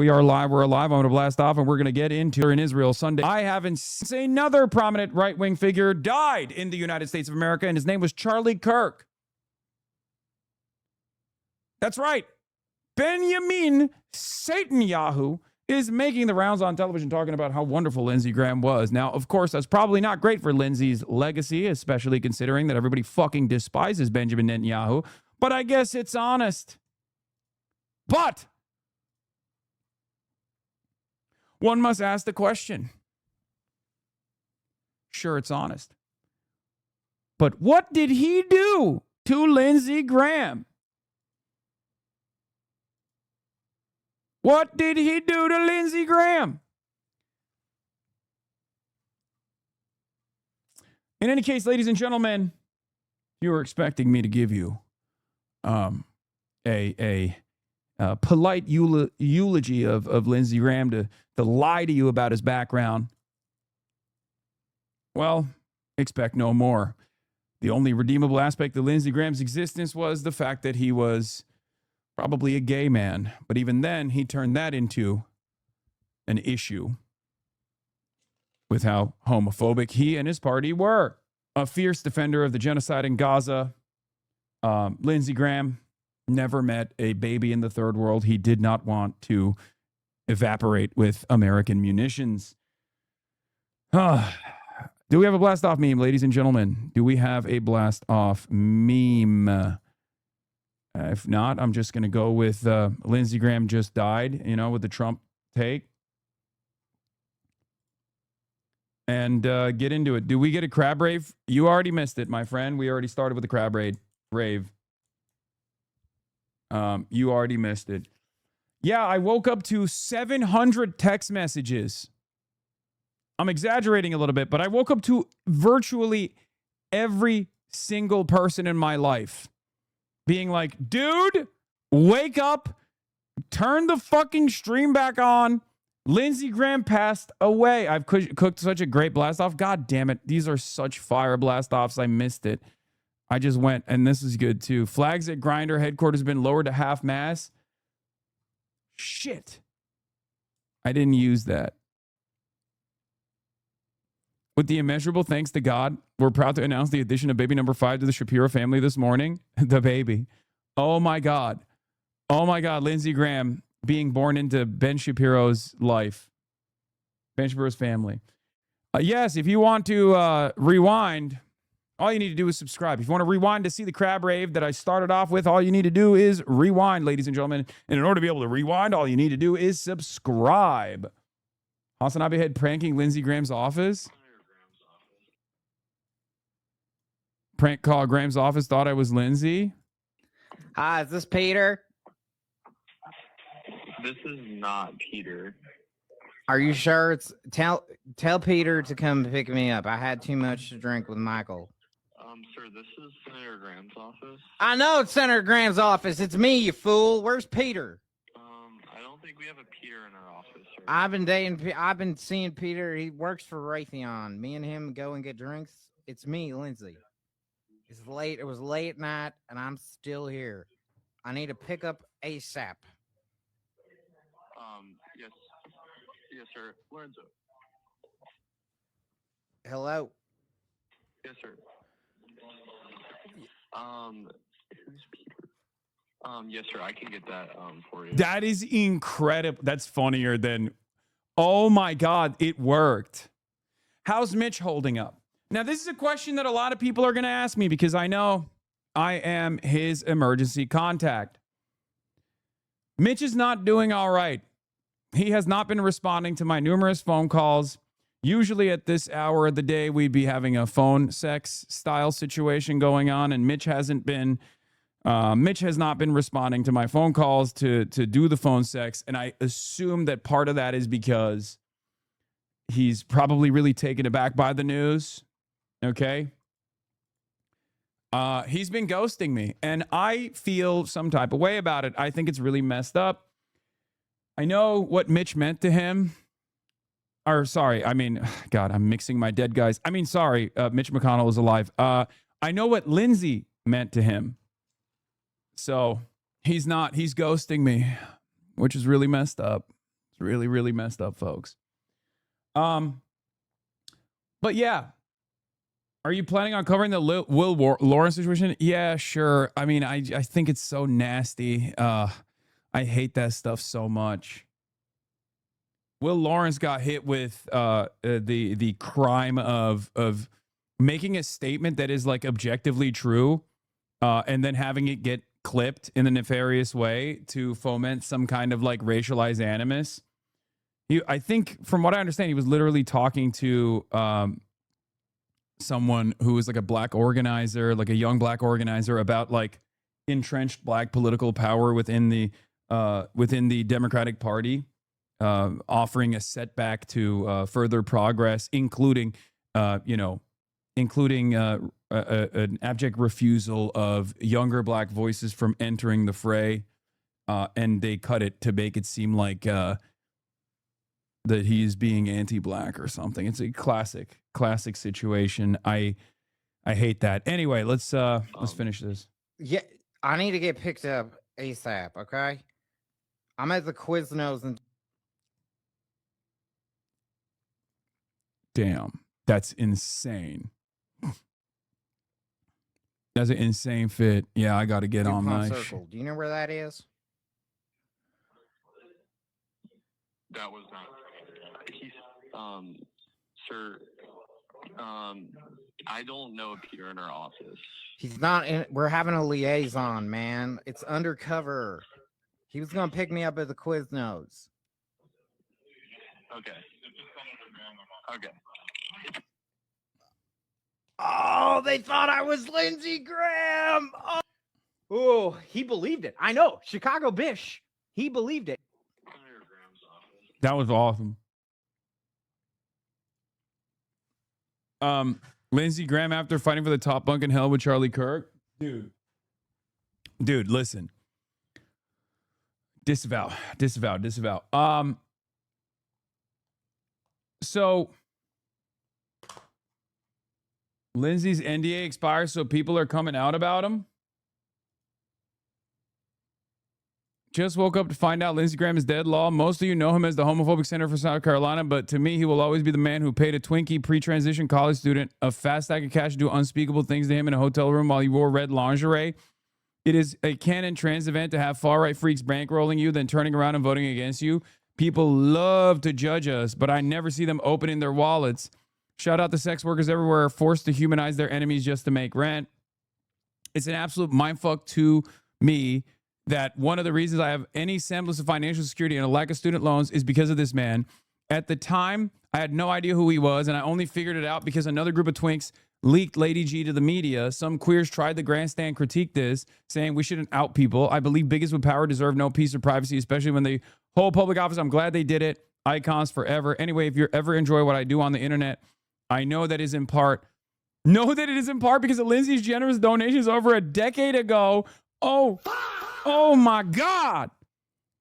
We are live. We're alive. I'm going to blast off, and we're going to get into in Israel Sunday. I haven't seen another prominent right-wing figure died in the United States of America, and his name was Charlie Kirk. That's right. Benjamin Netanyahu is making the rounds on television talking about how wonderful Lindsey Graham was. Now, of course, that's probably not great for Lindsey's legacy, especially considering that everybody fucking despises Benjamin Netanyahu. But I guess it's honest. But one must ask the question. Sure, it's honest. But what did he do to Lindsey Graham? What did he do to Lindsey Graham? In any case, ladies and gentlemen, you were expecting me to give you a polite eulogy of Lindsey Graham to lie to you about his background. Well, expect no more. The only redeemable aspect of Lindsey Graham's existence was the fact that he was probably a gay man. But even then, he turned that into an issue with how homophobic he and his party were. A fierce defender of the genocide in Gaza, Lindsey Graham never met a baby in the third world he did not want to evaporate with American munitions. Do we have a blast off meme, ladies and gentlemen? Do we have a blast off meme? If not, I'm just going to go with Lindsey Graham just died, with the Trump take. And get into it. Do we get a crab rave? You already missed it, my friend. We already started with the crab rave. You already missed it. Yeah, I woke up to 700 text messages. I'm exaggerating a little bit, but I woke up to virtually every single person in my life being like, dude, wake up, turn the fucking stream back on. Lindsey Graham passed away. I've cooked such a great blast off. God damn it. These are such fire blast offs. I missed it. I just went, and this is good too. Flags at Grindr headquarters have been lowered to half mast. Shit. I didn't use that. With the immeasurable thanks to God, we're proud to announce the addition of baby number 5 to the Shapiro family this morning. The baby. Oh my God. Oh my God. Lindsey Graham being born into Ben Shapiro's life. Ben Shapiro's family. Yes, if you want to rewind, all you need to do is subscribe. If you want to rewind to see the crab rave that I started off with, all you need to do is rewind, ladies and gentlemen. And in order to be able to rewind, all you need to do is subscribe. Hasanabi had pranking Lindsey Graham's office. Prank call Graham's office, thought I was Lindsey. Hi, is this Peter? This is not Peter. Are you sure? Tell Peter to come pick me up. I had too much to drink with Michael. Sir, this is Senator Graham's office. I know it's Senator Graham's office. It's me, you fool. Where's Peter? I don't think we have a Peter in our office, sir. I've been seeing Peter. He works for Raytheon. Me and him go and get drinks. It's me, Lindsey. It's late. It was late at night, and I'm still here. I need to pick up ASAP. Yes, sir. Lorenzo. Hello. Yes, sir. Who's Peter? Yes, sir. I can get that for you. That is incredible. That's funnier than, oh my God, it worked. How's Mitch holding up? Now, this is a question that a lot of people are going to ask me because I know I am his emergency contact. Mitch is not doing all right. He has not been responding to my numerous phone calls. Usually at this hour of the day, we'd be having a phone sex style situation going on, and Mitch has not been responding to my phone calls to do the phone sex. And I assume that part of that is because he's probably really taken aback by the news. Okay. He's been ghosting me, and I feel some type of way about it. I think it's really messed up. I know what Mitch meant to him. Or sorry, I mean, God, I'm mixing my dead guys. I mean, sorry, Mitch McConnell is alive. I know what Lindsey meant to him. So he's ghosting me, which is really messed up. Really, really messed up, folks. But yeah. Are you planning on covering the Will Lawrence situation? Yeah, sure. I mean, I think it's so nasty. I hate that stuff so much. Will Lawrence got hit with the crime of making a statement that is like objectively true, and then having it get clipped in a nefarious way to foment some kind of like racialized animus. I think, from what I understand, he was literally talking to someone who was like a black organizer, like a young black organizer, about like entrenched black political power within the Democratic Party, offering a setback to further progress, including an abject refusal of younger black voices from entering the fray, and they cut it to make it seem like that he's being anti-black or something. It's a classic situation. I hate that. Anyway, let's finish this. Yeah, I need to get picked up ASAP. Okay, I'm at the Quiznos and. Damn, that's insane. That's an insane fit. Yeah, I got to get on my. Circle. Do you know where that is? That was not. He's, sir. I don't know Peter in our office. He's not in. We're having a liaison, man. It's undercover. He was gonna pick me up at the Quiznos. Okay. Okay. Oh, they thought I was Lindsey Graham. Oh, he believed it. I know. Chicago Bish. He believed it. That was awesome. Lindsey Graham after fighting for the top bunk in hell with Charlie Kirk. Dude, listen. Disavow. So Lindsey's NDA expires, so people are coming out about him. Just woke up to find out Lindsey Graham is dead. Law. Most of you know him as the homophobic senator for South Carolina, but to me, he will always be the man who paid a Twinkie pre-transition college student a fast stack of cash to do unspeakable things to him in a hotel room while he wore red lingerie. It is a canon trans event to have far-right freaks bankrolling you, then turning around and voting against you. People love to judge us, but I never see them opening their wallets. Shout out to sex workers everywhere forced to humanize their enemies just to make rent. It's an absolute mindfuck to me that one of the reasons I have any semblance of financial security and a lack of student loans is because of this man. At the time, I had no idea who he was, and I only figured it out because another group of twinks leaked Lady G to the media. Some queers tried the grandstand critique this, saying we shouldn't out people. I believe bigots with power deserve no peace or privacy, especially when they hold public office. I'm glad they did it. Icons forever. Anyway, if you ever enjoy what I do on the internet, I know that is in part because of Lindsey's generous donations over a decade ago. Oh my God.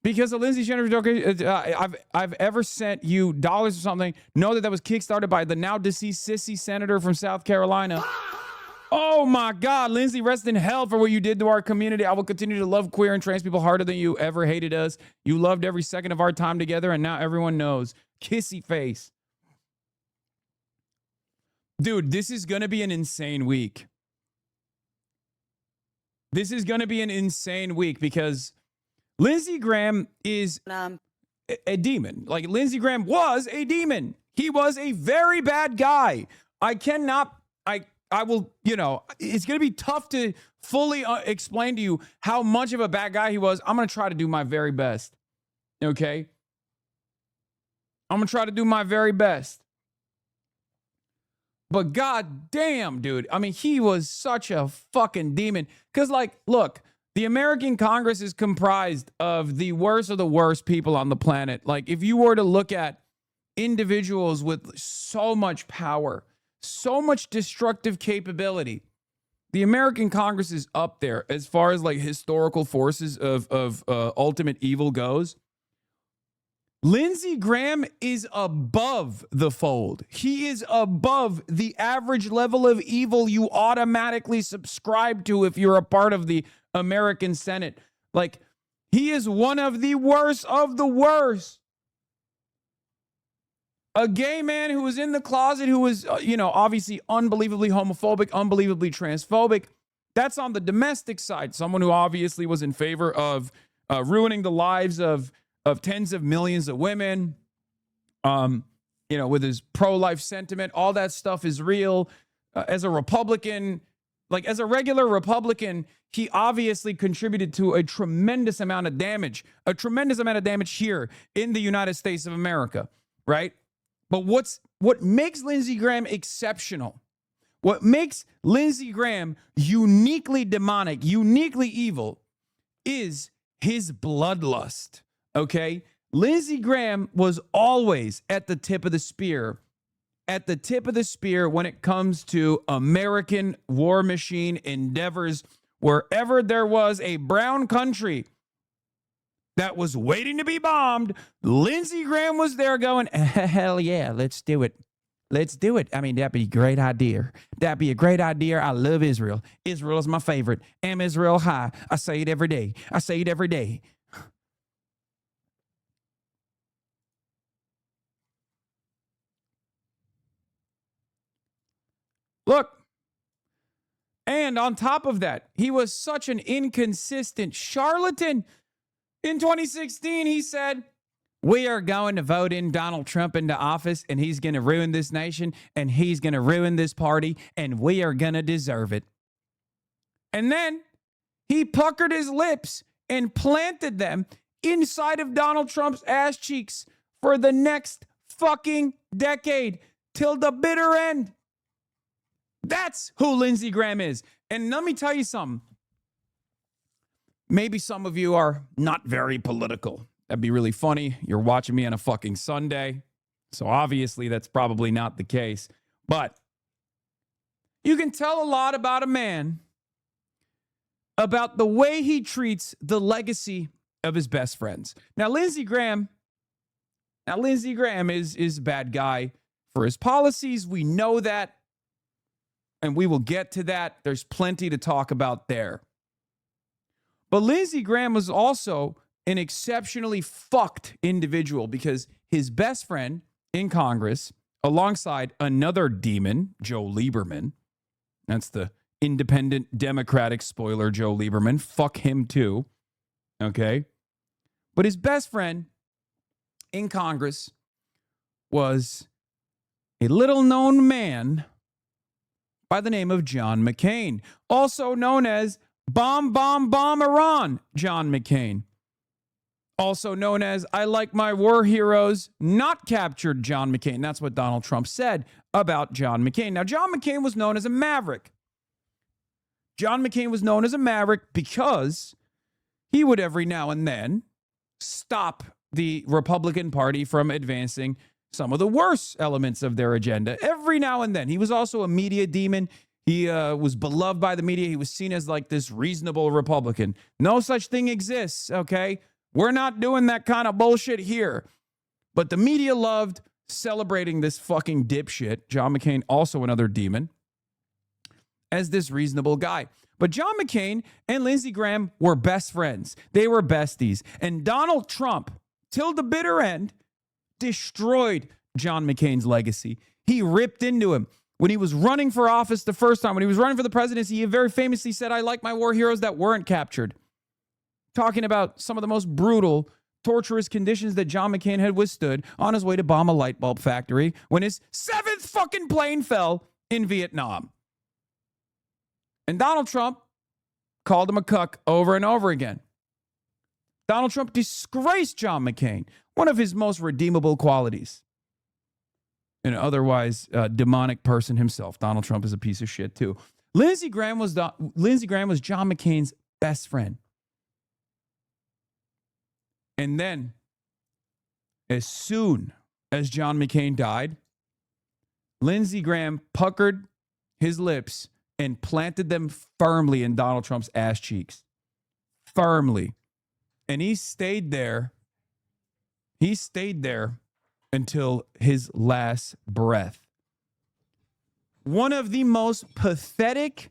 Because of Lindsey's generous donations, I've ever sent you dollars or something. Know that was kickstarted by the now deceased sissy senator from South Carolina. Oh my God, Lindsey, rest in hell for what you did to our community. I will continue to love queer and trans people harder than you ever hated us. You loved every second of our time together, and now everyone knows. Kissy face. Dude, this is going to be an insane week. This is going to be an insane week because Lindsey Graham is a demon. Like, Lindsey Graham was a demon. He was a very bad guy. I will, it's going to be tough to fully explain to you how much of a bad guy he was. I'm going to try to do my very best. Okay? I'm going to try to do my very best. But god damn, dude. I mean, he was such a fucking demon. Because, like, look, the American Congress is comprised of the worst of the worst people on the planet. Like, if you were to look at individuals with so much power, so much destructive capability, the American Congress is up there as far as, like, historical forces of ultimate evil goes. Lindsey Graham is above the fold. He is above the average level of evil you automatically subscribe to if you're a part of the American Senate. Like, he is one of the worst of the worst. A gay man who was in the closet, who was, obviously unbelievably homophobic, unbelievably transphobic. That's on the domestic side. Someone who obviously was in favor of ruining the lives of tens of millions of women, with his pro-life sentiment. All that stuff is real. As a Republican, as a regular Republican, he obviously contributed to a tremendous amount of damage here in the United States of America, right? But what makes Lindsey Graham exceptional, what makes Lindsey Graham uniquely demonic, uniquely evil, is his bloodlust, okay? Lindsey Graham was always at the tip of the spear when it comes to American war machine endeavors. Wherever there was a brown country that was waiting to be bombed, Lindsey Graham was there going, hell yeah, let's do it. Let's do it. I mean, that'd be a great idea. That'd be a great idea. I love Israel. Israel is my favorite. Am Israel high. I say it every day. I say it every day. Look, and on top of that, he was such an inconsistent charlatan. In 2016, he said, we are going to vote in Donald Trump into office, and he's going to ruin this nation, and he's going to ruin this party, and we are going to deserve it. And then he puckered his lips and planted them inside of Donald Trump's ass cheeks for the next fucking decade, till the bitter end. That's who Lindsey Graham is. And let me tell you something. Maybe some of you are not very political. That'd be really funny. You're watching me on a fucking Sunday. So obviously that's probably not the case. But you can tell a lot about a man about the way he treats the legacy of his best friends. Now, Lindsey Graham is a bad guy for his policies. We know that. And we will get to that. There's plenty to talk about there. But Lindsey Graham was also an exceptionally fucked individual because his best friend in Congress, alongside another demon, Joe Lieberman, that's the independent Democratic spoiler, Joe Lieberman. Fuck him too. Okay. But his best friend in Congress was a little known man by the name of John McCain, also known as Bomb Iran John McCain, also known as I like my war heroes not captured John McCain. That's what Donald Trump said about John McCain. Now, John McCain was known as a maverick. John McCain was known as a maverick because he would every now and then stop the Republican Party from advancing some of the worst elements of their agenda every now and then. He was also a media demon. He was beloved by the media. He was seen as like this reasonable Republican. No such thing exists, okay? We're not doing that kind of bullshit here. But the media loved celebrating this fucking dipshit, John McCain, also another demon, as this reasonable guy. But John McCain and Lindsey Graham were best friends. They were besties. And Donald Trump, till the bitter end, destroyed John McCain's legacy. He ripped into him. When he was running for office the first time, when he was running for the presidency, he very famously said, I like my war heroes that weren't captured. Talking about some of the most brutal, torturous conditions that John McCain had withstood on his way to bomb a light bulb factory when his 7th fucking plane fell in Vietnam. And Donald Trump called him a cuck over and over again. Donald Trump disgraced John McCain, one of his most redeemable qualities. An otherwise demonic person himself. Donald Trump is a piece of shit too. Lindsey Graham was John McCain's best friend. And then, as soon as John McCain died, Lindsey Graham puckered his lips and planted them firmly in Donald Trump's ass cheeks. Firmly. And he stayed there. He stayed there until his last breath. One of the most pathetic,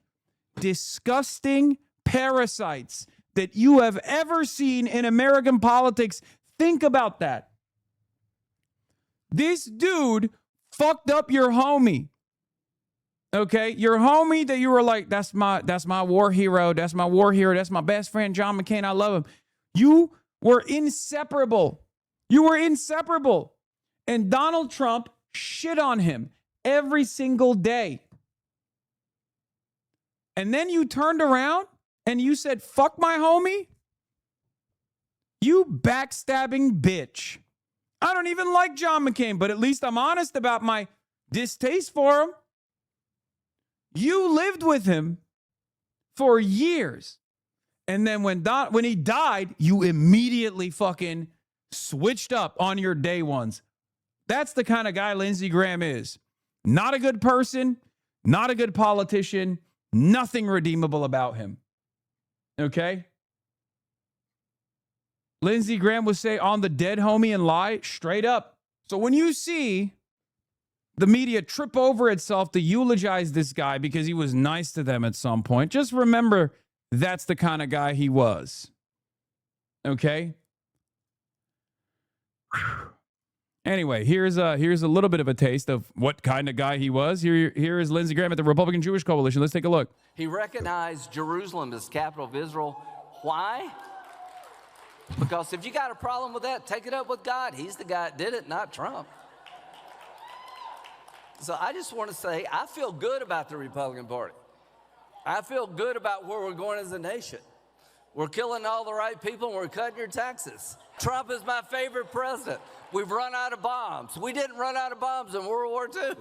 disgusting parasites that you have ever seen in American politics. Think about that. This dude fucked up your homie. Okay, your homie that you were like, that's my war hero. That's my war hero. That's my best friend, John McCain. I love him. You were inseparable. You were inseparable. And Donald Trump shit on him every single day. And then you turned around and you said, fuck my homie. You backstabbing bitch. I don't even like John McCain, but at least I'm honest about my distaste for him. You lived with him for years. And then when he died, you immediately fucking switched up on your day ones. That's the kind of guy Lindsey Graham is. Not a good person, not a good politician, nothing redeemable about him. Okay? Lindsey Graham would say on the dead homie and lie straight up. So when you see the media trip over itself to eulogize this guy because he was nice to them at some point, just remember that's the kind of guy he was. Okay? Anyway, here's a little bit of a taste of what kind of guy he was. Here is Lindsey Graham at the Republican Jewish Coalition. Let's take a look. He recognized Jerusalem as capital of Israel. Why? Because if you got a problem with that, take it up with God. He's the guy that did it, not Trump. So I just want to say, I feel good about the Republican Party. I feel good about where we're going as a nation. We're killing all the right people and we're cutting your taxes. Trump is my favorite president. We've run out of bombs. We didn't run out of bombs in World War II.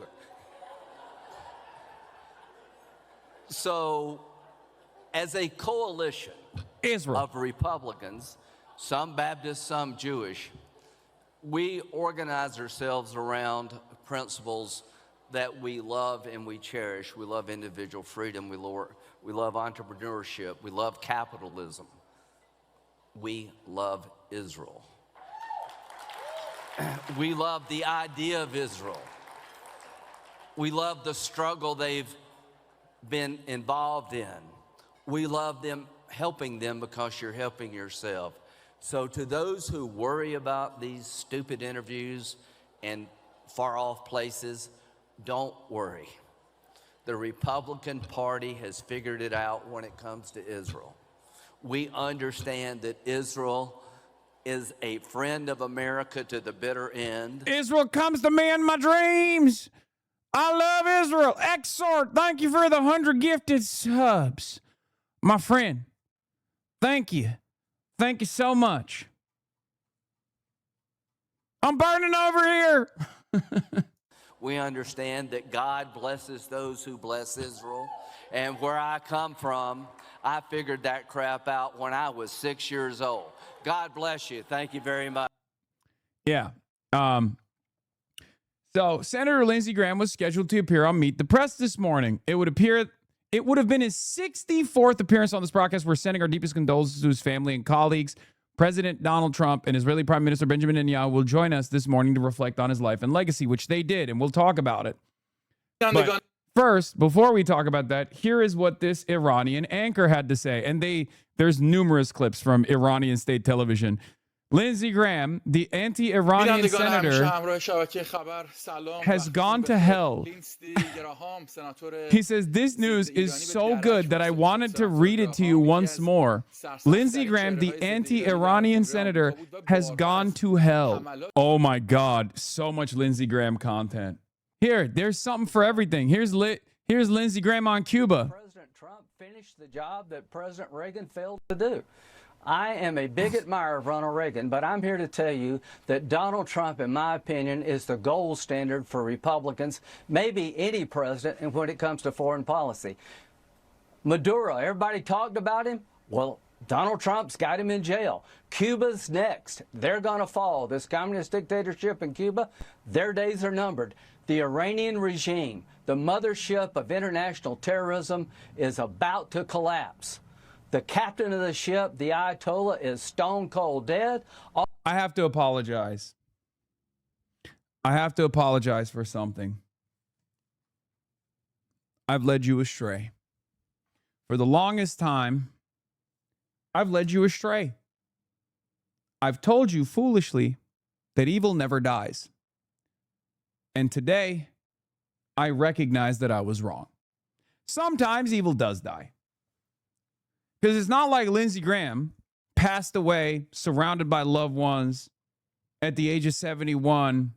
So, as a coalition of Republicans, some Baptist, some Jewish, we organize ourselves around principles that we love and we cherish. We love individual freedom. We love entrepreneurship. We love capitalism. We love Israel. We love the idea of Israel. We love the struggle they've been involved in. We love them, helping them because you're helping yourself. So to those who worry about these stupid interviews and far off places, don't worry. The Republican Party has figured it out when it comes to Israel. We understand that Israel is a friend of America to the bitter end. Israel comes to me in my dreams. I love Israel. Exhort, thank you for the 100 gifted subs. My friend, thank you. Thank you so much. I'm burning over here. We understand that God blesses those who bless Israel. And where I come from, I figured that crap out when I was 6 years old. God bless you. Thank you very much. Yeah. So Senator Lindsey Graham was scheduled to appear on Meet the Press this morning. It would have been his 64th appearance on this broadcast. We're sending our deepest condolences to his family and colleagues. President Donald Trump and Israeli Prime Minister Benjamin Netanyahu will join us this morning to reflect on his life and legacy, which they did, and we'll talk about it. But first, before we talk about that, here is what this Iranian anchor had to say. And there's numerous clips from Iranian state television. Lindsey Graham, the anti-Iranian senator, has gone to hell. He says, this news is so good that I wanted to read it to you once more. Lindsey Graham, the anti-Iranian senator, has gone to hell. Oh my God, so much Lindsey Graham content. Here, there's something for everything. Here's Lindsey Graham on Cuba. President Trump finished the job that President Reagan failed to do. I am a big admirer of Ronald Reagan, but I'm here to tell you that Donald Trump, in my opinion, is the gold standard for Republicans, maybe any president, and when it comes to foreign policy. Maduro, everybody talked about him. Well, Donald Trump's got him in jail. Cuba's next. They're going to fall. This communist dictatorship in Cuba, their days are numbered. The Iranian regime, the mothership of international terrorism, is about to collapse. The captain of the ship, the Ayatollah, is stone cold dead. I have to apologize. I have to apologize for something. I've led you astray. For the longest time, I've led you astray. I've told you foolishly that evil never dies. And today, I recognize that I was wrong. Sometimes evil does die. Because it's not like Lindsey Graham passed away surrounded by loved ones at the age of 71,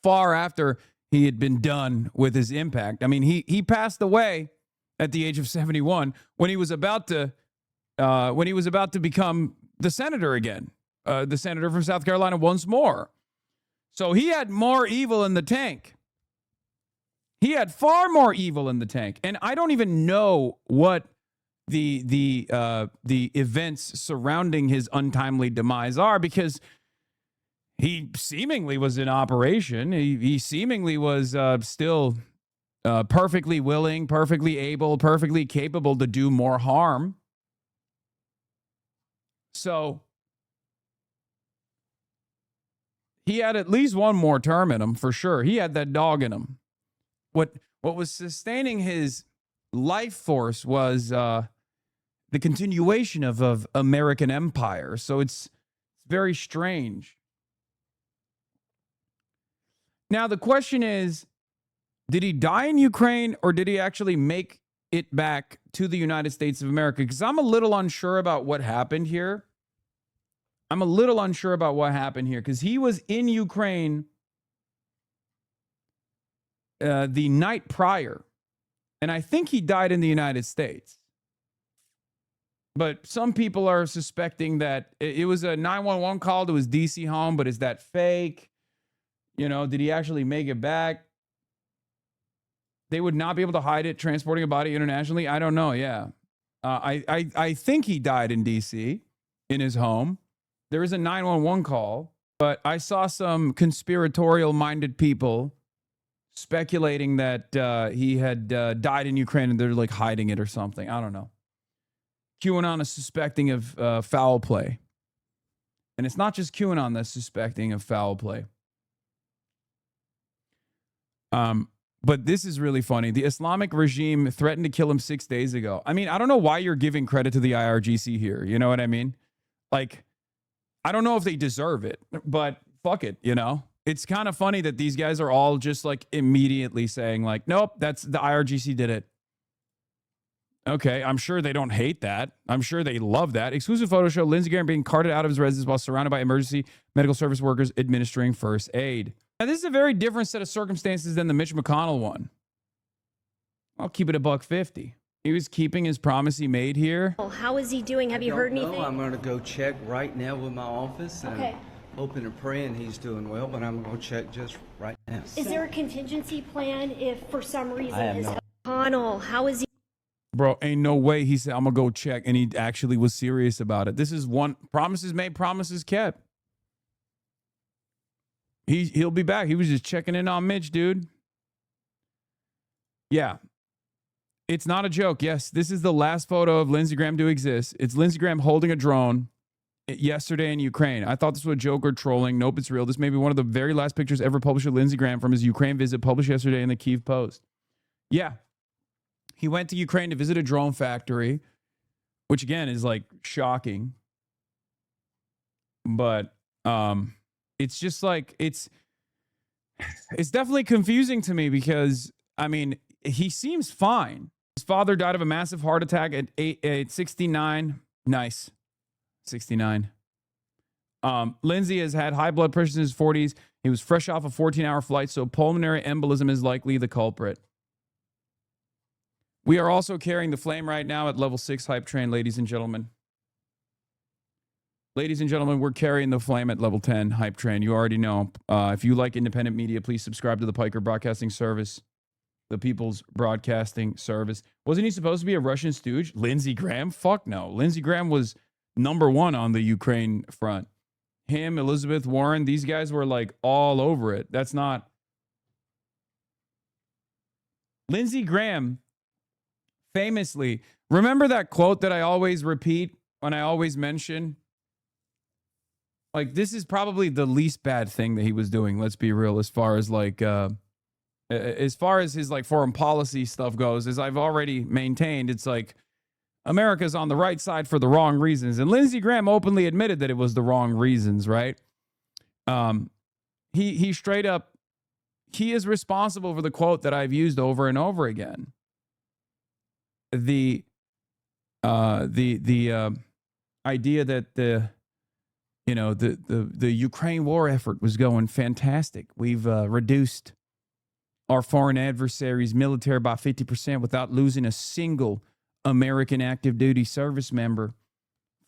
far after he had been done with his impact. I mean, he passed away at the age of 71 when he was about to become the senator again, the senator from South Carolina once more. So he had more evil in the tank. He had far more evil in the tank, and I don't even know what the events surrounding his untimely demise are, because he seemingly was in operation. He seemingly was still perfectly willing, perfectly able, perfectly capable to do more harm. So he had at least one more term in him for sure. He had that dog in him. What was sustaining his life force was the continuation of American empire. So it's very strange. Now, the question is, did he die in Ukraine, or did he actually make it back to the United States of America? Because I'm a little unsure about what happened here. Because he was in Ukraine the night prior, and I think he died in the United States. But some people are suspecting that it was a 911 call to his DC home, but is that fake? You know, did he actually make it back? They would not be able to hide it, transporting a body internationally. I don't know. Yeah. I think he died in DC in his home. There is a 911 call, but I saw some conspiratorial minded people speculating that he had died in Ukraine and they're like hiding it or something. I don't know. QAnon is suspecting of foul play. And it's not just QAnon that's suspecting of foul play. But this is really funny. The Islamic regime threatened to kill him 6 days ago. I mean, I don't know why you're giving credit to the IRGC here. You know what I mean? Like, I don't know if they deserve it, but fuck it, you know? It's kind of funny that these guys are all just like immediately saying like, nope, that's the IRGC did it. Okay, I'm sure they don't hate that. I'm sure they love that. Exclusive photos show Lindsey Graham being carted out of his residence while surrounded by emergency medical service workers administering first aid. Now, this is a very different set of circumstances than the Mitch McConnell one. I'll keep it $1.50. He was keeping his promise he made here. How is he doing? Have you heard anything? No, I'm going to go check right now with my office. Okay. And hoping and praying he's doing well, but I'm going to check just right now. Is there a contingency plan if for some reason his no- Connell, how is he? Bro, ain't no way he said, I'm going to go check, and he actually was serious about it. This is one, promises made, promises kept. He'll be back. He was just checking in on Mitch, dude. Yeah. It's not a joke. Yes, this is the last photo of Lindsey Graham to exist. It's Lindsey Graham holding a drone yesterday in Ukraine. I thought this was a joke or trolling. Nope, it's real. This may be one of the very last pictures ever published of Lindsey Graham from his Ukraine visit, published yesterday in the Kyiv Post. Yeah. He went to Ukraine to visit a drone factory, which again is like shocking. But it's just like it's definitely confusing to me because I mean, he seems fine. His father died of a massive heart attack at 69. Nice. 69. Lindsey has had high blood pressure in his 40s. He was fresh off a 14-hour flight, so pulmonary embolism is likely the culprit. We are also carrying the flame right now at level 6 hype train, ladies and gentlemen. Ladies and gentlemen, we're carrying the flame at level 10 hype train. You already know. If you like independent media, please subscribe to the Piker Broadcasting Service, the People's Broadcasting Service. Wasn't he supposed to be a Russian stooge? Lindsey Graham? Fuck no. Lindsey Graham was #1 on the Ukraine front. Him, Elizabeth Warren, these guys were like all over it. That's not. Lindsey Graham famously, remember that quote that I always repeat when I always mention? Like, this is probably the least bad thing that he was doing. Let's be real, as far as like, as far as his like foreign policy stuff goes, as I've already maintained, it's like America's on the right side for the wrong reasons. And Lindsey Graham openly admitted that it was the wrong reasons, right? He straight up he is responsible for the quote that I've used over and over again. The idea that the Ukraine war effort was going fantastic. We've reduced our foreign adversaries' military by 50% without losing a single American active duty service member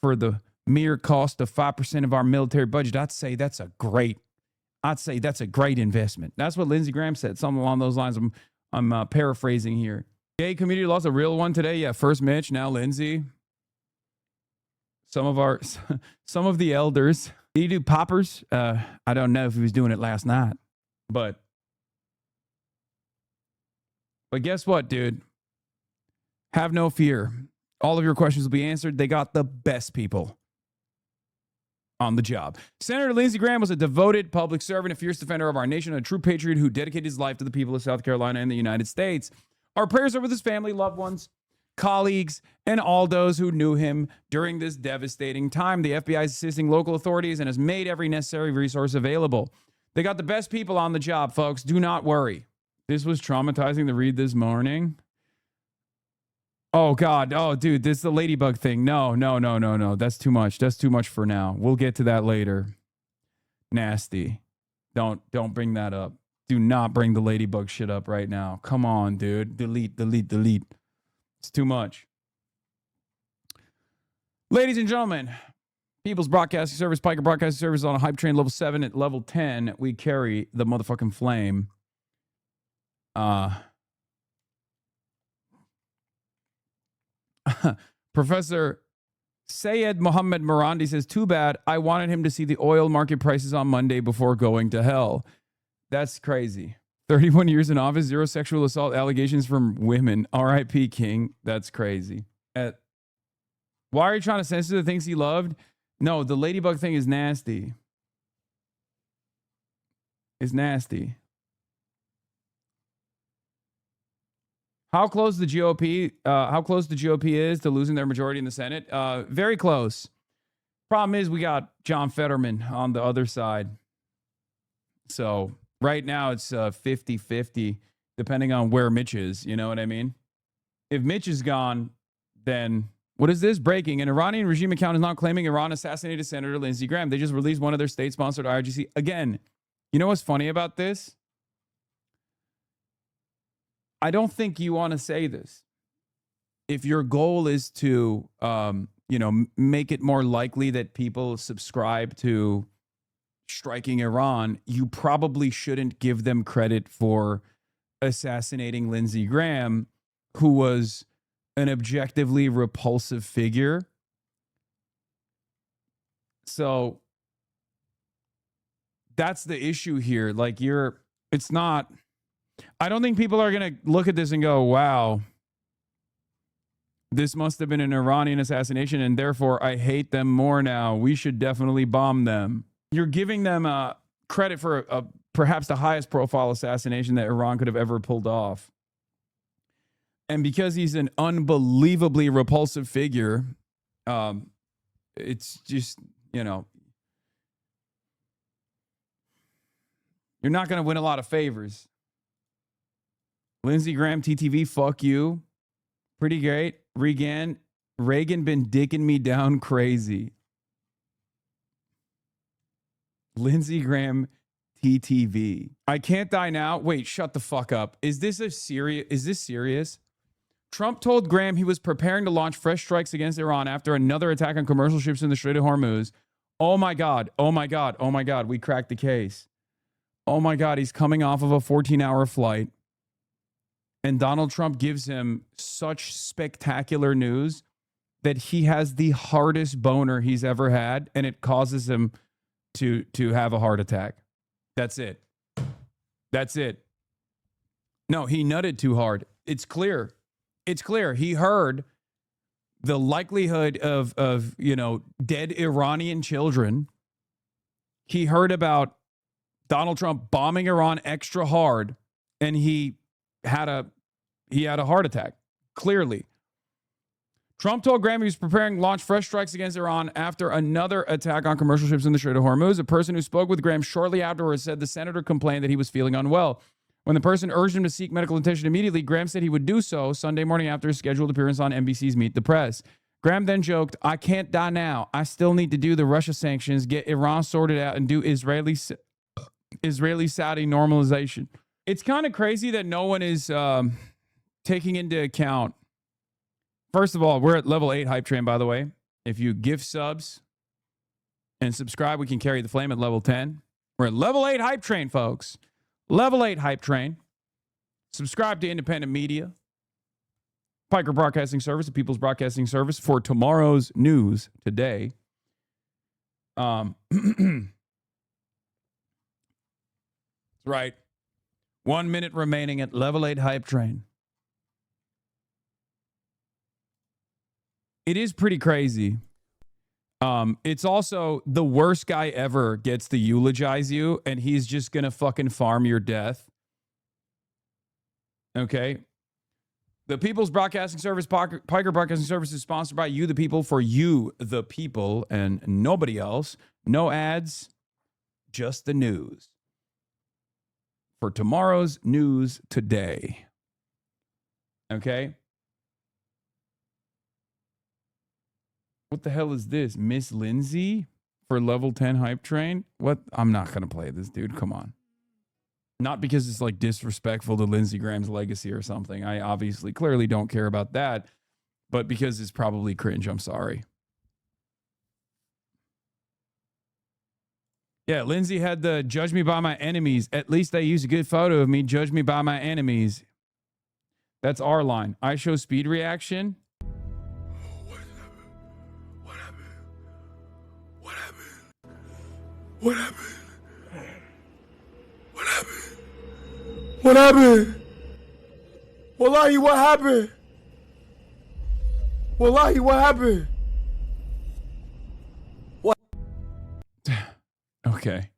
for the mere cost of 5% of our military budget. I'd say that's a great investment. That's what Lindsey Graham said, something along those lines. I'm paraphrasing here. Gay community lost a real one today. Yeah, first Mitch, now Lindsey. Some of the elders. Did he do poppers? I don't know if he was doing it last night, but guess what, dude? Have no fear. All of your questions will be answered. They got the best people on the job. Senator Lindsey Graham was a devoted public servant, a fierce defender of our nation, a true patriot who dedicated his life to the people of South Carolina and the United States. Our prayers are with his family, loved ones, colleagues, and all those who knew him during this devastating time. The FBI is assisting local authorities and has made every necessary resource available. They got the best people on the job, folks. Do not worry. This was traumatizing to read this morning. Oh, God. Oh, dude, this is the ladybug thing. No. That's too much. That's too much for now. We'll get to that later. Nasty. Don't bring that up. Do not bring the ladybug shit up right now. Come on, dude. Delete. It's too much. Ladies and gentlemen, People's Broadcasting Service, Piker Broadcasting Service on a hype train level 7. At level 10, we carry the motherfucking flame. Professor Sayed Mohammed Marandi says, too bad. I wanted him to see the oil market prices on Monday before going to hell. That's crazy. 31 years in office, 0 sexual assault allegations from women. R.I.P. King. That's crazy. Why are you trying to censor the things he loved? No, the ladybug thing is nasty. It's nasty. How close the GOP is to losing their majority in the Senate? Very close. Problem is we got John Fetterman on the other side. So right now it's 50-50, depending on where Mitch is. You know what I mean? If Mitch is gone, then what is this? Breaking. An Iranian regime account is not claiming Iran assassinated Senator Lindsey Graham. They just released one of their state-sponsored IRGC. Again, you know what's funny about this? I don't think you want to say this. If your goal is to, make it more likely that people subscribe to striking Iran, you probably shouldn't give them credit for assassinating Lindsey Graham, who was an objectively repulsive figure. So that's the issue here. Like it's not. I don't think people are going to look at this and go, wow, this must have been an Iranian assassination, and therefore I hate them more now. We should definitely bomb them. You're giving them credit for perhaps the highest profile assassination that Iran could have ever pulled off. And because he's an unbelievably repulsive figure, it's just, you're not going to win a lot of favors. Lindsey Graham, TTV, fuck you. Pretty great. Reagan been dicking me down crazy. Lindsey Graham, TTV. I can't die now. Wait, shut the fuck up. Is this serious? Trump told Graham he was preparing to launch fresh strikes against Iran after another attack on commercial ships in the Strait of Hormuz. Oh my God. We cracked the case. Oh my God. He's coming off of a 14-hour flight. And Donald Trump gives him such spectacular news that he has the hardest boner he's ever had, and it causes him to have a heart attack. That's it. No, he nutted too hard. It's clear. He heard the likelihood of dead Iranian children. He heard about Donald Trump bombing Iran extra hard, and he had a heart attack. Clearly. Trump told Graham he was preparing to launch fresh strikes against Iran after another attack on commercial ships in the Strait of Hormuz. A person who spoke with Graham shortly afterwards said the senator complained that he was feeling unwell. When the person urged him to seek medical attention immediately, Graham said he would do so Sunday morning after his scheduled appearance on NBC's Meet the Press. Graham then joked, "I can't die now. I still need to do the Russia sanctions, get Iran sorted out, and do Israeli-Saudi normalization." It's kind of crazy that no one is taking into account. First of all, we're at level 8 hype train, by the way. If you give subs and subscribe, we can carry the flame at level 10. We're at level 8 hype train, folks. Level 8 hype train. Subscribe to independent media. Piker Broadcasting Service, the People's Broadcasting Service, for tomorrow's news today. Right. 1 minute remaining at level 8 hype train. It is pretty crazy. It's also the worst guy ever gets to eulogize you, and he's just going to fucking farm your death. Okay. The People's Broadcasting Service, Piker Broadcasting Service, is sponsored by you, the people, for you, the people, and nobody else. No ads, just the news. For tomorrow's news today. Okay. What the hell is this? Miss Lindsay for level 10 hype train? What? I'm not going to play this, dude. Come on. Not because it's like disrespectful to Lindsey Graham's legacy or something. I obviously clearly don't care about that, but because it's probably cringe. I'm sorry. Yeah, Lindsay had the "judge me by my enemies. At least they use a good photo of me. Judge me by my enemies." That's our line. I show speed reaction. What happened? What happened? What happened? Wallahi, what happened? Wallahi, what happened? What? Okay.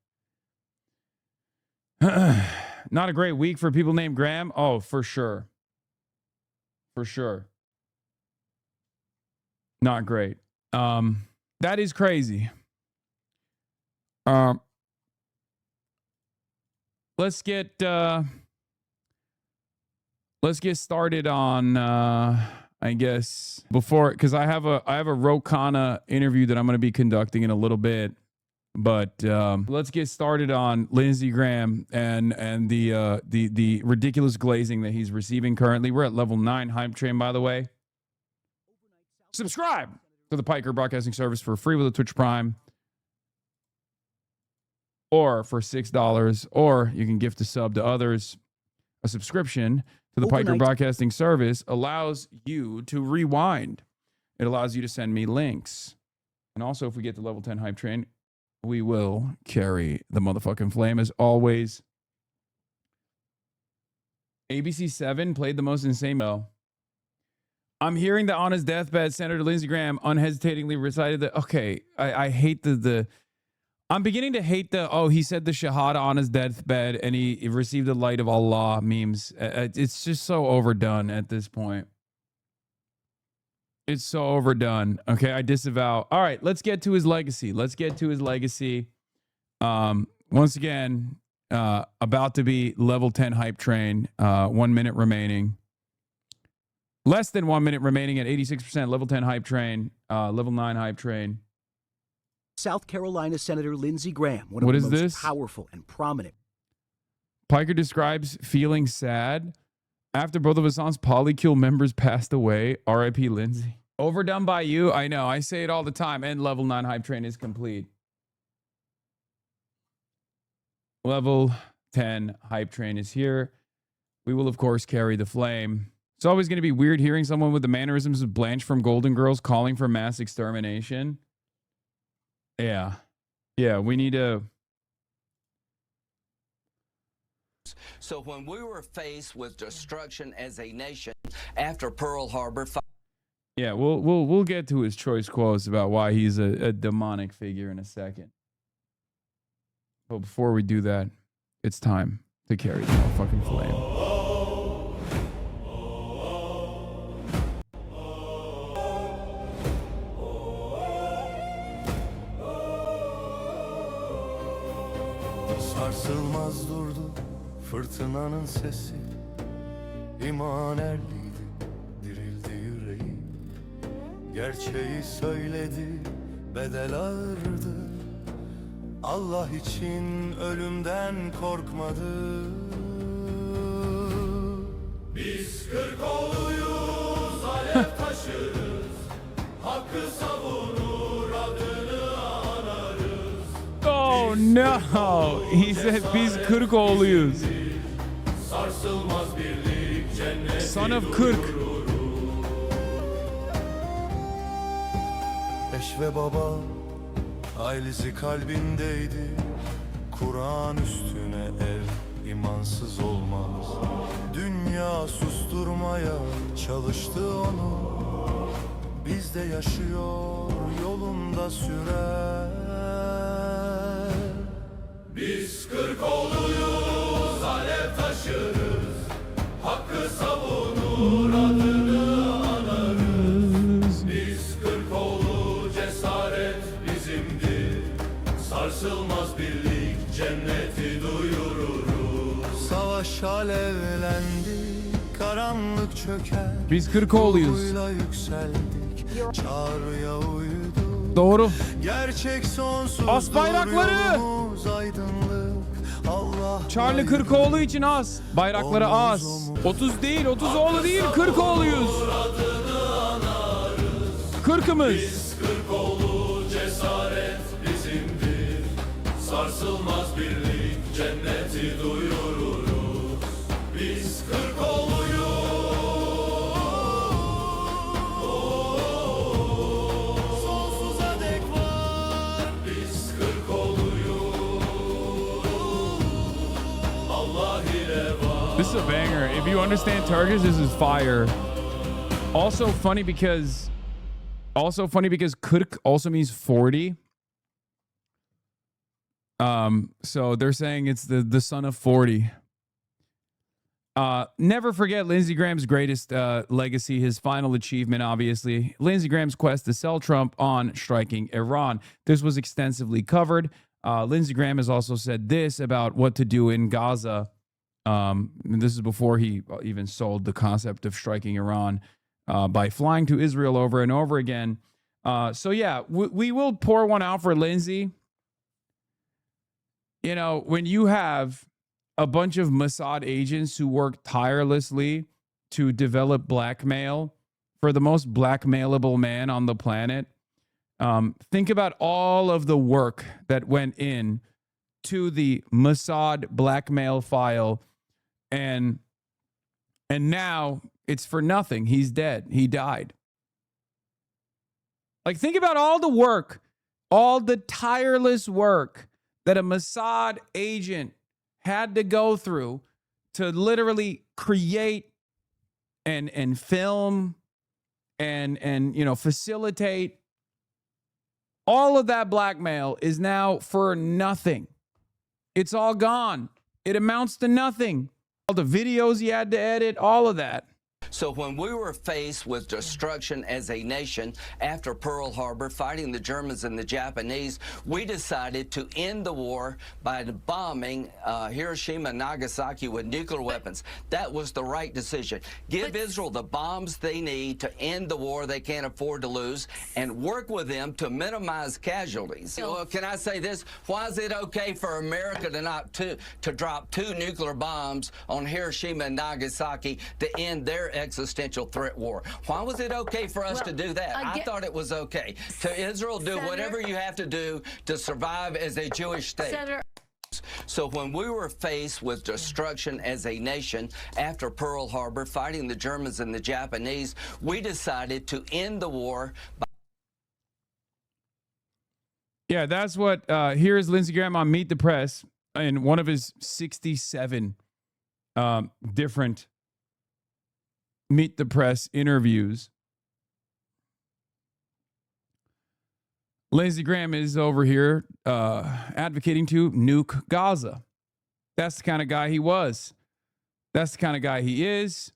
Not a great week for people named Graham. Oh, for sure. For sure. Not great. That is crazy. Let's get started on I guess before, because I have a Rokana interview that I'm going to be conducting in a little bit, but let's get started on Lindsey Graham and the ridiculous glazing that he's receiving currently. We're at level 9 hype train, by the way. Subscribe to the Piker Broadcasting Service for free with a Twitch Prime, or for $6, or you can gift a sub to others. A subscription to the Piker Broadcasting Service allows you to rewind. It allows you to send me links. And also, if we get to level 10 hype train, we will carry the motherfucking flame as always. ABC 7 played the most insane. I'm hearing that on his deathbed, Senator Lindsey Graham unhesitatingly recited the, okay, I hate I'm beginning to hate he said the Shahada on his deathbed and he received the light of Allah memes. It's just so overdone at this point. It's so overdone. Okay, I disavow. All right, let's get to his legacy. Once again, about to be level 10 hype train. 1 minute remaining. Less than 1 minute remaining at 86%. Level 10 hype train. Level 9 hype train. South Carolina Senator Lindsey Graham, one What of is the most this? powerful and prominent. Piker describes feeling sad after both of Hassan's polycule members passed away. R.I.P. Lindsey. Overdone by you? I know. I say it all the time. And level 9 hype train is complete. Level 10 hype train is here. We will, of course, carry the flame. It's always going to be weird hearing someone with the mannerisms of Blanche from Golden Girls calling for mass extermination. Yeah. Yeah, we need to. So when we were faced with destruction as a nation after Pearl Harbor. Yeah, we'll get to his choice quotes about why he's a demonic figure in a second. But before we do that, it's time to carry the motherfucking flame. Sarsılmaz durdu Fırtınanın sesi iman erliydi, dirildi yüreğim. Gerçeği söyledi, bedel ağırdı. Allah için ölümden korkmadı. Biz Kırkoğlu'yuz, alev taşırız. Hakkı savunur, adını anarız. Oh no. He said biz Kırkoğlu'yuz. Sarsılmaz birlik cenneti Son of Kırk. Eş ve baba ailesi kalbindeydi. Kur'an üstüne ev imansız olmaz. Dünya susturmaya çalıştı onu. Bizde yaşıyor, yolunda sürer. Biz Kırkoğlu'yuz, alev taşırız. Hakkı savunur, adını anarız. Biz Kırkoğlu, cesaret bizimdir. Sarsılmaz birlik, cenneti duyururuz. Savaş alevlendi, karanlık çöker. Biz Kırkoğlu'yuz. Ruhuyla yükseldik, çağrıya uyduk. Doğru. Gerçek sonsuz. As bayrakları. Aydınlık. Allah Charlie Kırkoğlu için az. Bayrakları az. 30 değil, 30 oğlu değil, Kırkoğlu'yuz. Kırkımız. Biz Kırkoğlu, cesaret bizimdir. Sarsılmaz birlik, cenneti duyururuz. Biz Kırkoğlu'yuz. Sonsuza dek var. Biz Kırkoğlu'yuz. Allah ile var. This is a banger. If you understand Turkish, this is fire. Also funny because Kırk also means 40. So they're saying it's the son of 40. Never forget Lindsey Graham's greatest legacy, his final achievement, obviously. Lindsey Graham's quest to sell Trump on striking Iran. This was extensively covered. Lindsey Graham has also said this about what to do in Gaza. And this is before he even sold the concept of striking Iran by flying to Israel over and over again. So yeah, we will pour one out for Lindsey. You know, when you have a bunch of Mossad agents who work tirelessly to develop blackmail for the most blackmailable man on the planet, think about all of the work that went in to the Mossad blackmail file, and now it's for nothing. He's dead. He died. Like, think about all the work, all the tireless work that a Mossad agent had to go through to literally create and film and you know, facilitate. All of that blackmail is now for nothing. It's all gone. It amounts to nothing. All the videos he had to edit, all of that. So when we were faced with destruction as a nation after Pearl Harbor, fighting the Germans and the Japanese, we decided to end the war by bombing Hiroshima and Nagasaki with nuclear weapons. That was the right decision. Give Israel the bombs they need to end the war they can't afford to lose, and work with them to minimize casualties. Well, can I say this? Why is it okay for America to drop 2 nuclear bombs on Hiroshima and Nagasaki to end their existential threat war? Why was it okay for us to do that? I thought it was okay. To Israel, do whatever you have to do to survive as a Jewish state. So when we were faced with destruction as a nation after Pearl Harbor, fighting the Germans and the Japanese, we decided to end the war by... Yeah, that's what, here's Lindsey Graham on Meet the Press in one of his 67 different Meet the Press interviews. Lindsey Graham is over here advocating to nuke Gaza. That's the kind of guy he was. That's the kind of guy he is.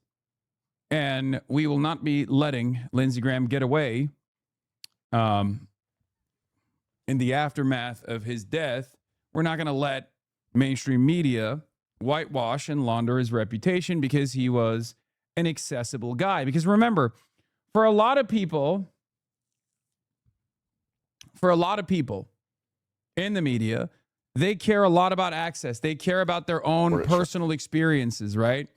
And we will not be letting Lindsey Graham get away in the aftermath of his death. We're not going to let mainstream media, whitewash and launder his reputation because he was an accessible guy. Because remember, for a lot of people in the media, they care a lot about access. They care about their own personal experiences, right?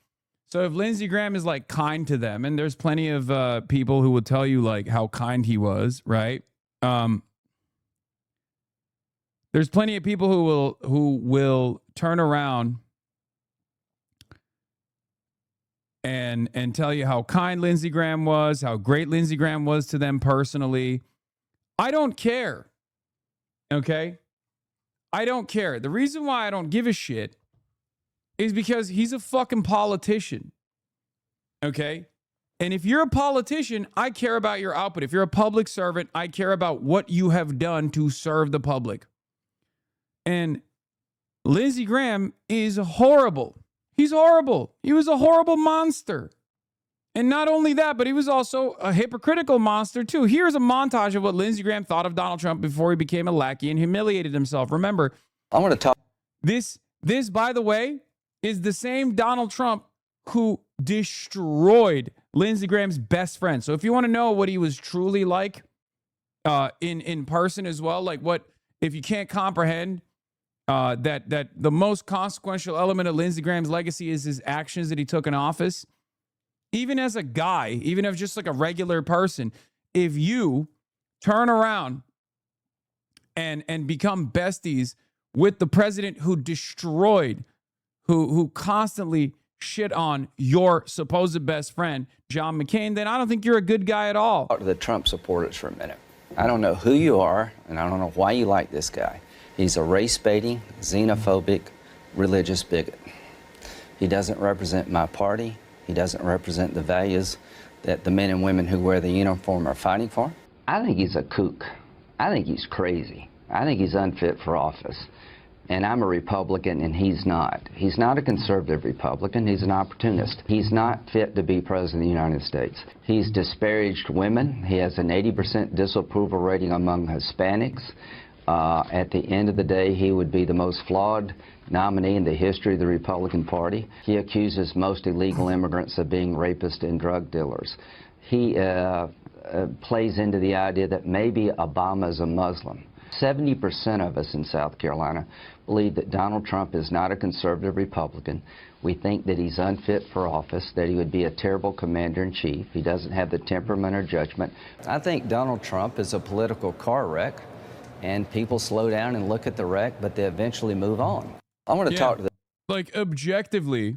So if Lindsey Graham is like kind to them, and there's plenty of people who will tell you like how kind he was, right? There's plenty of people who will turn around and tell you how kind Lindsey Graham was, how great Lindsey Graham was to them personally. I don't care. Okay? I don't care. The reason why I don't give a shit is because he's a fucking politician. Okay? And if you're a politician, I care about your output. If you're a public servant, I care about what you have done to serve the public. And Lindsey Graham is horrible. He's horrible. He was a horrible monster. And not only that, but he was also a hypocritical monster too. Here's a montage of what Lindsey Graham thought of Donald Trump before he became a lackey and humiliated himself. Remember, I want to talk. This, by the way, is the same Donald Trump who destroyed Lindsey Graham's best friend. So if you want to know what he was truly like in person as well, like what, if you can't comprehend that the most consequential element of Lindsey Graham's legacy is his actions that he took in office, even as a guy, even as just like a regular person, if you turn around and become besties with the president who destroyed, who constantly shit on your supposed best friend, John McCain, then I don't think you're a good guy at all. Talk to the Trump supporters for a minute. I don't know who you are, and I don't know why you like this guy. He's a race-baiting, xenophobic, religious bigot. He doesn't represent my party. He doesn't represent the values that the men and women who wear the uniform are fighting for. I think he's a kook. I think he's crazy. I think he's unfit for office. And I'm a Republican, and he's not. He's not a conservative Republican. He's an opportunist. He's not fit to be president of the United States. He's disparaged women. He has an 80% disapproval rating among Hispanics. At the end of the day, he would be the most flawed nominee in the history of the Republican Party. He accuses most illegal immigrants of being rapists and drug dealers. He plays into the idea that maybe Obama is a Muslim. 70% of us in South Carolina believe that Donald Trump is not a conservative Republican. We think that he's unfit for office, that he would be a terrible commander-in-chief. He doesn't have the temperament or judgment. I think Donald Trump is a political car wreck, and people slow down and look at the wreck, but they eventually move on. I want to talk to the... Like, objectively,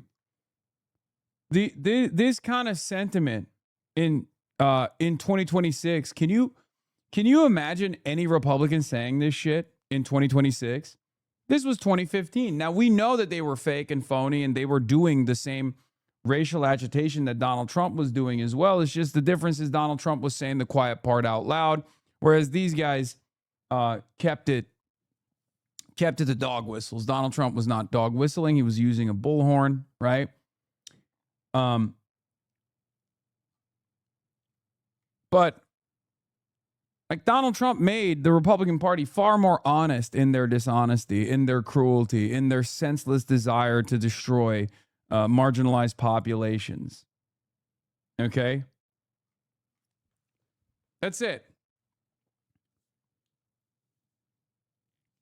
this kind of sentiment in 2026, can you imagine any Republican saying this shit in 2026? This was 2015. Now, we know that they were fake and phony, and they were doing the same racial agitation that Donald Trump was doing as well. It's just the difference is Donald Trump was saying the quiet part out loud, whereas these guys kept it to dog whistles. Donald Trump was not dog whistling. He was using a bullhorn, right? But like Donald Trump made the Republican Party far more honest in their dishonesty, in their cruelty, in their senseless desire to destroy marginalized populations. Okay? That's it.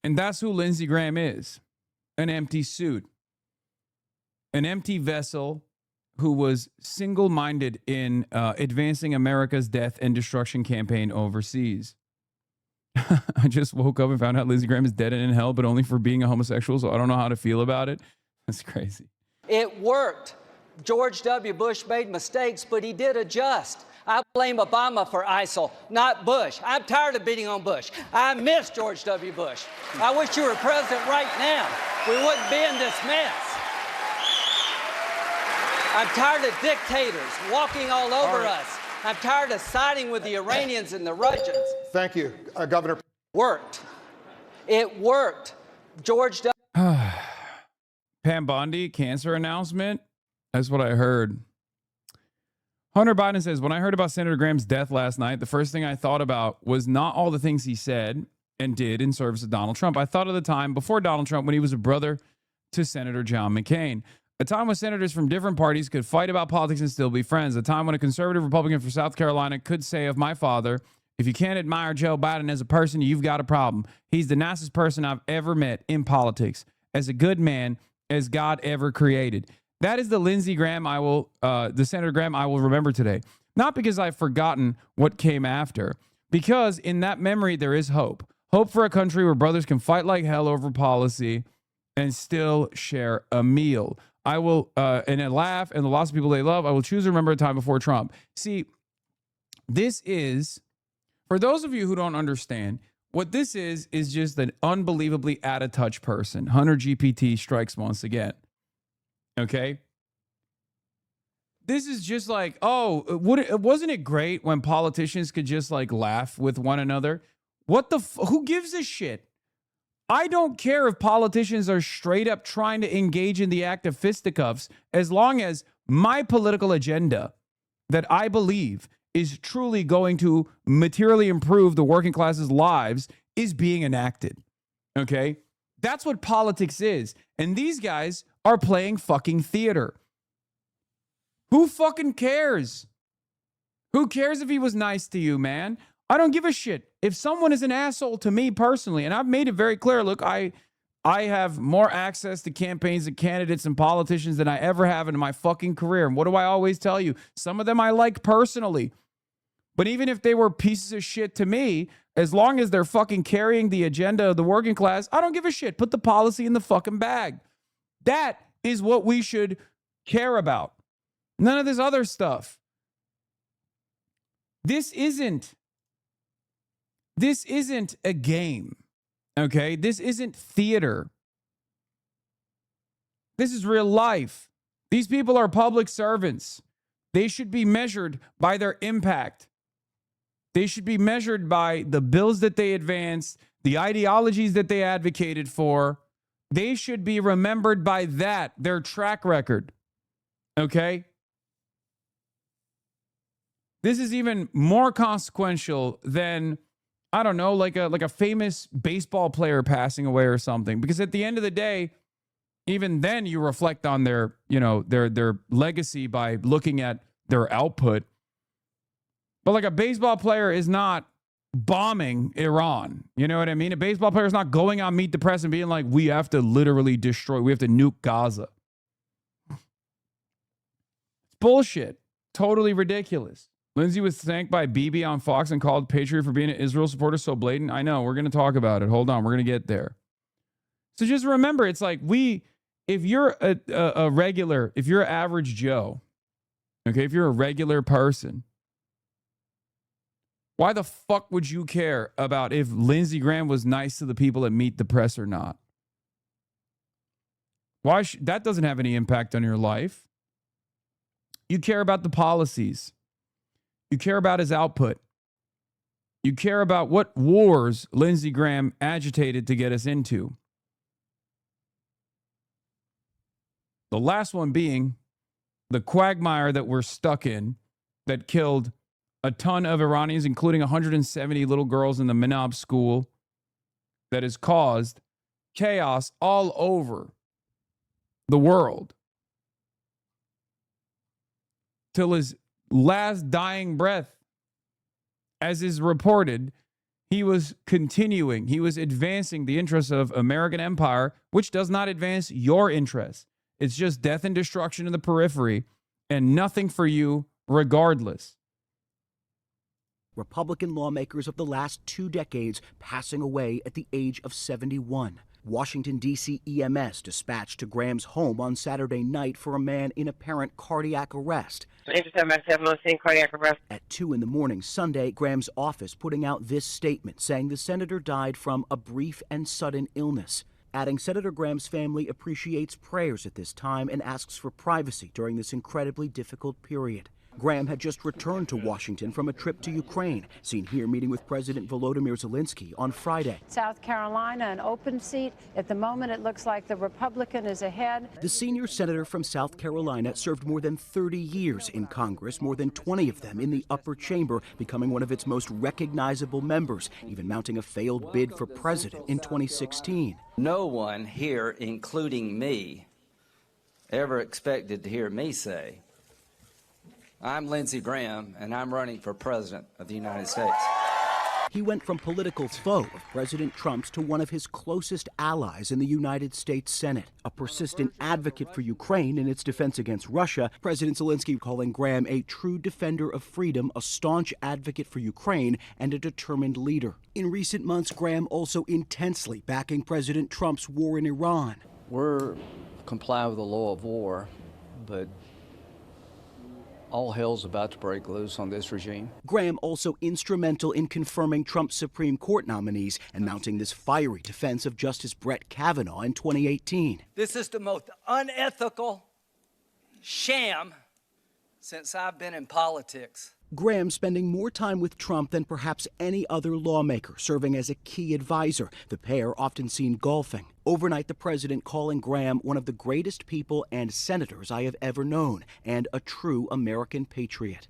And that's who Lindsey Graham is. An empty suit. An empty vessel who was single-minded in advancing America's death and destruction campaign overseas. I just woke up and found out Lindsey Graham is dead and in hell, but only for being a homosexual, so I don't know how to feel about it. That's crazy. It worked. George W. Bush made mistakes, but he did adjust. I blame Obama for ISIL, not Bush. I'm tired of beating on Bush. I miss George W. Bush. I wish you were president right now. We wouldn't be in this mess. I'm tired of dictators walking all over us. I'm tired of siding with the Iranians and the Russians. Thank you, Governor. Worked. It worked. George W. Pam Bondi, cancer announcement. That's what I heard. Hunter Biden says, when I heard about Senator Graham's death last night, the first thing I thought about was not all the things he said and did in service of Donald Trump. I thought of the time before Donald Trump when he was a brother to Senator John McCain. A time when senators from different parties could fight about politics and still be friends. A time when a conservative Republican from South Carolina could say of my father, if you can't admire Joe Biden as a person, you've got a problem. He's the nicest person I've ever met in politics, as a good man as God ever created. That is the Lindsey Graham the Senator Graham I will remember today. Not because I've forgotten what came after, because in that memory there is hope. Hope for a country where brothers can fight like hell over policy and still share a meal. I will, and a laugh, and the loss of people they love, I will choose to remember a time before Trump. See, this is, for those of you who don't understand, what this is just an unbelievably out-of-touch person. Hunter GPT strikes once again. Okay? This is just like, wasn't it great when politicians could just like laugh with one another? Who gives a shit? I don't care if politicians are straight up trying to engage in the act of fisticuffs, as long as my political agenda that I believe is truly going to materially improve the working class's lives is being enacted. Okay? That's what politics is. And these guys are playing fucking theater. Who fucking cares? Who cares if he was nice to you, man? I don't give a shit. If someone is an asshole to me personally, and I've made it very clear, look, I have more access to campaigns and candidates and politicians than I ever have in my fucking career. And what do I always tell you? Some of them I like personally. But even if they were pieces of shit to me, as long as they're fucking carrying the agenda of the working class, I don't give a shit. Put the policy in the fucking bag. That is what we should care about. None of this other stuff. This isn't a game, okay? This isn't theater. This is real life. These people are public servants. They should be measured by their impact. They should be measured by the bills that they advanced, the ideologies that they advocated for. They should be remembered by that, their track record, okay? This is even more consequential than, I don't know, like a famous baseball player passing away or something. Because at the end of the day, even then you reflect on their legacy by looking at their output. But like a baseball player is not bombing Iran. You know what I mean? A baseball player is not going on Meet the Press and being like, we have to literally destroy, we have to nuke Gaza. It's bullshit. Totally ridiculous. Lindsey was thanked by Bibi on Fox and called Patriot for being an Israel supporter so blatant. I know, we're going to talk about it. Hold on, we're going to get there. So just remember, it's like if you're a regular, if you're average Joe, okay, if you're a regular person, why the fuck would you care about if Lindsey Graham was nice to the people that Meet the Press or not? That doesn't have any impact on your life. You care about the policies. You care about his output. You care about what wars Lindsey Graham agitated to get us into. The last one being the quagmire that we're stuck in that killed a ton of Iranians, including 170 little girls in the Minab school, that has caused chaos all over the world. Till his last dying breath, as is reported, he was continuing, he was advancing the interests of American empire, which does not advance your interests. It's just death and destruction in the periphery and nothing for you regardless. Republican lawmakers of the last 2 decades passing away at the age of 71. Washington, D.C. EMS dispatched to Graham's home on Saturday night for a man in apparent cardiac arrest. Cardiac arrest. At 2 in the morning Sunday, Graham's office putting out this statement saying the senator died from a brief and sudden illness, adding Senator Graham's family appreciates prayers at this time and asks for privacy during this incredibly difficult period. Graham had just returned to Washington from a trip to Ukraine, seen here meeting with President Volodymyr Zelensky on Friday. South Carolina, an open seat. At the moment, it looks like the Republican is ahead. The senior senator from South Carolina served more than 30 years in Congress, more than 20 of them in the upper chamber, becoming one of its most recognizable members, even mounting a failed bid for president in 2016. No one here, including me, ever expected to hear me say, I'm Lindsey Graham, and I'm running for president of the United States. He went from political foe of President Trump's to one of his closest allies in the United States Senate, a persistent advocate for Ukraine in its defense against Russia. President Zelensky calling Graham a true defender of freedom, a staunch advocate for Ukraine, and a determined leader. In recent months, Graham also intensely backing President Trump's war in Iran. We're comply with the law of war, but all hell's about to break loose on this regime. Graham also instrumental in confirming Trump's Supreme Court nominees and mounting this fiery defense of Justice Brett Kavanaugh in 2018. This is the most unethical sham since I've been in politics. Graham spending more time with Trump than perhaps any other lawmaker, serving as a key advisor. The pair often seen golfing. Overnight, the president calling Graham one of the greatest people and senators I have ever known, and a true American patriot.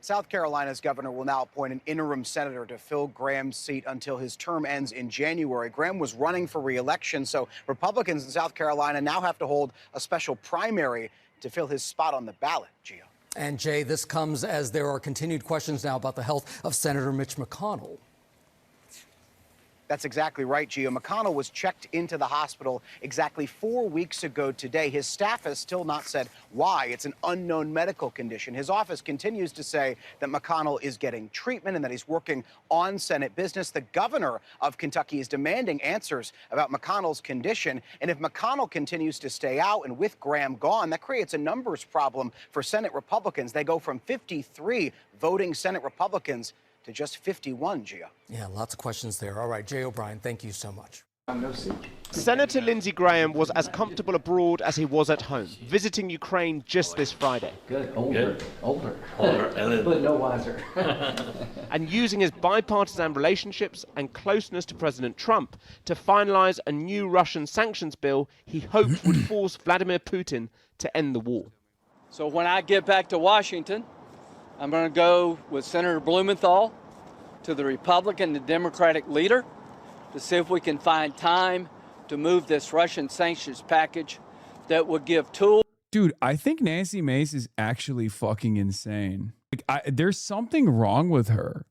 South Carolina's governor will now appoint an interim senator to fill Graham's seat until his term ends in January. Graham was running for re-election, so Republicans in South Carolina now have to hold a special primary to fill his spot on the ballot, Gio. And Jay, this comes as there are continued questions now about the health of Senator Mitch McConnell. That's exactly right, Gio. McConnell was checked into the hospital exactly 4 weeks ago today. His staff has still not said why. It's an unknown medical condition. His office continues to say that McConnell is getting treatment and that he's working on Senate business. The governor of Kentucky is demanding answers about McConnell's condition. And if McConnell continues to stay out and with Graham gone, that creates a numbers problem for Senate Republicans. They go from 53 voting Senate Republicans to just 51, Gio. Yeah, lots of questions there. All right, Jay O'Brien, thank you so much. Senator Lindsey Graham was as comfortable abroad as he was at home, visiting Ukraine just this Friday. Good, older, but no wiser. And using his bipartisan relationships and closeness to President Trump to finalize a new Russian sanctions bill he hoped would force Vladimir Putin to end the war. So when I get back to Washington, I'm going to go with Senator Blumenthal to the Republican and Democratic leader to see if we can find time to move this Russian sanctions package that would give tools. Dude, I think Nancy Mace is actually fucking insane. Like, there's something wrong with her.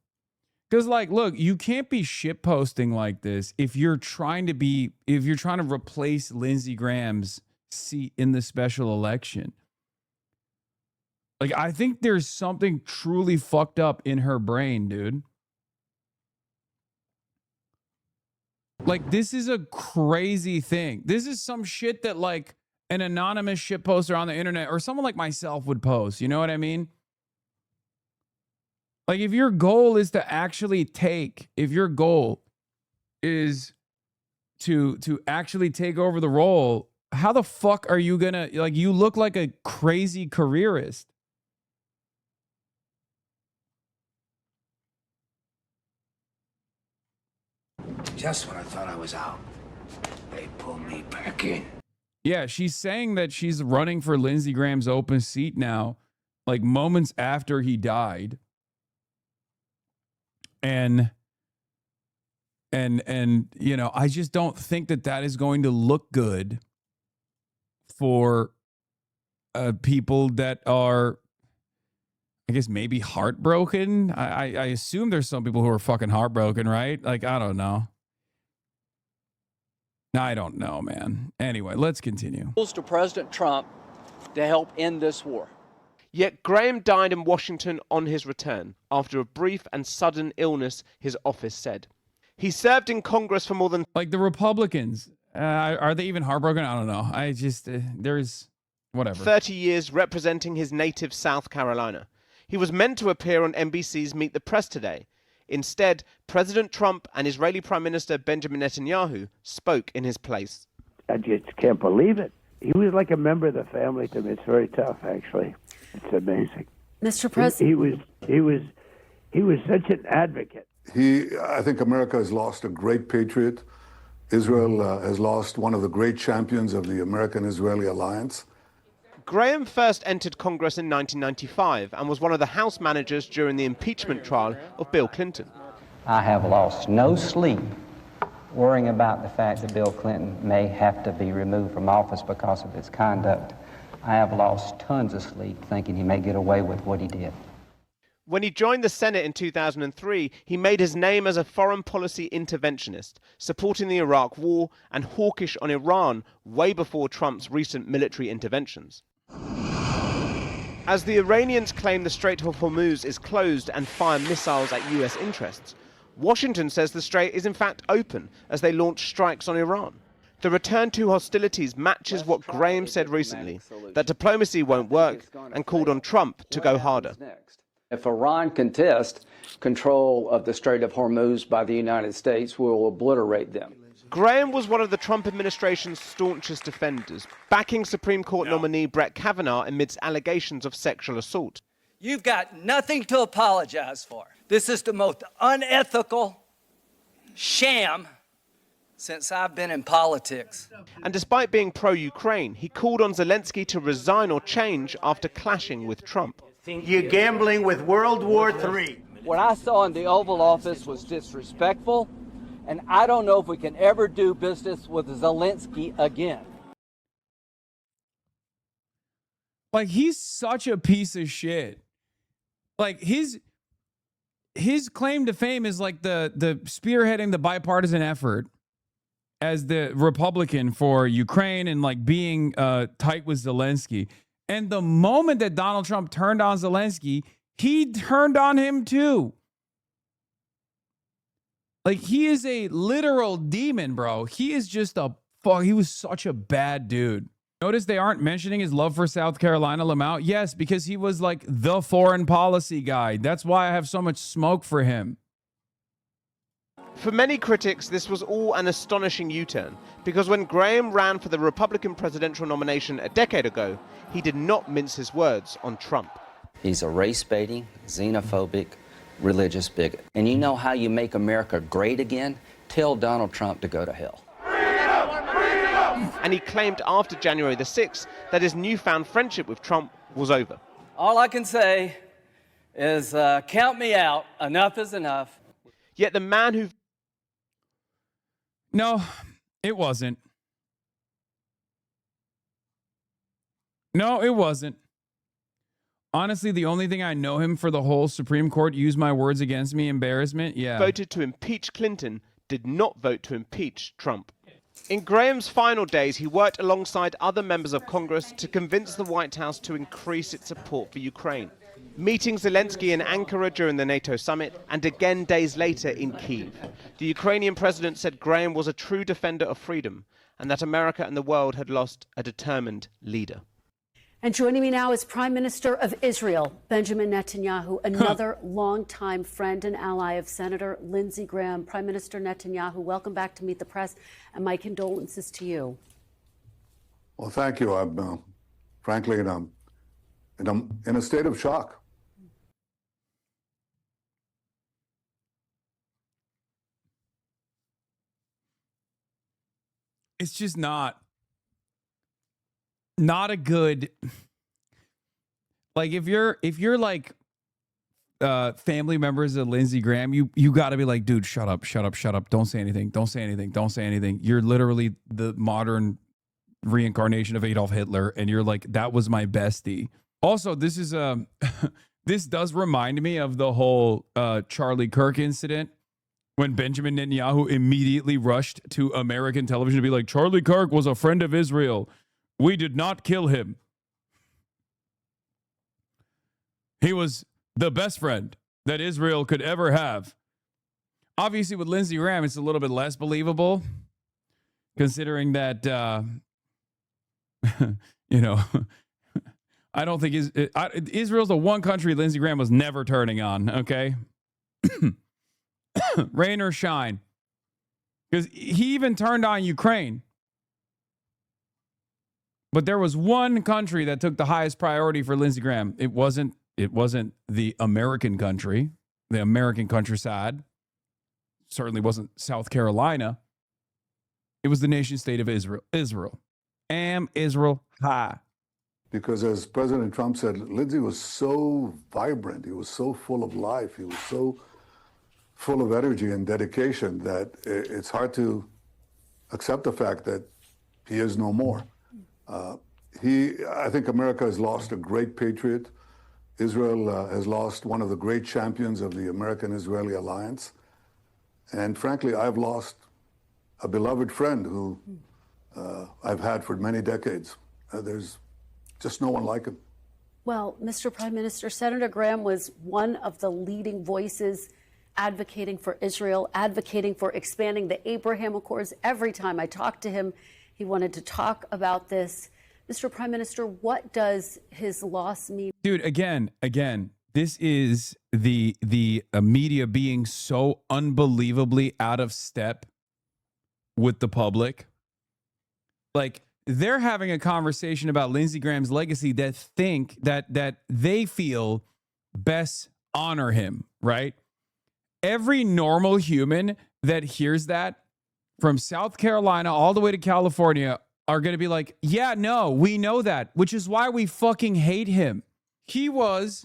Because, like, look, you can't be shitposting like this if you're trying to replace Lindsey Graham's seat in the special election. Like, I think there's something truly fucked up in her brain, dude. Like, this is a crazy thing. This is some shit that, like, an anonymous shit poster on the internet or someone like myself would post. You know what I mean? Like, if your goal is to actually if your goal is to actually take over the role, how the fuck are you gonna, like, you look like a crazy careerist. Just when I thought I was out, they pulled me back in. Yeah, she's saying that she's running for Lindsey Graham's open seat now, like moments after he died. And you know, I just don't think that that is going to look good for people that are, I guess, maybe heartbroken. I assume there's some people who are fucking heartbroken, right? Like, I don't know. I don't know, man. Anyway, let's continue. To President Trump to help end this war. Yet Graham died in Washington on his return after a brief and sudden illness, his office said. He served in Congress for more than... Like the Republicans, are they even heartbroken? I don't know. I just, there's whatever. 30 years representing his native South Carolina. He was meant to appear on NBC's Meet the Press today. Instead, President Trump and Israeli Prime Minister Benjamin Netanyahu spoke in his place. I just can't believe it. he was like a member of the family to me. It's very tough, actually. It's amazing. Mr. President, He was such an advocate. I think America has lost a great patriot. Israel has lost one of the great champions of the American-Israeli alliance. Graham first entered Congress in 1995 and was one of the House managers during the impeachment trial of Bill Clinton. I have lost no sleep worrying about the fact that Bill Clinton may have to be removed from office because of his conduct. I have lost tons of sleep thinking he may get away with what he did. When he joined the Senate in 2003, he made his name as a foreign policy interventionist, supporting the Iraq War and hawkish on Iran way before Trump's recent military interventions. As the Iranians claim the Strait of Hormuz is closed and fire missiles at US interests, Washington says the strait is in fact open as they launch strikes on Iran. The return to hostilities matches what Graham said recently, that diplomacy won't work, and called on Trump to go harder. If Iran contests control of the Strait of Hormuz by the United States, we will obliterate them. Graham was one of the Trump administration's staunchest defenders, backing Supreme Court nominee Brett Kavanaugh amidst allegations of sexual assault. You've got nothing to apologize for. This is the most unethical sham since I've been in politics. And despite being pro-Ukraine, he called on Zelensky to resign or change after clashing with Trump. You're gambling with World War III. What I saw in the Oval Office was disrespectful, and I don't know if we can ever do business with Zelensky again. Like, he's such a piece of shit. Like, his claim to fame is like the spearheading the bipartisan effort as the Republican for Ukraine and like being tight with Zelensky. And the moment that Donald Trump turned on Zelensky, he turned on him too. Like, he is a literal demon, bro. He is just he was such a bad dude. Notice they aren't mentioning his love for South Carolina, Lamau. Yes, because he was like the foreign policy guy. That's why I have so much smoke for him. For many critics, this was all an astonishing U-turn, because when Graham ran for the Republican presidential nomination a decade ago, he did not mince his words on Trump. He's a race-baiting, xenophobic, religious bigot. And you know how you make America great again? Tell Donald Trump to go to hell. And he claimed after January the 6th that his newfound friendship with Trump was over. All I can say is count me out. Enough is enough. Yet the man who... No, it wasn't. No, it wasn't. Honestly, the only thing I know him for, the whole Supreme Court use my words against me embarrassment, yeah. voted to impeach Clinton did not vote to impeach Trump. In Graham's final days, he worked alongside other members of Congress to convince the White House to increase its support for Ukraine, meeting Zelensky in Ankara during the NATO summit and again days later in Kyiv. The Ukrainian president said Graham was a true defender of freedom and that America and the world had lost a determined leader. And joining me now is Prime Minister of Israel, Benjamin Netanyahu, another longtime friend and ally of Senator Lindsey Graham. Prime Minister Netanyahu, welcome back to Meet the Press, and my condolences to you. Well, thank you. I'm frankly in a state of shock. It's just not a good, like, if you're like family members of Lindsey Graham, you got to be like, dude, shut up, don't say anything. You're literally the modern reincarnation of Adolf Hitler, and you're like, that was my bestie. Also, this is this does remind me of the whole Charlie Kirk incident, when Benjamin Netanyahu immediately rushed to American television to be like, Charlie Kirk was a friend of Israel. We did not kill him. He was the best friend that Israel could ever have. Obviously, with Lindsey Graham, it's a little bit less believable, considering that, I don't think Israel's the one country Lindsey Graham was never turning on, okay? Rain or shine. Because he even turned on Ukraine. But there was one country that took the highest priority for Lindsey Graham. It wasn't the American country, the American countryside. Certainly wasn't South Carolina. It was the nation state of Israel. Am Israel high. Because as President Trump said, Lindsey was so vibrant. He was so full of life. He was so full of energy and dedication that it's hard to accept the fact that he is no more. I think America has lost a great patriot. Israel has lost one of the great champions of the American-Israeli alliance. And frankly, I've lost a beloved friend who I've had for many decades. There's just no one like him. Well, Mr. Prime Minister, Senator Graham was one of the leading voices advocating for Israel, advocating for expanding the Abraham Accords. Every time I talked to him, he wanted to talk about this. Mr. Prime Minister, what does his loss mean? Dude, again, this is the media being so unbelievably out of step with the public. Like, they're having a conversation about Lindsey Graham's legacy that they feel best honor him, right? Every normal human that hears that from South Carolina all the way to California are going to be like, yeah, no, we know that, which is why we fucking hate him. He was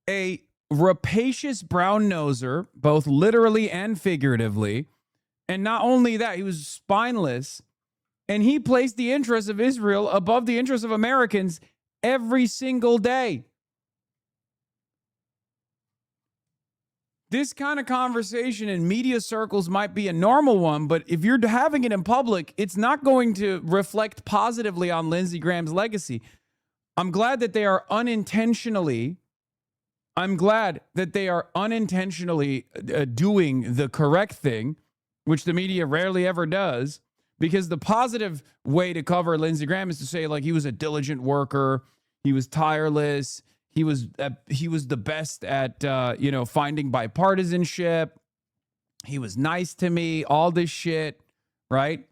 a rapacious brown noser, both literally and figuratively. And not only that, he was spineless. And he placed the interests of Israel above the interests of Americans every single day. This kind of conversation in media circles might be a normal one, but if you're having it in public, it's not going to reflect positively on Lindsey Graham's legacy. I'm glad that they are unintentionally doing the correct thing, which the media rarely ever does. Because the positive way to cover Lindsey Graham is to say, like, he was a diligent worker, he was tireless, he was the best at finding bipartisanship, he was nice to me, all this shit, right?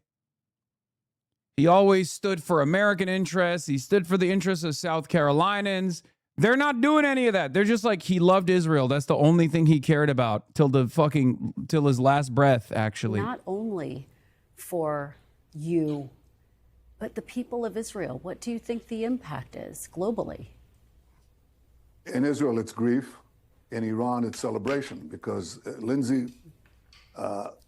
He always stood for American interests. He stood for the interests of South Carolinians. They're not doing any of that. They're just like, he loved Israel. That's the only thing he cared about till his last breath, actually. Not only for you, but the people of Israel. What do you think the impact is globally? In Israel, it's grief. In Iran, it's celebration, because Lindsey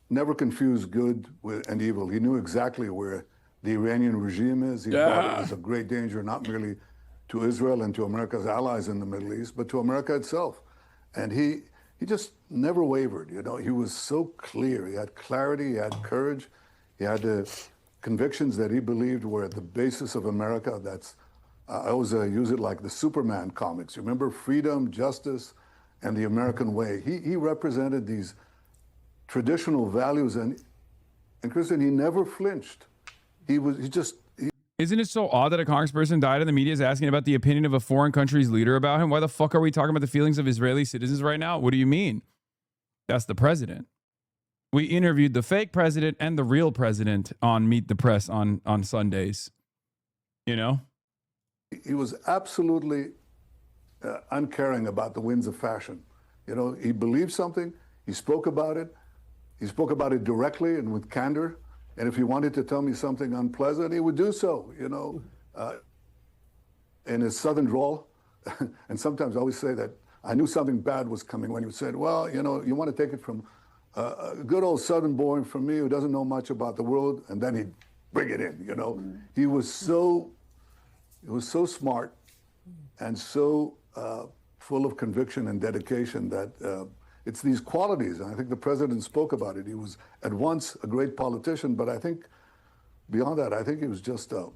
never confused good and evil. He knew exactly where the Iranian regime is. He thought it was a great danger, not merely to Israel and to America's allies in the Middle East, but to America itself. And he just never wavered. You know, he was so clear. He had clarity, he had courage. He had the convictions that he believed were at the basis of America. That's I always use it like the Superman comics. You remember freedom, justice, and the American way. He represented these traditional values, and Kristen, he never flinched. Isn't it so odd that a congressperson died and the media is asking about the opinion of a foreign country's leader about him? Why the fuck are we talking about the feelings of Israeli citizens right now? What do you mean? That's the president. We interviewed the fake president and the real president on Meet the Press on Sundays. You know? He was absolutely uncaring about the winds of fashion. You know, he believed something, he spoke about it directly and with candor. And if he wanted to tell me something unpleasant, he would do so, you know, in his southern drawl. And sometimes I always say that I knew something bad was coming when he said, well, you know, you want to take it from a good old southern boy from me who doesn't know much about the world, and then he'd bring it in, you know. He was so smart and so full of conviction and dedication that it's these qualities, and I think the president spoke about it. He was at once a great politician, but I think beyond that, I think he was just an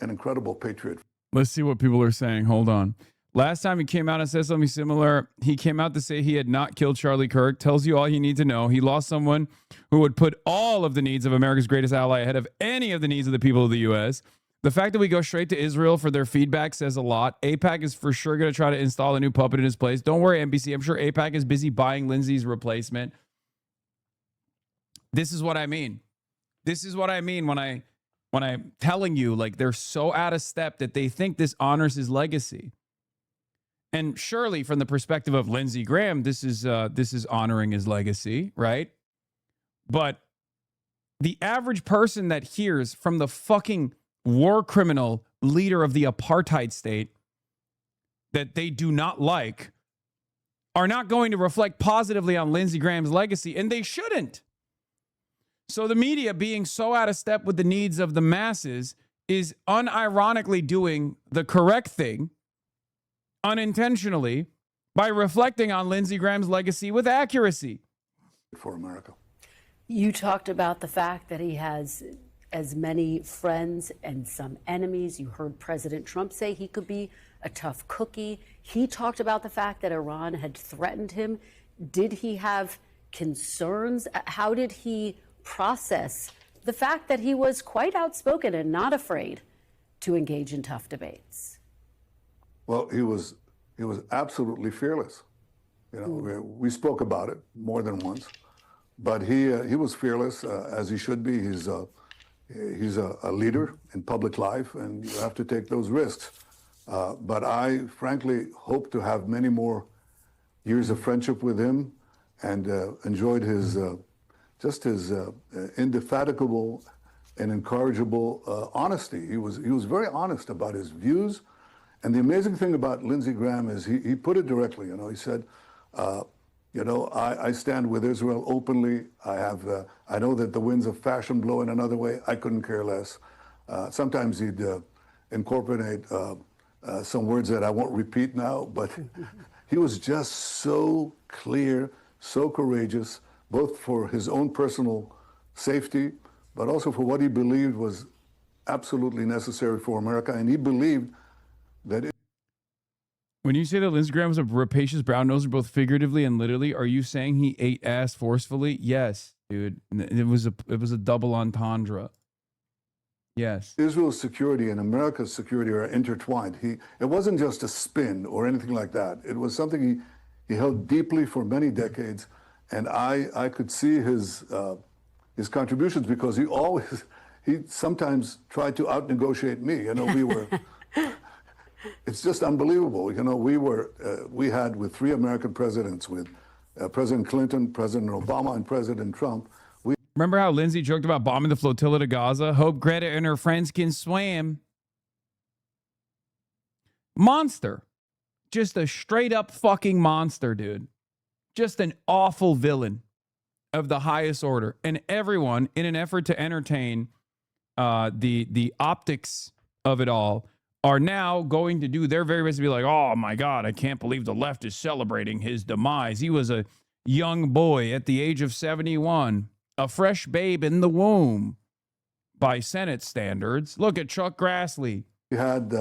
incredible patriot. Let's see what people are saying. Hold on. Last time he came out and said something similar, he came out to say he had not killed Charlie Kirk. Tells you all you need to know. He lost someone who would put all of the needs of America's greatest ally ahead of any of the needs of the people of the U.S. The fact that we go straight to Israel for their feedback says a lot. AIPAC is for sure going to try to install a new puppet in his place. Don't worry, NBC. I'm sure AIPAC is busy buying Lindsey's replacement. This is what I mean. This is what I mean when I when I'm telling you, like, they're so out of step that they think this honors his legacy. And surely, from the perspective of Lindsey Graham, this is honoring his legacy, right? But the average person that hears from the fucking war criminal leader of the apartheid state that they do not like are not going to reflect positively on Lindsey Graham's legacy, and they shouldn't. So the media, being so out of step with the needs of the masses, is unironically doing the correct thing unintentionally by reflecting on Lindsey Graham's legacy with accuracy. For America. You talked about the fact that he has as many friends and some enemies. You heard President Trump say he could be a tough cookie. He talked about the fact that Iran had threatened him. Did he have concerns? How did he process the fact that he was quite outspoken and not afraid to engage in tough debates? Well, he was absolutely fearless. You know, we spoke about it more than once, but he was fearless, as he should be. He's a leader in public life, and you have to take those risks. But I frankly hope to have many more years of friendship with him, and enjoyed his indefatigable and incorrigible honesty. He was very honest about his views. And the amazing thing about Lindsey Graham is he put it directly. You know, he said, I stand with Israel openly. I know that the winds of fashion blow in another way. I couldn't care less. Sometimes he'd incorporate some words that I won't repeat now, but he was just so clear, so courageous, both for his own personal safety, but also for what he believed was absolutely necessary for America. And he believed that when you say that Lindsey Graham was a rapacious brown noser, both figuratively and literally, are you saying he ate ass forcefully? Yes, dude. It was a double entendre. Yes. Israel's security and America's security are intertwined. It wasn't just a spin or anything like that. It was something he held deeply for many decades, and I could see his contributions because he sometimes tried to out-negotiate me. You know, we were. It's just unbelievable. You know, we had with three American presidents, with President Clinton, President Obama, and President Trump. Remember how Lindsey joked about bombing the flotilla to Gaza? Hope Greta and her friends can swim. Monster. Just a straight up fucking monster, dude. Just an awful villain of the highest order. And everyone, in an effort to entertain the optics of it all, are now going to do their very best to be like, oh my God, I can't believe the left is celebrating his demise. He was a young boy at the age of 71, a fresh babe in the womb by Senate standards. Look at Chuck Grassley. We had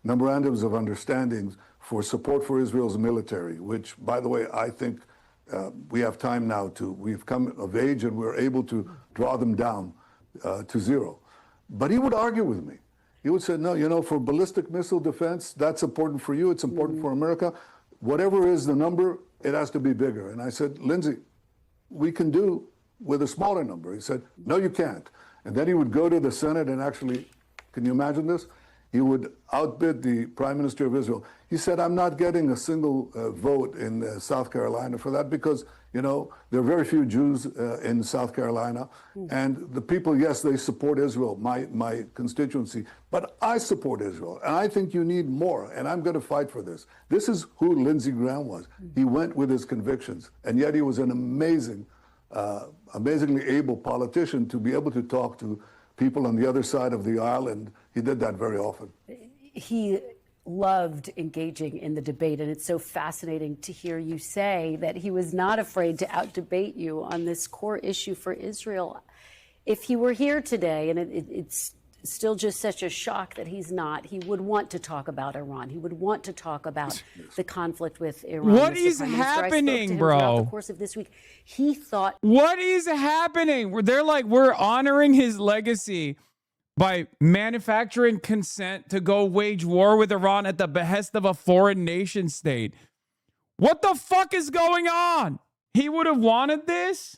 memorandums of understandings for support for Israel's military, which, by the way, I think we have time now we've come of age and we're able to draw them down to zero. But he would argue with me. He would say, no, you know, for ballistic missile defense, that's important for you. It's important for America. Whatever is the number, it has to be bigger. And I said, Lindsey, we can do with a smaller number. He said, no, you can't. And then he would go to the Senate and actually, can you imagine this? He would outbid the Prime Minister of Israel. He said, I'm not getting a single vote in South Carolina for that because, you know, there are very few Jews in South Carolina. And the people, yes, they support Israel, my constituency, but I support Israel. And I think you need more. And I'm going to fight for this. This is who Lindsey Graham was. He went with his convictions. And yet he was an amazingly able politician to be able to talk to people on the other side of the aisle, and he did that very often. He loved engaging in the debate, and it's so fascinating to hear you say that he was not afraid to out-debate you on this core issue for Israel. If he were here today, and it's still just such a shock that he's not, he would want to talk about Iran. He would want to talk about the conflict with Iran. What is happening, bro? Throughout the course of this week, he thought, what is happening? They're like, we're honoring his legacy by manufacturing consent to go wage war with Iran at the behest of a foreign nation state. What the fuck is going on? He would have wanted this?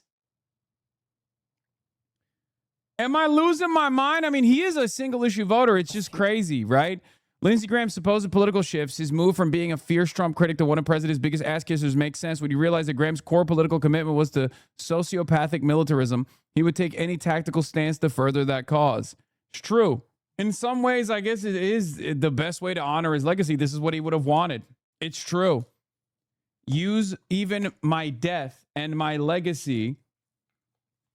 Am I losing my mind? I mean, he is a single issue voter. It's just crazy, right? Lindsey Graham's supposed political shifts, his move from being a fierce Trump critic to one of president's biggest ass kissers makes sense when you realize that Graham's core political commitment was to sociopathic militarism. He would take any tactical stance to further that cause. It's true. In some ways, I guess it is the best way to honor his legacy. This is what he would have wanted. It's true. Use even my death and my legacy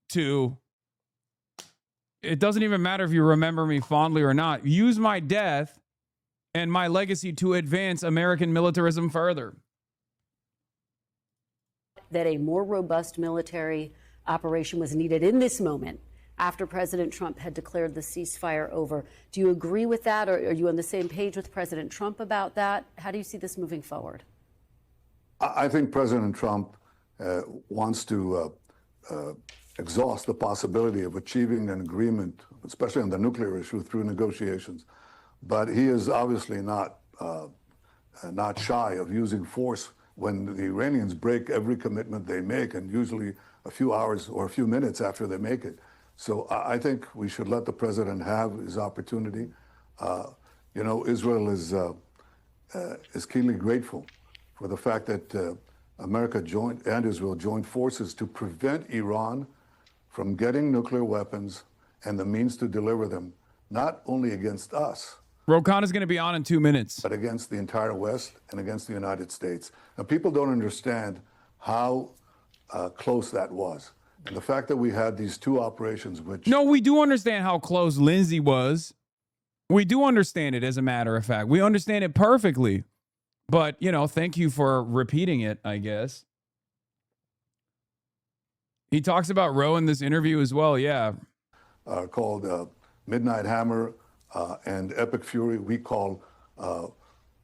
to... It doesn't even matter if you remember me fondly or not. Use my death and my legacy to advance American militarism further. That a more robust military operation was needed in this moment after President Trump had declared the ceasefire over. Do you agree with that, or are you on the same page with President Trump about that? How do you see this moving forward? I think President Trump wants to exhaust the possibility of achieving an agreement, especially on the nuclear issue, through negotiations. But he is obviously not shy of using force when the Iranians break every commitment they make, and usually a few hours or a few minutes after they make it. So I think we should let the president have his opportunity. Israel is keenly grateful for the fact that America and Israel joined forces to prevent Iran from getting nuclear weapons and the means to deliver them, not only against us, Rokan is going to be on in 2 minutes, but against the entire West and against the United States. Now, people don't understand how close that was. And the fact that we had these two operations, which... No, we do understand how close Lindsey was. We do understand it, as a matter of fact. We understand it perfectly. But, thank you for repeating it, I guess. He talks about Roe in this interview as well, yeah. Called Midnight Hammer and Epic Fury. We call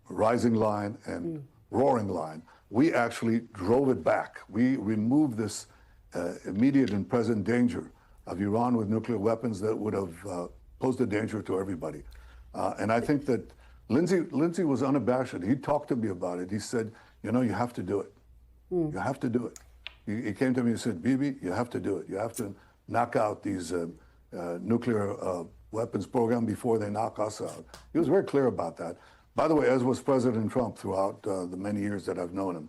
Rising Line and Roaring Line. We actually drove it back. We removed this immediate and present danger of Iran with nuclear weapons that would have posed a danger to everybody. And I think that Lindsey was unabashed. He talked to me about it. He said, you have to do it. You have to do it. He came to me and said, Bibi, you have to do it. You have to knock out these nuclear weapons program before they knock us out. He was very clear about that. By the way, as was President Trump throughout the many years that I've known him.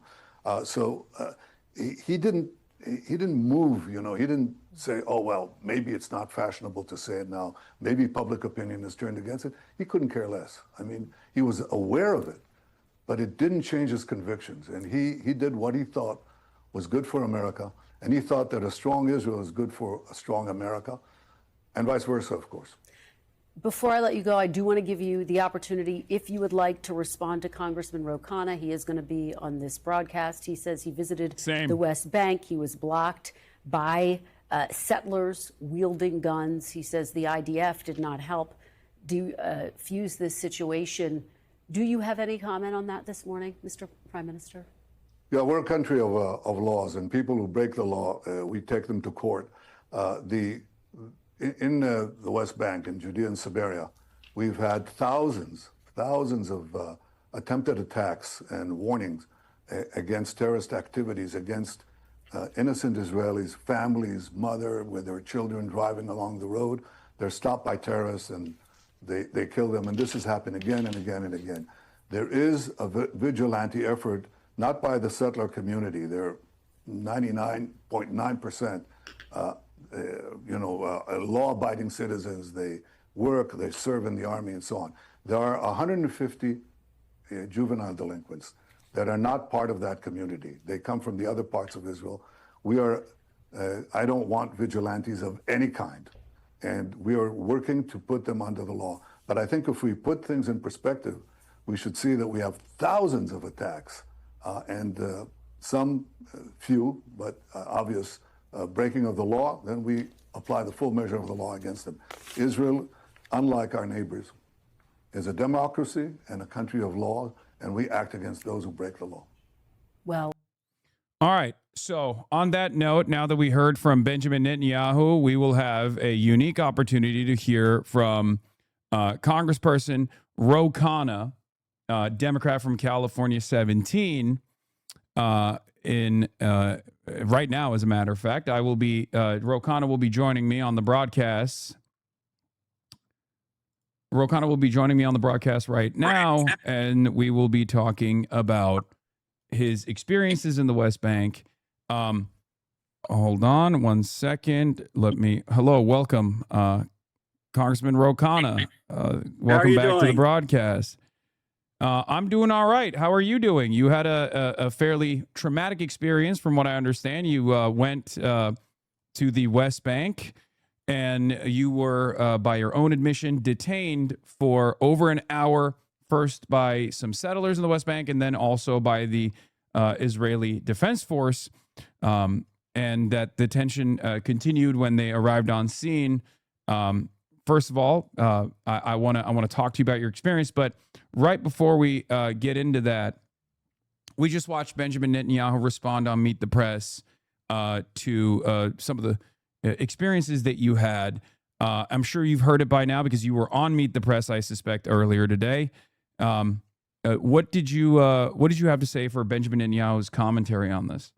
He didn't move, he didn't say, oh, well, maybe it's not fashionable to say it now. Maybe public opinion has turned against it. He couldn't care less. I mean, he was aware of it, but it didn't change his convictions. And he did what he thought was good for America. And he thought that a strong Israel is good for a strong America, and vice versa, of course. Before I let you go, I do want to give you the opportunity, if you would like, to respond to Congressman Ro Khanna. He is going to be on this broadcast. He says he visited the West Bank. He was blocked by settlers wielding guns. He says the IDF did not help defuse this situation. Do you have any comment on that this morning, Mr. Prime Minister? Yeah, we're a country of laws, and people who break the law, we take them to court. In the West Bank, in Judea and Samaria, we've had thousands of attempted attacks and warnings against terrorist activities, against innocent Israelis, families, mother with their children driving along the road. They're stopped by terrorists and they kill them. And this has happened again and again and again. There is a vigilante effort, not by the settler community. They're 99.9%. Law-abiding citizens. They work, they serve in the army, and so on. There are 150 juvenile delinquents that are not part of that community. They come from the other parts of Israel. I don't want vigilantes of any kind, and we are working to put them under the law. But I think if we put things in perspective, we should see that we have thousands of attacks and some few, but obvious breaking of the law, then we apply the full measure of the law against them. Israel, unlike our neighbors, is a democracy and a country of law, and we act against those who break the law. Well, all right. So on that note, now that we heard from Benjamin Netanyahu, we will have a unique opportunity to hear from Congressperson Ro Khanna, Democrat from California 17. in right now, as a matter of fact. I will be, Ro Khanna will be joining me on the broadcast. Ro Khanna will be joining me on the broadcast right now, and we will be talking about his experiences in the West Bank. Hold on one second. Hello, welcome, Congressman Ro Khanna. Welcome back to the broadcast. I'm doing all right. How are you doing? You had a fairly traumatic experience, from what I understand. You went to the West Bank, and you were, by your own admission, detained for over an hour, first by some settlers in the West Bank, and then also by the Israeli Defense Force. And that the tension continued when they arrived on scene. First of all, I want to talk to you about your experience, but right before we get into that, we just watched Benjamin Netanyahu respond on Meet the Press to some of the experiences that you had. I'm sure you've heard it by now because you were on Meet the Press, I suspect, earlier today. What did you have to say for Benjamin Netanyahu's commentary on this?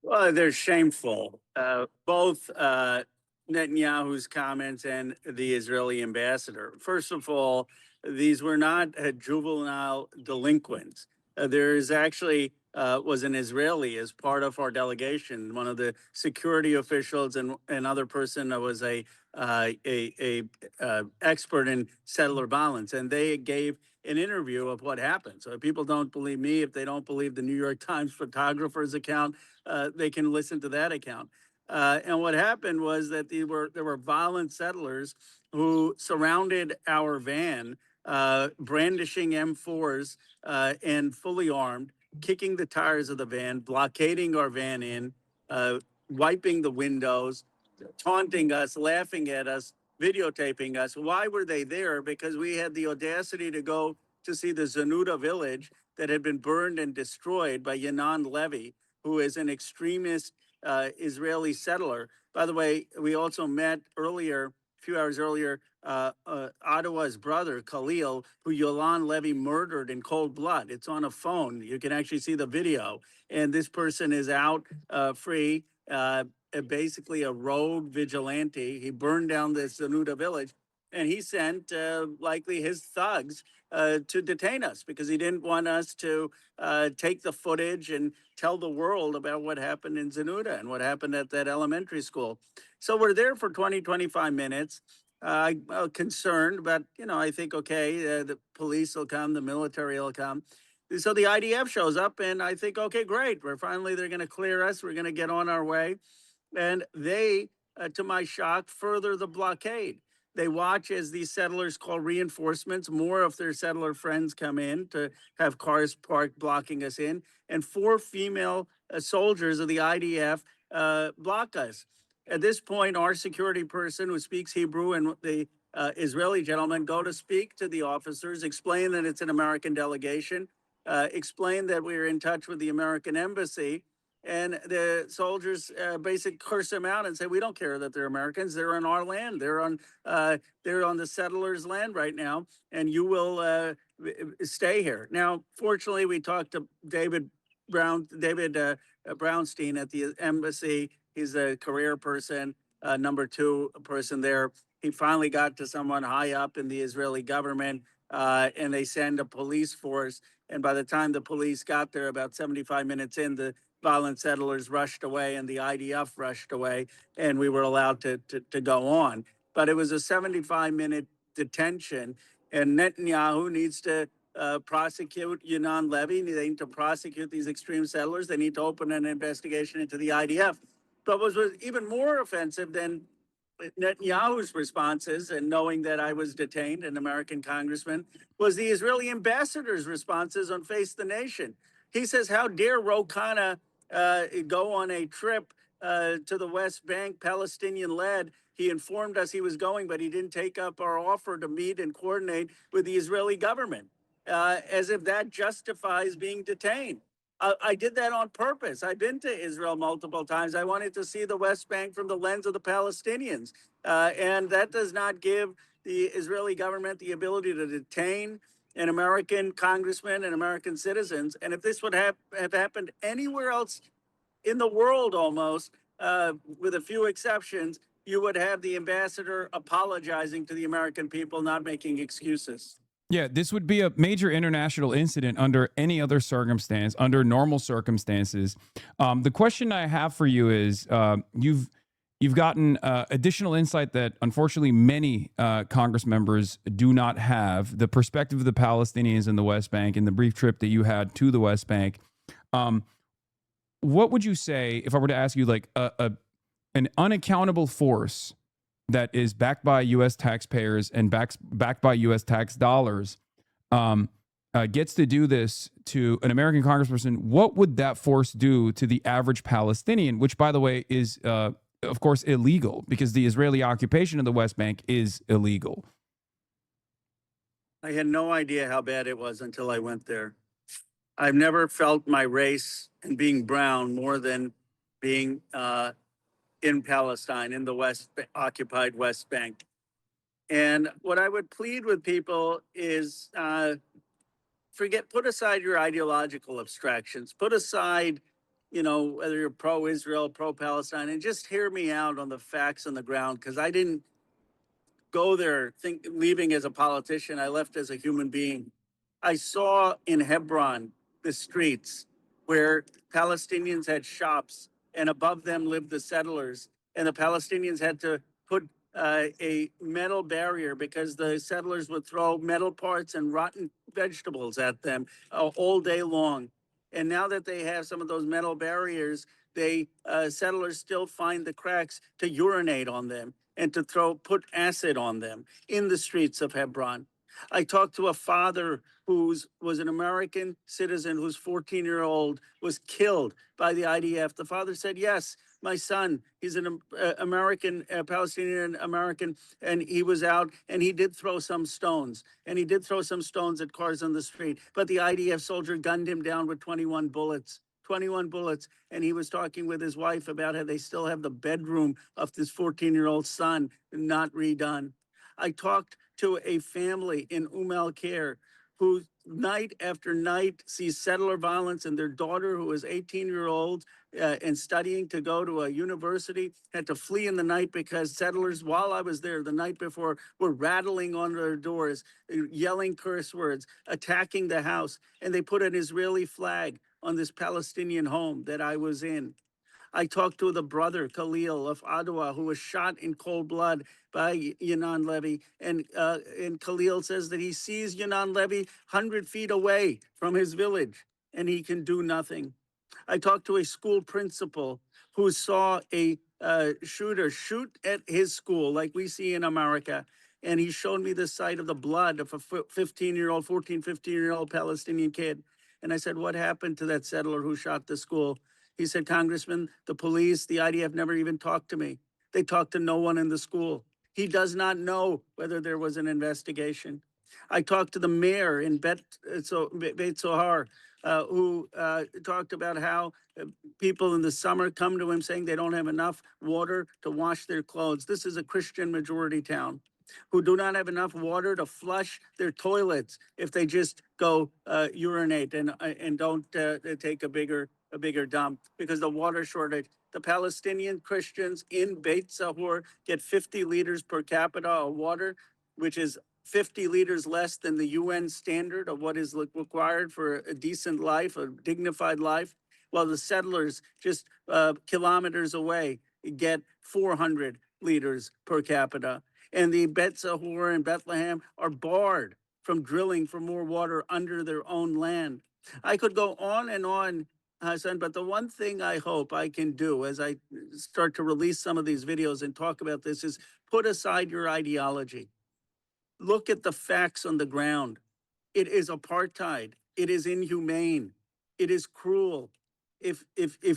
Well, they're shameful. Both Netanyahu's comments and the Israeli ambassador. First of all, these were not juvenile delinquents. There is actually was an Israeli as part of our delegation, one of the security officials, and another person that was a expert in settler violence, and they gave an interview of what happened. So if people don't believe me, if they don't believe the New York Times photographer's account, they can listen to that account. And what happened was that there were violent settlers who surrounded our van, brandishing M4s and fully armed, kicking the tires of the van, blockading our van in, wiping the windows, taunting us, laughing at us, videotaping us. Why were they there? Because we had the audacity to go to see the Zanuda village that had been burned and destroyed by Yanan Levy, who is an extremist Israeli settler. By the way, we also met earlier, a few hours earlier, Ottawa's brother, Khalil, who Yolan Levy murdered in cold blood. It's on a phone. You can actually see the video. And this person is out free, basically a rogue vigilante. He burned down this Zanuda village, and he sent likely his thugs to detain us because he didn't want us to take the footage and tell the world about what happened in Zanuda and what happened at that elementary school. So we're there for 20, 25 minutes. I'm concerned, but, I think, okay, the police will come, the military will come. So the IDF shows up, and I think, okay, great. They're going to clear us. We're going to get on our way. And they, to my shock, further the blockade. They watch as these settlers call reinforcements. More of their settler friends come in to have cars parked blocking us in. And 4 female soldiers of the IDF block us. At this point, our security person who speaks Hebrew and the Israeli gentleman go to speak to the officers, explain that it's an American delegation, explain that we're in touch with the American embassy. And the soldiers basically curse them out and say, "We don't care that they're Americans. They're on our land. They're on the settlers' land right now, and you will stay here." Now, fortunately, we talked to David Brownstein at the embassy. He's a career person, number 2 person there. He finally got to someone high up in the Israeli government, and they send a police force. And by the time the police got there, about 75 minutes in, the violent settlers rushed away and the IDF rushed away, and we were allowed to go on. But it was a 75-minute detention, and Netanyahu needs to prosecute Yanan Levy. They need to prosecute these extreme settlers. They need to open an investigation into the IDF. But what was even more offensive than Netanyahu's responses, and knowing that I was detained, an American congressman, was the Israeli ambassador's responses on Face the Nation. He says, "How dare Ro Khanna go on a trip to the West Bank, Palestinian-led. He informed us he was going, but he didn't take up our offer to meet and coordinate with the Israeli government, as if that justifies being detained." I did that on purpose. I've been to Israel multiple times. I wanted to see the West Bank from the lens of the Palestinians. And that does not give the Israeli government the ability to detain and American congressmen and American citizens. And if this would have happened anywhere else in the world almost, with a few exceptions, you would have the ambassador apologizing to the American people, not making excuses. Yeah, this would be a major international incident under any other circumstance, under normal circumstances. The question I have for you is, you've gotten additional insight that unfortunately many Congress members do not have, the perspective of the Palestinians in the West Bank in the brief trip that you had to the West Bank. What would you say if I were to ask you, like, an unaccountable force that is backed by U.S. taxpayers and backed by U.S. tax dollars gets to do this to an American congressperson? What would that force do to the average Palestinian, which, by the way, is, of course, illegal because the Israeli occupation of the West Bank is illegal? I had no idea how bad it was until I went there. I've never felt my race and being brown more than being in Palestine, in the occupied West Bank. And what I would plead with people is put aside your ideological abstractions, put aside, whether you're pro-Israel, pro-Palestine, and just hear me out on the facts on the ground, because I didn't go there leaving as a politician. I left as a human being. I saw in Hebron the streets where Palestinians had shops, and above them lived the settlers. And the Palestinians had to put a metal barrier because the settlers would throw metal parts and rotten vegetables at them all day long. And now that they have some of those metal barriers, settlers still find the cracks to urinate on them and to put acid on them in the streets of Hebron. I talked to a father who was an American citizen whose 14-year-old was killed by the IDF. The father said, yes, my son, he's an American, Palestinian American, and he was out and he did throw some stones. And he did throw some stones at cars on the street. But the IDF soldier gunned him down with 21 bullets. 21 bullets. And he was talking with his wife about how they still have the bedroom of this 14-year-old son not redone. I talked to a family in Al Khair who night after night sees settler violence, and their daughter, who is 18-year-old and studying to go to a university, had to flee in the night because settlers, while I was there the night before, were rattling on their doors, yelling curse words, attacking the house, and they put an Israeli flag on this Palestinian home that I was in. I talked to the brother, Khalil of Ottawa, who was shot in cold blood by Yanan Levy. And Khalil says that he sees Yanan Levy 100 feet away from his village, and he can do nothing. I talked to a school principal who saw a shooter shoot at his school, like we see in America. And he showed me the site of the blood of a 15-year-old Palestinian kid. And I said, what happened to that settler who shot the school? He said, Congressman, the police, the IDF never even talked to me. They talked to no one in the school. He does not know whether there was an investigation. I talked to the mayor in Beit Sohar, who talked about how people in the summer come to him saying they don't have enough water to wash their clothes. This is a Christian majority town, who do not have enough water to flush their toilets if they just go urinate and don't take a bigger dump because the water shortage. The Palestinian Christians in Beit Sahur get 50 liters per capita of water, which is 50 liters less than the UN standard of what is required for a decent life, a dignified life, while the settlers just kilometers away get 400 liters per capita. And the Beit Sahur and Bethlehem are barred from drilling for more water under their own land. I could go on and on, Hassan, but the one thing I hope I can do as I start to release some of these videos and talk about this is put aside your ideology. Look at the facts on the ground. It is apartheid. It is inhumane. It is cruel. If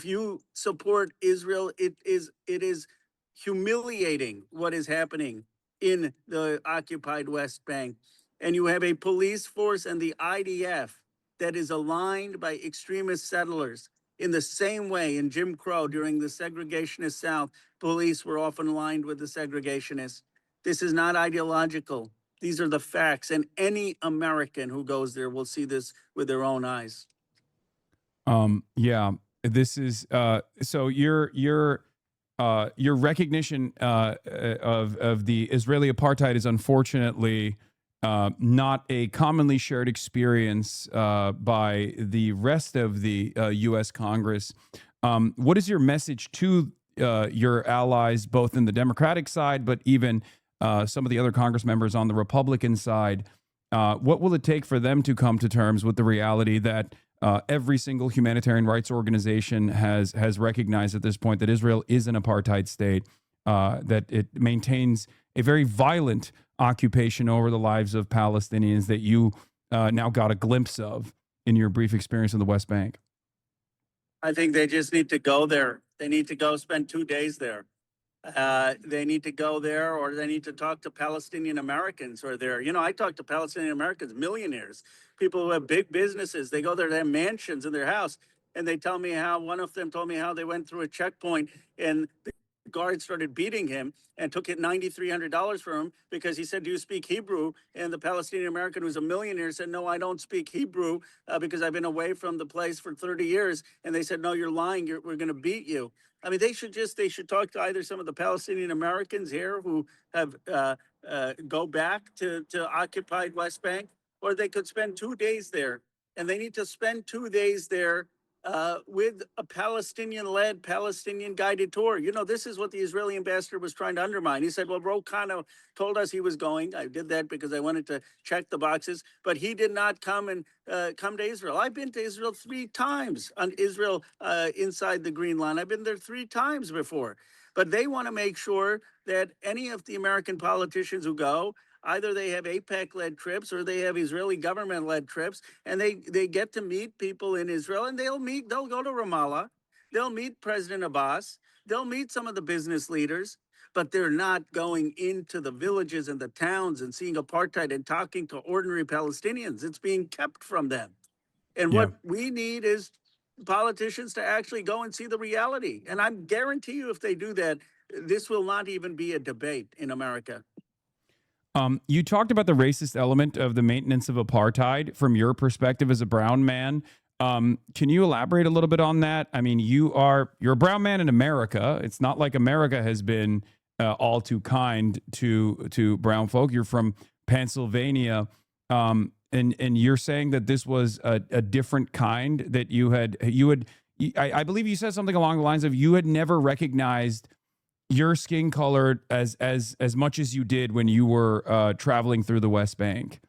you support Israel, it is humiliating what is happening in the occupied West Bank. And you have a police force and the IDF that is aligned by extremist settlers in the same way in Jim Crow during the segregationist South, police were often aligned with the segregationists. This is not ideological. These are the facts, and any American who goes there will see this with their own eyes. Yeah, this is so your recognition of the Israeli apartheid is unfortunately not a commonly shared experience by the rest of the U.S. Congress. What is your message to your allies, both in the Democratic side, but even some of the other Congress members on the Republican side? What will it take for them to come to terms with the reality that every single humanitarian rights organization has recognized at this point that Israel is an apartheid state, that it maintains a very violent occupation over the lives of Palestinians that you now got a glimpse of in your brief experience in the West Bank? I think they just need to go there. They need to go spend 2 days there. They need to go there, or they need to talk to Palestinian Americans who are there. You know, I talk to Palestinian Americans, millionaires, people who have big businesses. They go there, they have mansions in their house, and they tell me how one of them told me how they went through a checkpoint and the guard started beating him and took it $9,300 from him because he said, "Do you speak Hebrew?" And the Palestinian American, who's a millionaire, said, "No, I don't speak Hebrew because I've been away from the place for 30 years." And they said, "No, you're lying. We're going to beat you." I mean, they should talk to either some of the Palestinian Americans here who have go back to occupied West Bank, or they could spend 2 days there, and they need to spend 2 days there with a Palestinian-led, Palestinian-guided tour. You know, this is what the Israeli ambassador was trying to undermine. He said, "Well, Ro Khanna told us he was going. I did that because I wanted to check the boxes, but he did not come and come to Israel." I've been to Israel 3 times on Israel inside the Green Line. I've been there 3 times before. But they want to make sure that any of the American politicians who go, either they have AIPAC-led trips or they have Israeli government-led trips, and they get to meet people in Israel, and they'll go to Ramallah, they'll meet President Abbas, they'll meet some of the business leaders, but they're not going into the villages and the towns and seeing apartheid and talking to ordinary Palestinians. It's being kept from them. And what we need is politicians to actually go and see the reality. And I guarantee you, if they do that, this will not even be a debate in America. You talked about the racist element of the maintenance of apartheid from your perspective as a brown man. Can you elaborate a little bit on that? I mean, you're a brown man in America. It's not like America has been all too kind to brown folk. You're from Pennsylvania, and you're saying that this was a different kind, that I believe you said something along the lines of you had never recognized your skin color as much as you did when you were traveling through the West Bank.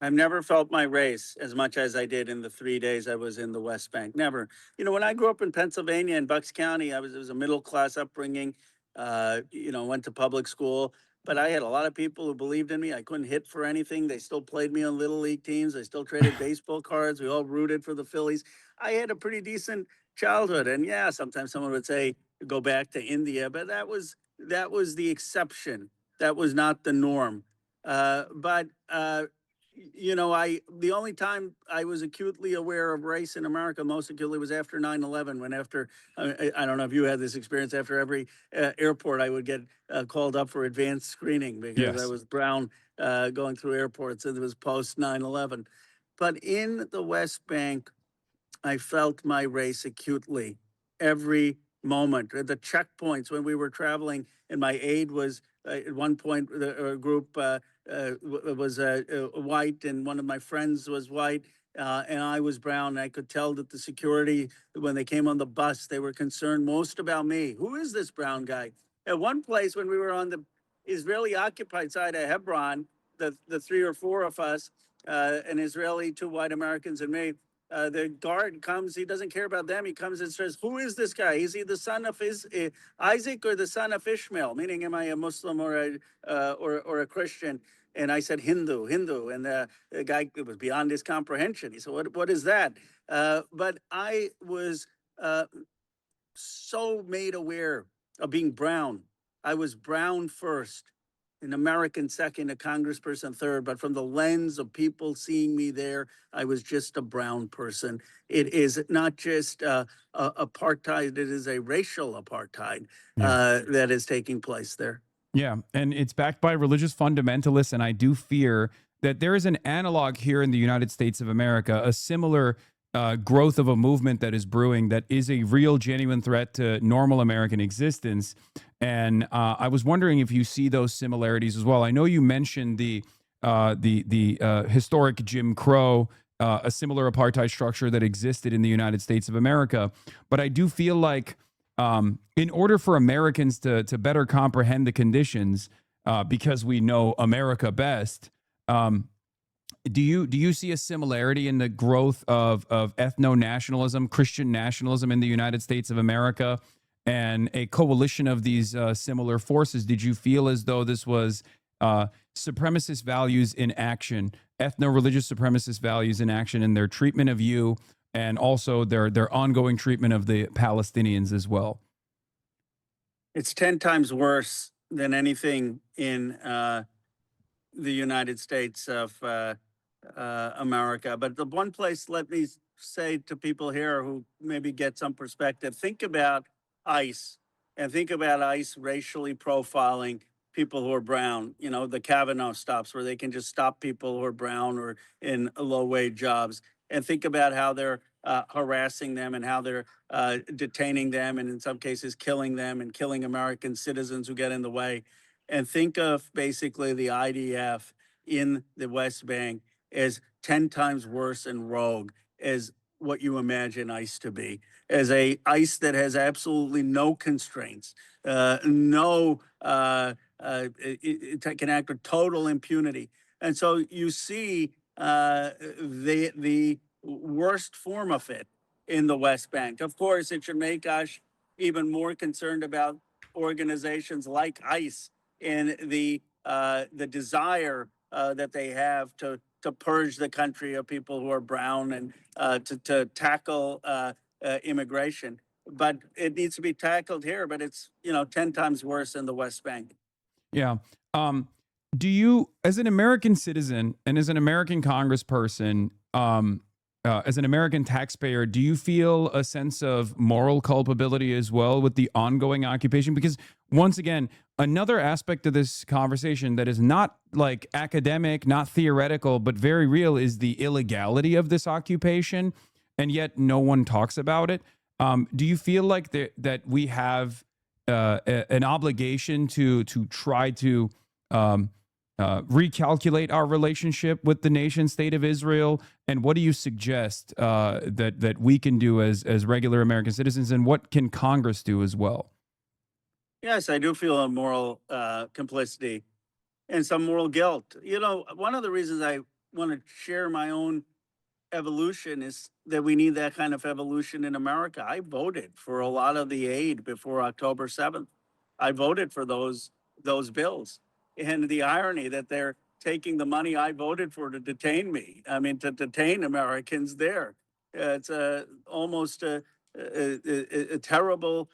I've never felt my race as much as I did in the 3 days I was in the West Bank. Never. You know, when I grew up in Pennsylvania in Bucks County, it was a middle class upbringing. Went to public school, but I had a lot of people who believed in me. I couldn't hit for anything. They still played me on little league teams. They still traded baseball cards. We all rooted for the Phillies. I had a pretty decent childhood, and yeah, sometimes someone would say go back to India, but that was the exception. That was not the norm. The only time I was acutely aware of race in America, most acutely, was after 9/11. When I don't know if you had this experience, after every airport, I would get called up for advanced screening because I was brown going through airports, and it was post 9/11. But in the West Bank, I felt my race acutely every moment. At the checkpoints when we were traveling, and my aide was at one point, the group was white, and one of my friends was white, and I was brown. And I could tell that the security, when they came on the bus, they were concerned most about me. Who is this brown guy? At one place, when we were on the Israeli occupied side of Hebron, the 3 or 4 of us, an Israeli, 2 white Americans, and me, the guard comes. He doesn't care about them. He comes and says, "Who is this guy? Is he the son of Isaac or the son of Ishmael?" Meaning, am I a Muslim or a Christian? And I said, Hindu. And the guy, it was beyond his comprehension. He said, "What is that?" But I was so made aware of being brown. I was brown first, an American second, a congressperson third, but from the lens of people seeing me there, I was just a brown person. It is not just apartheid, it is a racial apartheid that is taking place there. Yeah, and it's backed by religious fundamentalists, and I do fear that there is an analog here in the United States of America, a similar growth of a movement that is brewing that is a real, genuine threat to normal American existence. And I was wondering if you see those similarities as well. I know you mentioned the historic Jim Crow, a similar apartheid structure that existed in the United States of America, but I do feel like in order for Americans to better comprehend the conditions, because we know America best, do you see a similarity in the growth of ethno nationalism, Christian nationalism in the United States of America, and a coalition of these similar forces? Did you feel as though this was supremacist values in action, ethno-religious supremacist values in action in their treatment of you, and also their ongoing treatment of the Palestinians as well? It's 10 times worse than anything in the United States of America. But the one place, let me say to people here who maybe get some perspective, think about ICE and think about ICE racially profiling people who are brown, you know, the Kavanaugh stops where they can just stop people who are brown or in low wage jobs, and think about how they're harassing them and how they're detaining them and in some cases killing them and killing American citizens who get in the way. And think of basically the IDF in the West Bank as 10 times worse and rogue as what you imagine ICE to be, as a ICE that has absolutely no constraints, it can act with total impunity. And so you see the worst form of it in the West Bank. Of course, it should make us even more concerned about organizations like ICE and the desire that they have to purge the country of people who are brown and to tackle immigration. But it needs to be tackled here, but it's 10 times worse in the West Bank. Yeah. Do you, as an American citizen and as an American congressperson, as an American taxpayer, do you feel a sense of moral culpability as well with the ongoing occupation? Because once again, another aspect of this conversation that is not like academic, not theoretical, but very real is the illegality of this occupation, and yet no one talks about it. Do you feel like that we have an obligation to try to recalculate our relationship with the nation state of Israel? And what do you suggest that we can do as regular American citizens, and what can Congress do as well? Yes, I do feel a moral complicity and some moral guilt. One of the reasons I want to share my own evolution is that we need that kind of evolution in America. I voted for a lot of the aid before October 7th. I voted for those bills. And the irony that they're taking the money I voted for to detain me, to detain Americans there. It's almost a terrible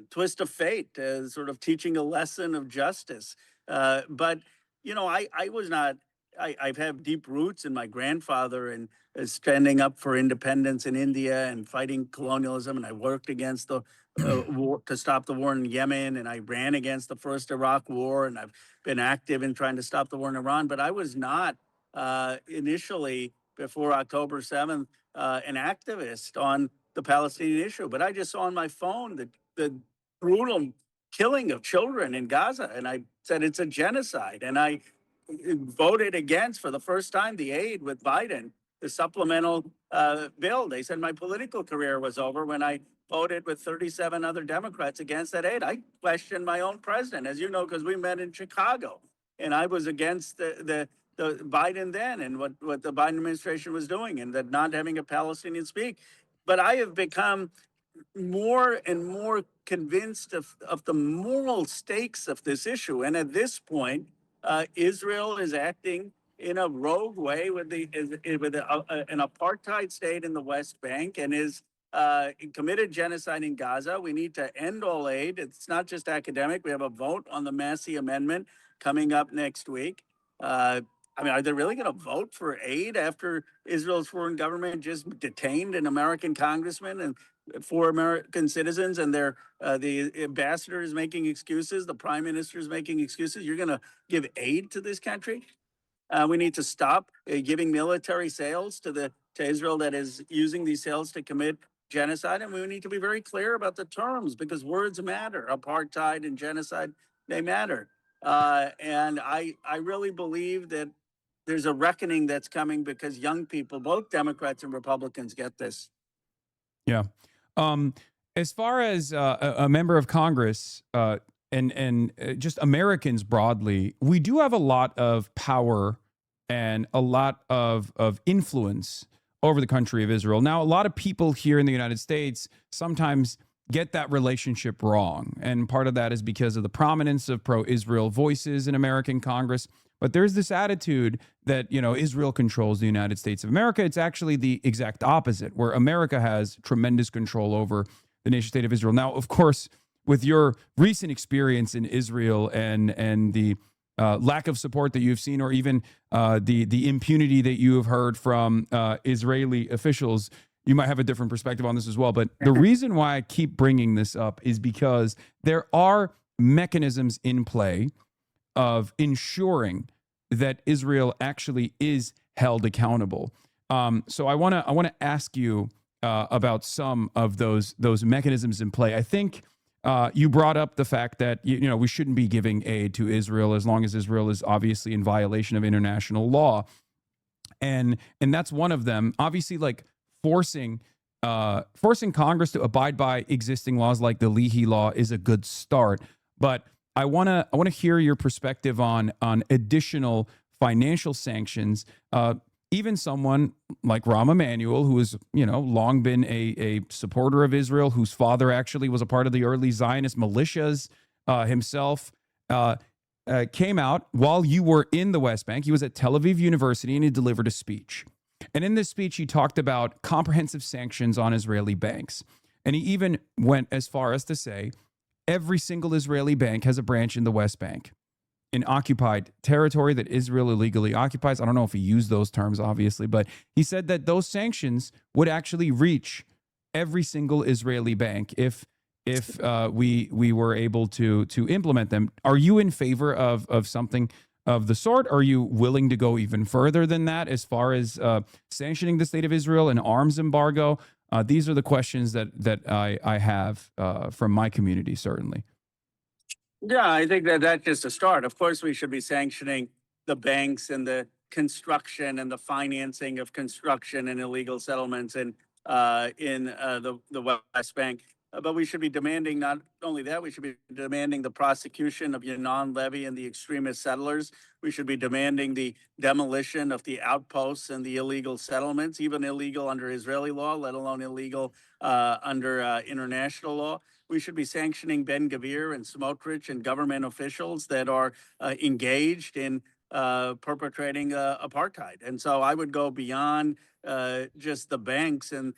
twist of fate, sort of teaching a lesson of justice. But I was not. I've had deep roots in my grandfather and standing up for independence in India and fighting colonialism. And I worked against the war to stop the war in Yemen, and I ran against the first Iraq war, and I've been active in trying to stop the war in Iran. But I was not initially, before October 7th, an activist on the Palestinian issue. But I just saw on my phone the brutal killing of children in Gaza, and I said it's a genocide. And I voted against, for the first time, the aid with Biden, the supplemental bill. They said my political career was over when I voted with 37 other Democrats against that aid. I questioned my own president, as you know, because we met in Chicago, and I was against the Biden then and what the Biden administration was doing, and that not having a Palestinian speak. But I have become more and more convinced of the moral stakes of this issue. And at this point, Israel is acting in a rogue way with an apartheid state in the West Bank, and is committed genocide in Gaza. We need to end all aid. It's not just academic. We have a vote on the Massey Amendment coming up next week. Are they really going to vote for aid after Israel's foreign government just detained an American congressman and for American citizens, and the ambassador is making excuses, the prime minister is making excuses. You're going to give aid to this country? We need to stop giving military sales to Israel that is using these sales to commit genocide, and we need to be very clear about the terms because words matter. Apartheid and genocide, they matter. And I really believe that there's a reckoning that's coming because young people, both Democrats and Republicans, get this. Yeah. As far as a member of Congress and just Americans broadly, we do have a lot of power and a lot of influence over the country of Israel. Now, a lot of people here in the United States sometimes get that relationship wrong. And part of that is because of the prominence of pro-Israel voices in American Congress. But there's this attitude that, Israel controls the United States of America. It's actually the exact opposite, where America has tremendous control over the nation state of Israel. Now, of course, with your recent experience in Israel and the lack of support that you've seen, or even the impunity that you have heard from Israeli officials, you might have a different perspective on this as well. But the reason why I keep bringing this up is because there are mechanisms in play of ensuring that Israel actually is held accountable. So I want to ask you about some of those mechanisms in play. I think you brought up the fact that we shouldn't be giving aid to Israel as long as Israel is obviously in violation of international law, and that's one of them. Obviously, like forcing Congress to abide by existing laws like the Leahy Law is a good start, but I want to hear your perspective on additional financial sanctions. Even someone like Rahm Emanuel, who has long been a supporter of Israel, whose father actually was a part of the early Zionist militias himself, came out while you were in the West Bank. He was at Tel Aviv University and he delivered a speech. And in this speech, he talked about comprehensive sanctions on Israeli banks. And he even went as far as to say, every single Israeli bank has a branch in the West Bank, in occupied territory that Israel illegally occupies. I don't know if he used those terms, obviously, but he said that those sanctions would actually reach every single Israeli bank if we were able to implement them. Are you in favor of something of the sort? Are you willing to go even further than that as far as sanctioning the state of Israel, an arms embargo? These are the questions that I have from my community, certainly. Yeah, I think that's just a start. Of course, we should be sanctioning the banks and the construction and the financing of construction and illegal settlements in the West Bank. But we should be demanding not only that, we should be demanding the prosecution of Ynon Levy and the extremist settlers. We should be demanding the demolition of the outposts and the illegal settlements, even illegal under Israeli law, let alone illegal under international law. We should be sanctioning Ben Gvir and Smotrich and government officials that are engaged in perpetrating apartheid. And so I would go beyond just the banks and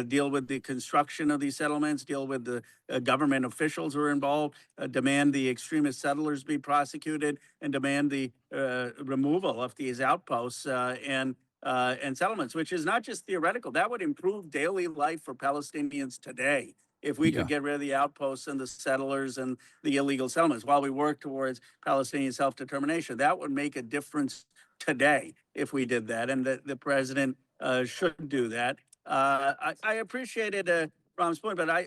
deal with the construction of these settlements, deal with the government officials who are involved, demand the extremist settlers be prosecuted, and demand the removal of these outposts and settlements, which is not just theoretical. That would improve daily life for Palestinians today if we could get rid of the outposts and the settlers and the illegal settlements while we work towards Palestinian self-determination. That would make a difference today if we did that, and the president should do that. I appreciated Ram's point, but I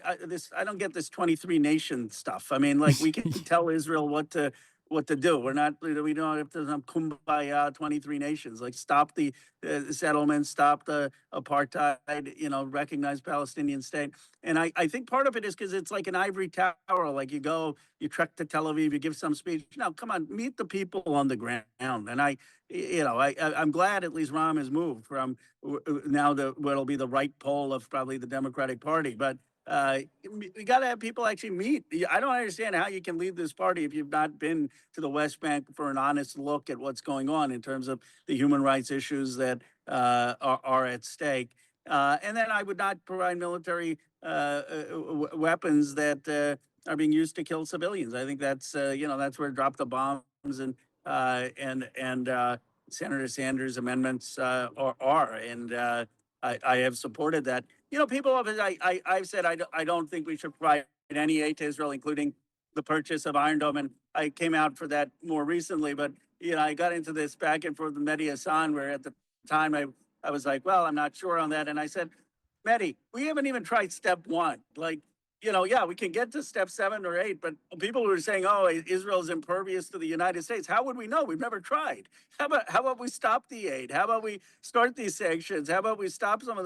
don't get this 23 nation stuff. I mean, like we can tell Israel what to do. We don't have to kumbaya 23 nations. Like stop the settlements, stop the apartheid, recognize Palestinian state. And I think part of it is because it's like an ivory tower. Like you trek to Tel Aviv, you give some speech. No, come on, meet the people on the ground. And I'm glad at least Ram has moved from now what'll be the right pole of probably the Democratic Party. But we got to have people actually meet. I don't understand how you can lead this party if you've not been to the West Bank for an honest look at what's going on in terms of the human rights issues that are at stake. And then I would not provide military weapons that are being used to kill civilians. I think that's where drop the bombs and Senator Sanders' amendments are. And I have supported that. People have, I've said I don't think we should provide any aid to Israel, including the purchase of Iron Dome. And I came out for that more recently. But, I got into this back and forth with Mehdi Hassan, where at the time I was like, well, I'm not sure on that. And I said, Mehdi, we haven't even tried step one. Like, yeah, we can get to step 7 or 8, but people who are saying, oh, Israel's impervious to the United States, how would we know? We've never tried. How about we stop the aid? How about we start these sanctions? How about we stop some of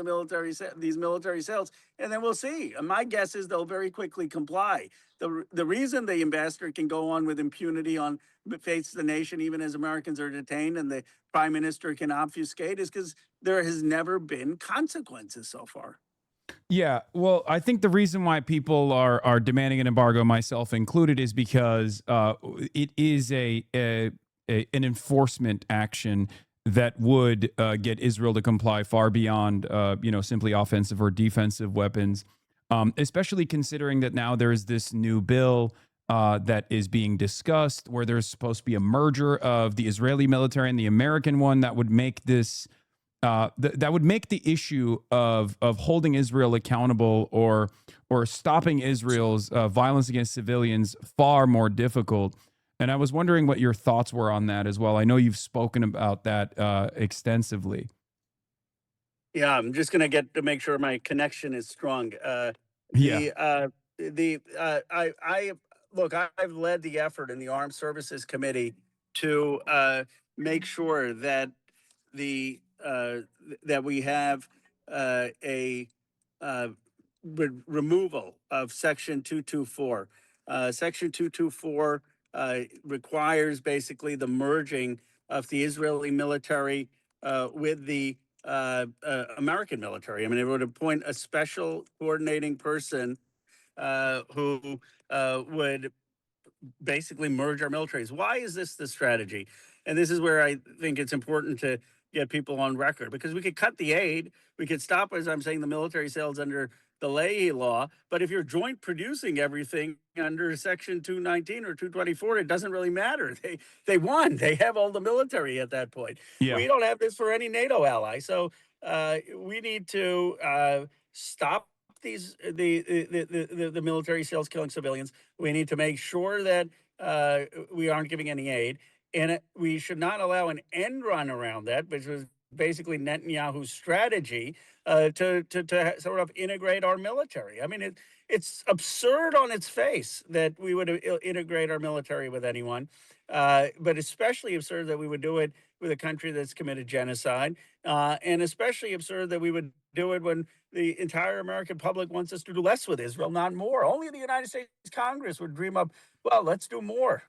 these military sales, and then we'll see. And my guess is they'll very quickly comply. The reason the ambassador can go on with impunity on face the nation, even as Americans are detained, and the prime minister can obfuscate, is because there has never been consequences so far. Yeah, well, I think the reason why people are demanding an embargo, myself included, is because it is an enforcement action that would get Israel to comply far beyond simply offensive or defensive weapons, especially considering that now there's this new bill that is being discussed where there's supposed to be a merger of the Israeli military and the American one that would make this. That would make the issue of holding Israel accountable or stopping Israel's violence against civilians far more difficult. And I was wondering what your thoughts were on that as well. I know you've spoken about that extensively. Yeah, I'm just gonna get to make sure my connection is strong. Yeah. I look, I've led the effort in the Armed Services Committee to make sure that that we have a removal of Section 224. Section 224 requires basically the merging of the Israeli military with the American military. I mean, it would appoint a special coordinating person who would basically merge our militaries. Why is this the strategy? And this is where I think it's important to get people on record, because we could cut the aid, we could stop, as I'm saying, the military sales under the Leahy law. But if you're joint producing everything under Section 219 or 224, it doesn't really matter. They won. They have all the military at that point. Yeah. We don't have this for any NATO ally. So we need to stop the military sales killing civilians. We need to make sure that we aren't giving any aid, and we should not allow an end run around that, which was basically Netanyahu's strategy to sort of integrate our military. I mean, it's absurd on its face that we would integrate our military with anyone, but especially absurd that we would do it with a country that's committed genocide, and especially absurd that we would do it when the entire American public wants us to do less with Israel, not more. Only the United States Congress would dream up, well, let's do more.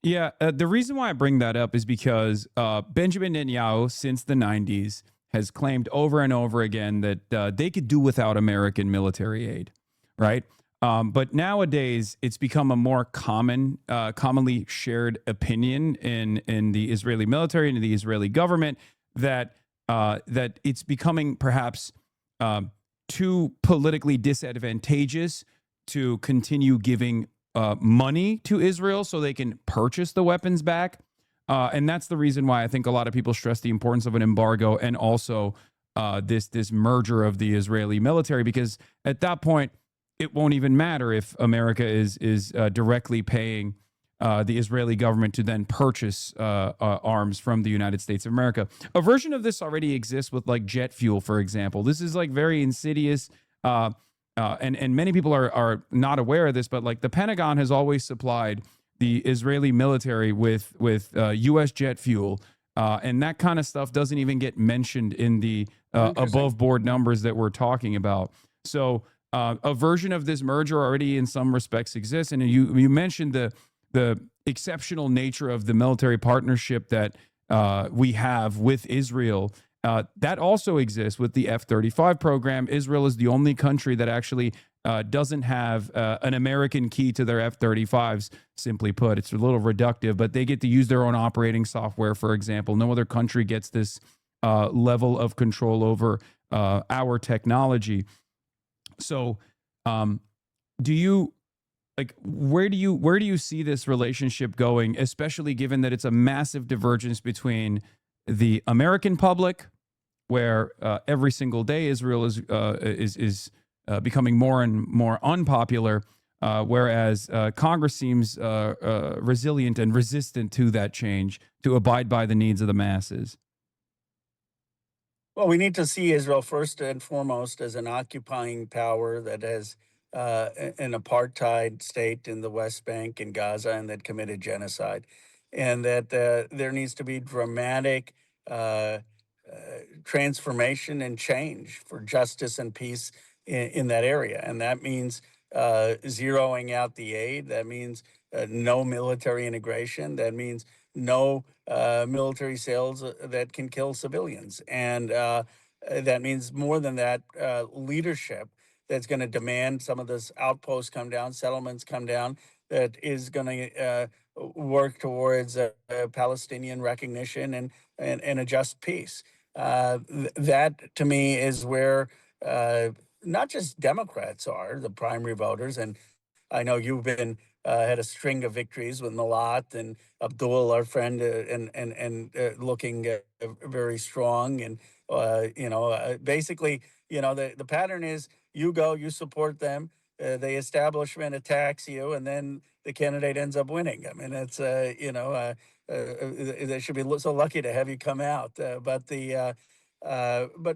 Yeah, the reason why I bring that up is because Benjamin Netanyahu, since the 90s, has claimed over and over again that they could do without American military aid, right? But nowadays, it's become a more commonly shared opinion in the Israeli military and in the Israeli government that it's becoming perhaps too politically disadvantageous to continue giving money to Israel so they can purchase the weapons back. And that's the reason why I think a lot of people stress the importance of an embargo and also this merger of the Israeli military, because at that point, it won't even matter if America is directly paying the Israeli government to then purchase arms from the United States of America. A version of this already exists with like jet fuel, for example. This is like very insidious. And many people are not aware of this, but like the Pentagon has always supplied the Israeli military with U.S. jet fuel, and that kind of stuff doesn't even get mentioned in the above board numbers that we're talking about. So a version of this merger already in some respects exists, and you mentioned the exceptional nature of the military partnership that we have with Israel. That also exists with the F-35 program. Israel is the only country that actually doesn't have an American key to their F-35s, simply put. It's a little reductive, but they get to use their own operating software, for example. No other country gets this level of control over our technology. So do you... like, where do you see this relationship going, especially given that it's a massive divergence between the American public where every single day Israel is becoming more and more unpopular, whereas Congress seems resilient and resistant to that change to abide by the needs of the masses. Well, we need to see Israel first and foremost as an occupying power that has an apartheid state in the West Bank and Gaza and that committed genocide. And that there needs to be dramatic uh, transformation and change for justice and peace in that area. And that means zeroing out the aid. That means no military integration. That means no military sales that can kill civilians. And that means more than that, leadership that's going to demand some of this outposts come down, settlements come down, that is going to work towards Palestinian recognition and a just peace. That to me is where not just Democrats are the primary voters, and I know you've been had a string of victories with Malat and Abdul, our friend, and looking very strong. And basically, the pattern is you go, you support them, the establishment attacks you, and then the candidate ends up winning. I mean, it's they should be so lucky to have you come out. But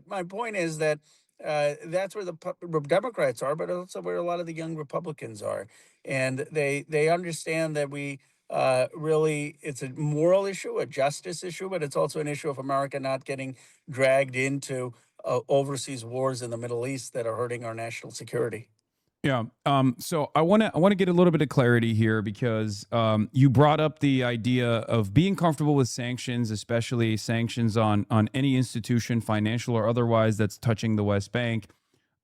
my point is that that's where the Democrats are, but also where a lot of the young Republicans are, and they understand that we really it's a moral issue, a justice issue, but it's also an issue of America not getting dragged into overseas wars in the Middle East that are hurting our national security. Yeah. So I want to get a little bit of clarity here because you brought up the idea of being comfortable with sanctions, especially sanctions on any institution, financial or otherwise, that's touching the West Bank.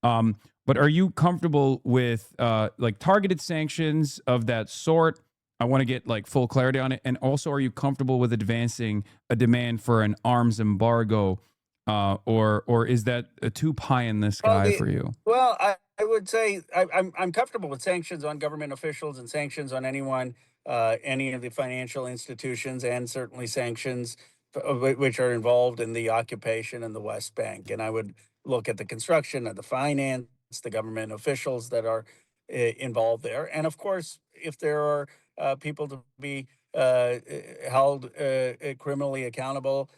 But are you comfortable with like targeted sanctions of that sort? I want to get like full clarity on it. And also, are you comfortable with advancing a demand for an arms embargo, or is that a too pie in the sky for you? Well, I would say I'm comfortable with sanctions on government officials and sanctions on anyone, any of the financial institutions, and certainly sanctions which are involved in the occupation in the West Bank. And I would look at the construction of the finance, the government officials that are involved there, and of course, if there are people to be held criminally accountable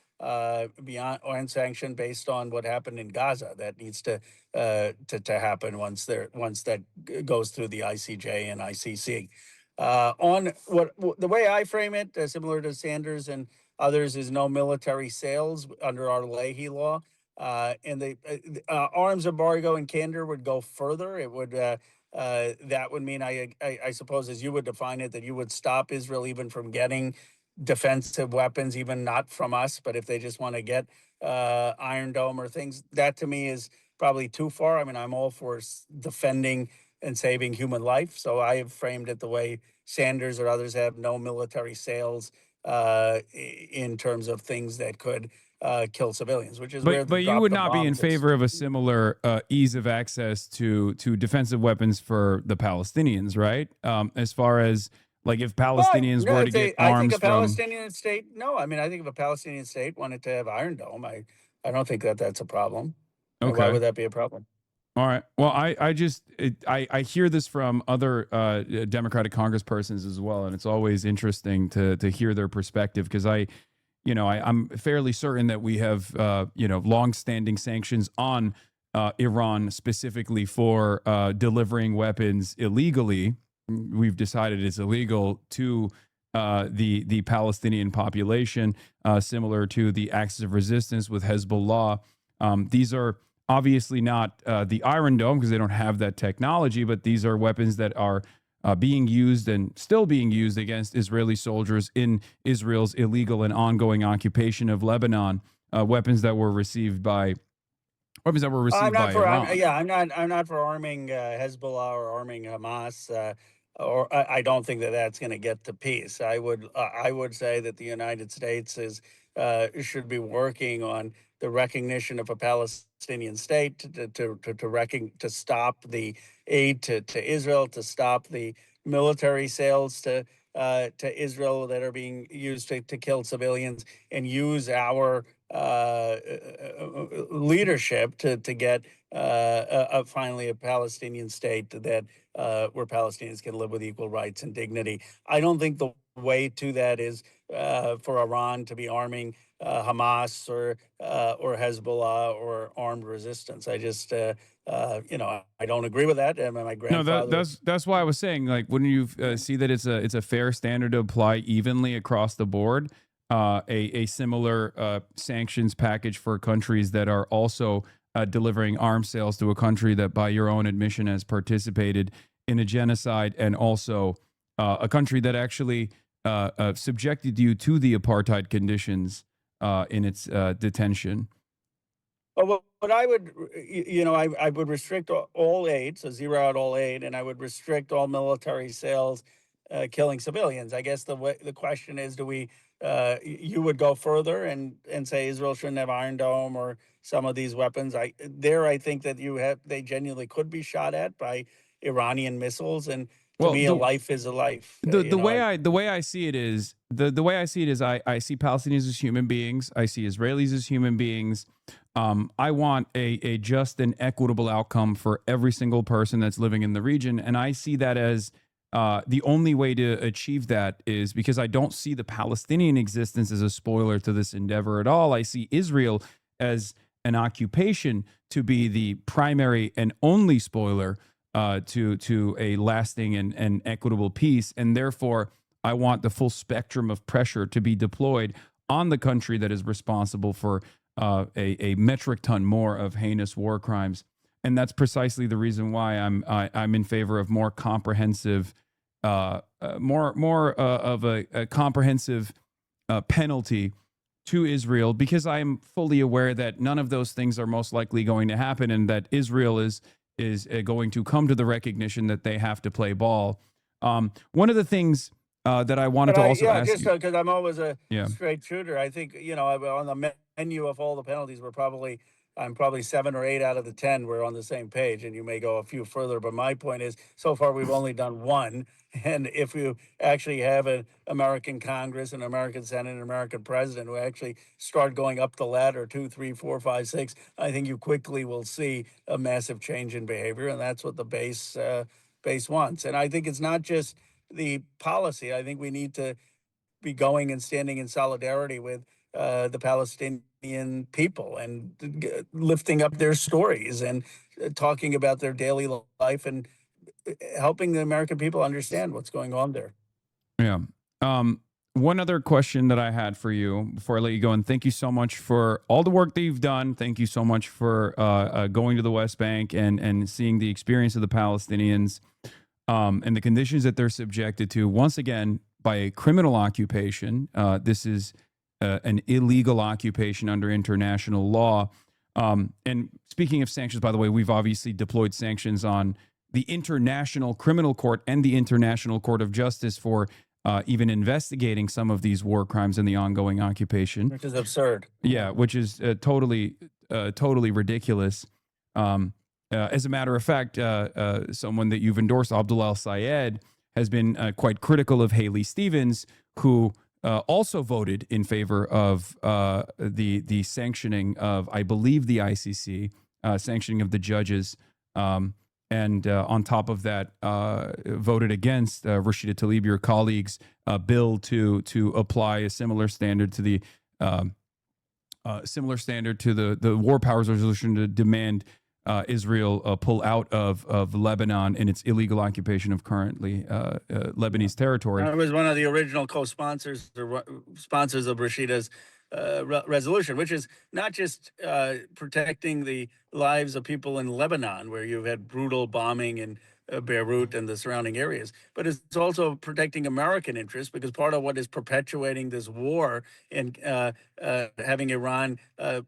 beyond or sanctioned based on what happened in Gaza, that needs to happen once that goes through the ICJ and ICC. On the way I frame it, similar to Sanders and others, is no military sales under our Leahy law. And the arms embargo and candor would go further. It would that would mean, I suppose, as you would define it, that you would stop Israel even from getting defensive weapons, even not from us, but if they just want to get Iron Dome or things, that to me is probably too far. I mean, I'm all for defending and saving human life. So I have framed it the way Sanders or others have: no military sales in terms of things that could kill civilians, which is where But you would not be in favor of a similar ease of access to defensive weapons for the Palestinians, right? As far as like if Palestinians were to get I arms think a from. Palestinian state. No, I mean, I think if a Palestinian state wanted to have Iron Dome, I don't think that that's a problem. Why Okay. would that be a problem? All right. Well, I hear this from other Democratic congresspersons as well, and it's always interesting to hear their perspective because I'm fairly certain that we have longstanding sanctions on Iran specifically for delivering weapons illegally. We've decided it's illegal to the Palestinian population, similar to the axis of resistance with Hezbollah. These are obviously not the Iron Dome because they don't have that technology, but these are weapons that are being used and still being used against Israeli soldiers in Israel's illegal and ongoing occupation of Lebanon. Weapons that were received by Iran. I'm not for arming Hezbollah or arming Hamas. Or I don't think that that's going to get to peace. I would say that the United States should be working on the recognition of a Palestinian state to stop the aid to Israel, to stop the military sales to Israel that are being used to kill civilians, and use our leadership to get finally a Palestinian state that where Palestinians can live with equal rights and dignity. I don't think the way to that is for Iran to be arming Hamas or Hezbollah or armed resistance. I just I don't agree with that. And my No, grandfather. that's why I was saying, like, wouldn't you see that it's a fair standard to apply evenly across the board? A similar sanctions package for countries that are also delivering arms sales to a country that, by your own admission, has participated in a genocide, and also a country that actually subjected you to the apartheid conditions in its detention. Well, what I would, I would restrict all aid, so zero out all aid, and I would restrict all military sales killing civilians. I guess the question is, do we? You would go further and say Israel shouldn't have Iron Dome or some of these weapons. I think that they genuinely could be shot at by Iranian missiles, and to me, a life is a life. The way I see it is the way I see it is I see Palestinians as human beings. I see Israelis as human beings. I want a just and equitable outcome for every single person that's living in the region, and I see that as the only way to achieve that is because I don't see the Palestinian existence as a spoiler to this endeavor at all. I see Israel as an occupation to be the primary and only spoiler to a lasting and equitable peace. And therefore, I want the full spectrum of pressure to be deployed on the country that is responsible for a metric ton more of heinous war crimes. And that's precisely the reason why I'm in favor of more comprehensive, more of a comprehensive penalty to Israel, because I'm fully aware that none of those things are most likely going to happen, and that Israel is going to come to the recognition that they have to play ball. One of the things that I wanted to also ask just you, because I'm always a Yeah. straight shooter, I think on the menu of all the penalties, I'm probably 7 or 8 out of the 10 we're on the same page, and you may go a few further. But my point is, so far we've only done one, and if you actually have an American Congress, an American Senate, an American president who actually start going up the ladder 2, 3, 4, 5, 6, I think you quickly will see a massive change in behavior, and that's what the base wants. And I think it's not just the policy. I think we need to be going and standing in solidarity with the Palestinian people and lifting up their stories and talking about their daily life and helping the American people understand what's going on there. Yeah. One other question that I had for you before I let you go, and thank you so much for all the work that you've done. Thank you so much for going to the West Bank and seeing the experience of the Palestinians and the conditions that they're subjected to, once again, by a criminal occupation. This is an illegal occupation under international law. And speaking of sanctions, by the way, we've obviously deployed sanctions on the International Criminal Court and the International Court of Justice for even investigating some of these war crimes in the ongoing occupation. Which is absurd. Yeah, which is totally ridiculous. As a matter of fact, someone that you've endorsed, Abdul al-Sayed, has been quite critical of Haley Stevens, who also voted in favor of the sanctioning of, I believe, the ICC, sanctioning of the judges, and on top of that, voted against Rashida Tlaib, your colleague's bill to apply a similar standard to the War Powers Resolution to demand Israel pull out of Lebanon in its illegal occupation of currently Lebanese territory. I was one of the original co-sponsors or sponsors of Rashida's resolution, which is not just protecting the lives of people in Lebanon, where you've had brutal bombing in Beirut and the surrounding areas, but it's also protecting American interests, because part of what is perpetuating this war and having Iran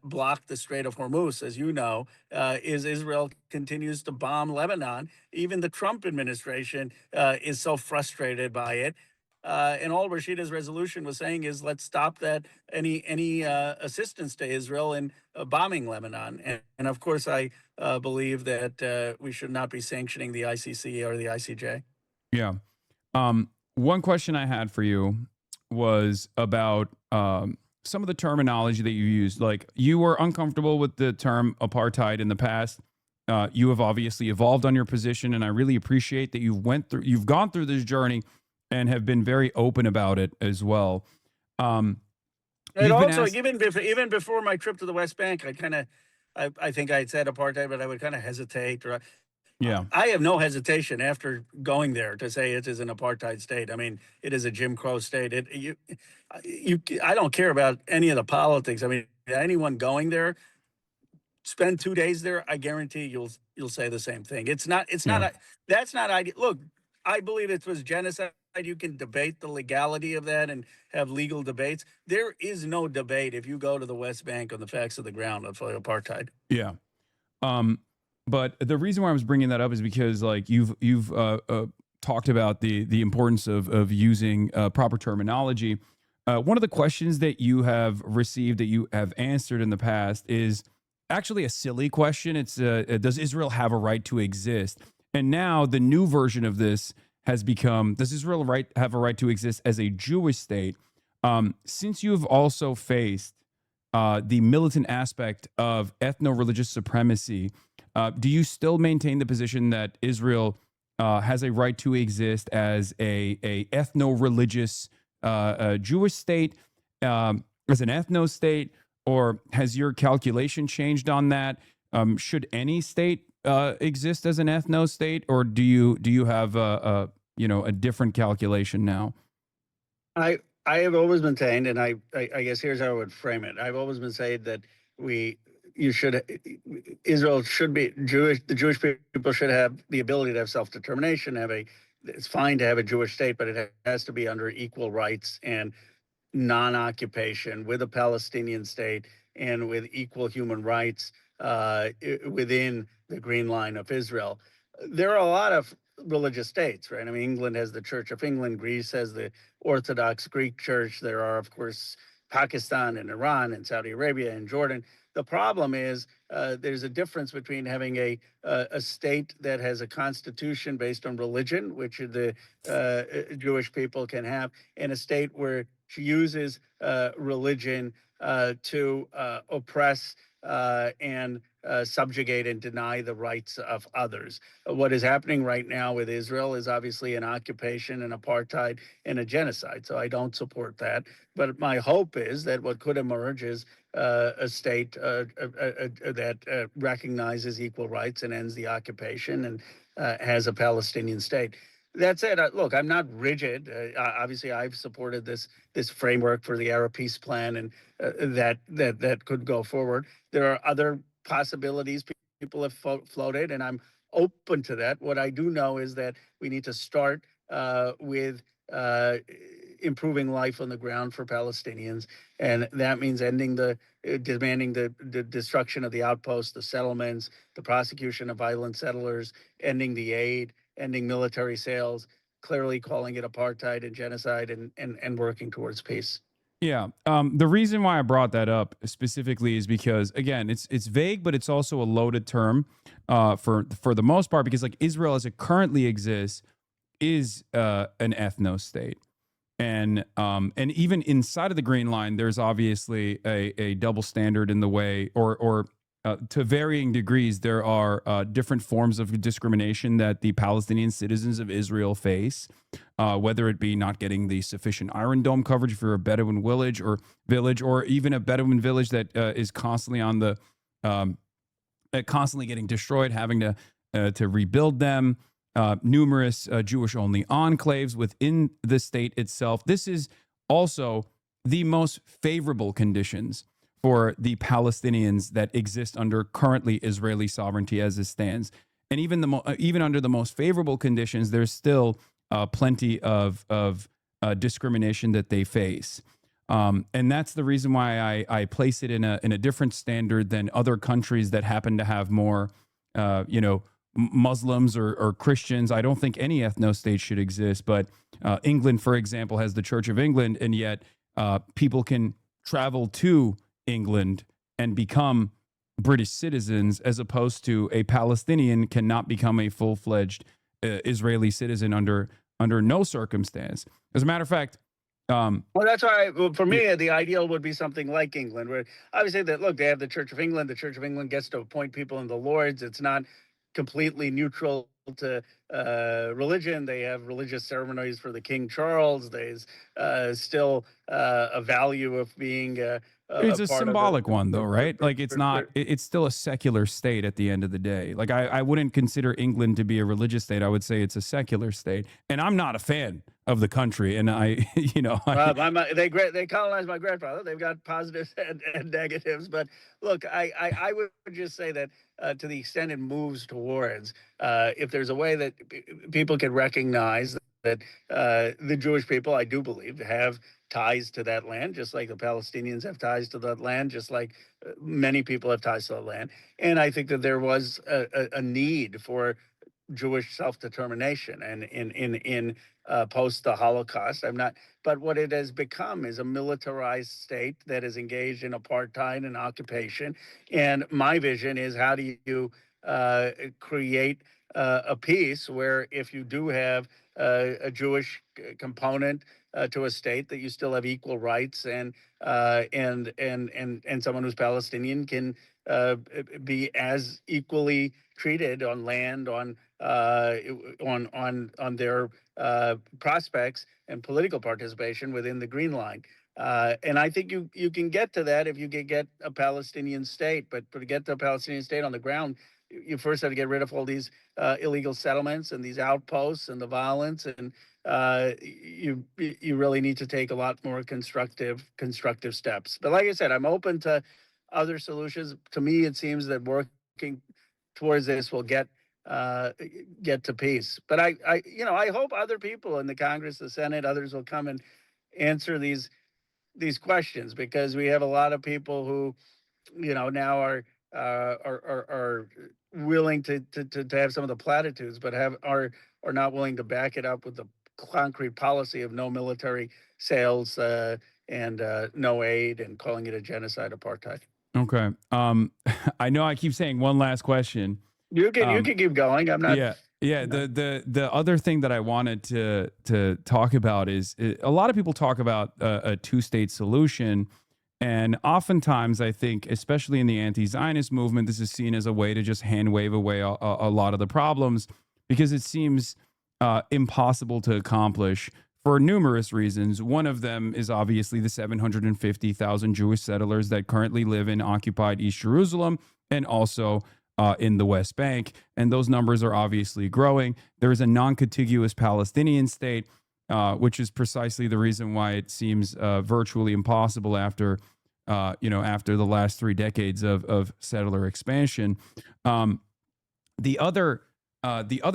block the Strait of Hormuz, as you know, is Israel continues to bomb Lebanon. Even the Trump administration is so frustrated by it. And all Rashida's resolution was saying is, let's stop that any assistance to Israel in bombing Lebanon. And of course, I believe that we should not be sanctioning the ICC or the ICJ. Yeah. One question I had for you was about some of the terminology that you used. Like, you were uncomfortable with the term apartheid in the past. You have obviously evolved on your position, and I really appreciate that you've gone through this journey and have been very open about it as well. And You've been also, asked- even before my trip to the West Bank, I think I said apartheid, but I would kind of hesitate. Yeah. I have no hesitation after going there to say it is an apartheid state. I mean, it is a Jim Crow state. I don't care about any of the politics. I mean, anyone going there, spend 2 days there, I guarantee you'll say the same thing. That's not ideal. Look, I believe it was genocide. You can debate the legality of that and have legal debates. There is no debate if you go to the West Bank on the facts of the ground of apartheid. Yeah. But the reason why I was bringing that up is because, like, you've talked about the importance of using proper terminology. One of the questions that you have received that you have answered in the past is actually a silly question. It's does Israel have a right to exist? And now the new version of this has become, does Israel have a right to exist as a Jewish state? Since you've also faced the militant aspect of ethno-religious supremacy, do you still maintain the position that Israel has a right to exist as a ethno-religious Jewish state, as an ethno state, or has your calculation changed on that? Should any state exist as an ethno state, or do you have a different calculation now? I have always maintained, and I guess here's how I would frame it. I've always been saying that Israel should be Jewish. The Jewish people should have the ability to have self-determination. It's fine to have a Jewish state, but it has to be under equal rights and non-occupation with a Palestinian state and with equal human rights within the green line of Israel. There are a lot of religious states, right? I mean, England has the Church of England, Greece has the Orthodox Greek Church. There are, of course, Pakistan and Iran and Saudi Arabia and Jordan. The problem is there's a difference between having a state that has a constitution based on religion, which the Jewish people can have, and a state where she uses religion to oppress and subjugate and deny the rights of others. What is happening right now with Israel is obviously an occupation, an apartheid, and a genocide. So I don't support that. But my hope is that what could emerge is a state that recognizes equal rights and ends the occupation and has a Palestinian state. That said, look, I'm not rigid. Obviously, I've supported this framework for the Arab peace plan, and that could go forward. There are other possibilities people have floated, and I'm open to that. What I do know is that we need to start with improving life on the ground for Palestinians, and that means demanding the destruction of the outposts, the settlements, the prosecution of violent settlers, ending the aid, ending military sales, clearly calling it apartheid and genocide, and working towards peace. Yeah. The reason why I brought that up specifically is because, again, it's vague, but it's also a loaded term for the most part, because, like, Israel as it currently exists is an ethno state. And even inside of the Green Line, there's obviously a double standard in the way, or to varying degrees, there are different forms of discrimination that the Palestinian citizens of Israel face, whether it be not getting the sufficient Iron Dome coverage for a Bedouin village, or even a Bedouin village that is constantly on the constantly getting destroyed, having to rebuild them. Numerous Jewish-only enclaves within the state itself. This is also the most favorable conditions for the Palestinians that exist under currently Israeli sovereignty as it stands. And even under the most favorable conditions, there's still plenty of discrimination that they face. And that's the reason why I place it in a different standard than other countries that happen to have more, Muslims or Christians. I don't think any ethno state should exist, but England, for example, has the Church of England, and yet people can travel to England and become British citizens, as opposed to a Palestinian cannot become a full-fledged Israeli citizen under no circumstance. As a matter of fact, Um, Well, that's why, well, for me, the ideal would be something like England, where obviously that look, they have the Church of England. The Church of England gets to appoint people in the Lords. It's not completely neutral to religion. They have religious ceremonies for the King Charles. There's still a value of being It's a part of symbolic one, though, right? Like it's not. It's still a secular state at the end of the day. Like I wouldn't consider England to be a religious state. I would say it's a secular state, and I'm not a fan of the country. And I, you know, they colonized my grandfather. They've got positives and negatives. But look, I would just say that to the extent it moves towards, if there's a way that people can recognize that the Jewish people, I do believe, have ties to that land, just like the Palestinians have ties to that land, just like many people have ties to that land. And I think that there was a need for Jewish self-determination and in post the Holocaust. I'm not, but what it has become is a militarized state that is engaged in apartheid and occupation. And my vision is, how do you create a peace where, if you do have a Jewish component to a state, that you still have equal rights, and someone who's Palestinian can be as equally treated on land, on their prospects and political participation within the Green Line. And I think you can get to that if you can get a Palestinian state. But to get to a Palestinian state on the ground, you first have to get rid of all these illegal settlements and these outposts and the violence, and you really need to take a lot more constructive steps. But like I said, I'm open to other solutions. To me, it seems that working towards this will get to peace. But I hope other people in the Congress, the Senate, others will come and answer these questions, because we have a lot of people who, now are willing to have some of the platitudes, but are not willing to back it up with the concrete policy of no military sales and no aid, and calling it a genocide, apartheid. okay. I know I keep saying one last question. You can keep going. I'm not. Yeah. The other thing that I wanted to talk about is, a lot of people talk about a two-state solution, and oftentimes I think, especially in the anti-Zionist movement, this is seen as a way to just hand wave away a lot of the problems, because it seems impossible to accomplish for numerous reasons. One of them is obviously the 750,000 Jewish settlers that currently live in occupied East Jerusalem, and also in the West Bank, and those numbers are obviously growing. There is a non-contiguous Palestinian state, which is precisely the reason why it seems virtually impossible after the last 3 decades of settler expansion. The other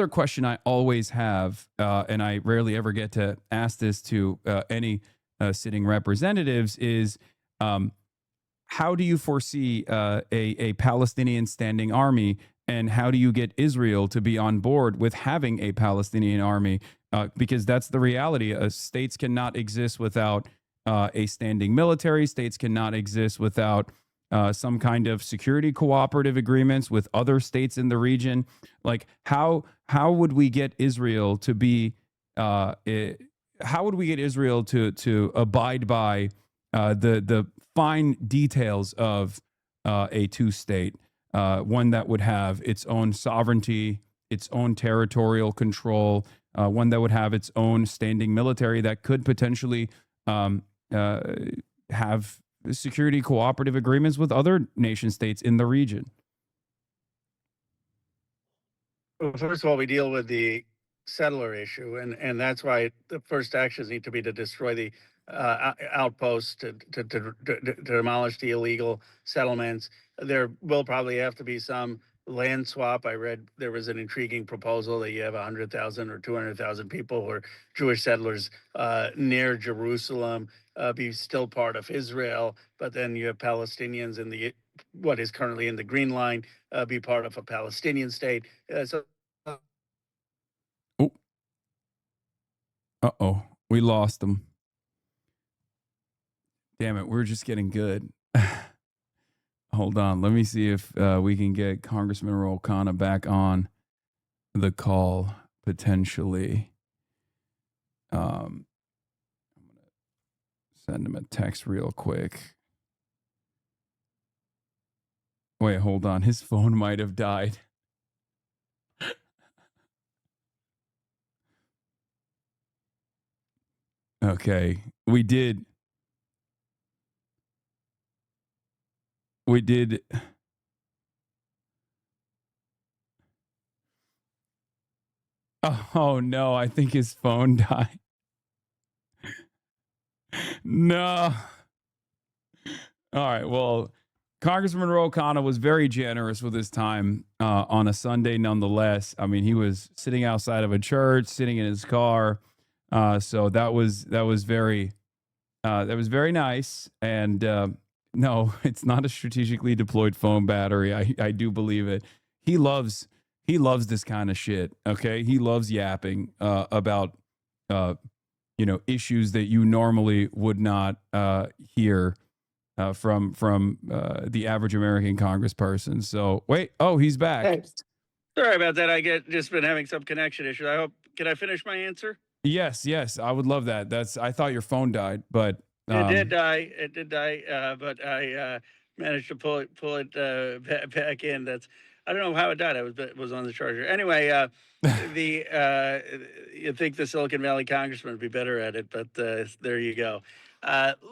question I always have, and I rarely ever get to ask this to any sitting representatives, is how do you foresee a Palestinian standing army, and how do you get Israel to be on board with having a Palestinian army? Because that's the reality. States cannot exist without a standing military. States cannot exist without some kind of security cooperative agreements with other states in the region. Like, how would we get Israel to be? How would we get Israel to abide by the fine details of a two-state, one that would have its own sovereignty, its own territorial control, one that would have its own standing military that could potentially have security cooperative agreements with other nation states in the region? Well, first of all, we deal with the settler issue, and that's why the first actions need to be to destroy the outposts, to demolish the illegal settlements. There will probably have to be some land swap. I read there was an intriguing proposal that you have 100,000 or 200,000 people who are Jewish settlers near Jerusalem, be still part of Israel, but then you have Palestinians in what is currently in the Green Line, be part of a Palestinian state. We lost them. Damn it, we're just getting good. Hold on, let me see if we can get Congressman Ro Khanna back on the call, potentially. Send him a text real quick. Wait, hold on. His phone might have died. Okay. We did. Oh no, I think his phone died. No. All right. Well, Congressman Ro Khanna was very generous with his time on a Sunday, nonetheless. I mean, he was sitting outside of a church, sitting in his car. So that was very nice. And no, it's not a strategically deployed phone battery. I do believe it. He loves this kind of shit. Okay, he loves yapping about issues that you normally would not hear from the average American congressperson. So wait, he's back. Hey, sorry about that. Just been having some connection issue. Can I finish my answer? Yes, I would love that. I thought your phone died, but It did die. But I managed to pull it back in. I don't know how it died. It was on the charger. Anyway, you'd think the Silicon Valley congressman would be better at it, but there you go.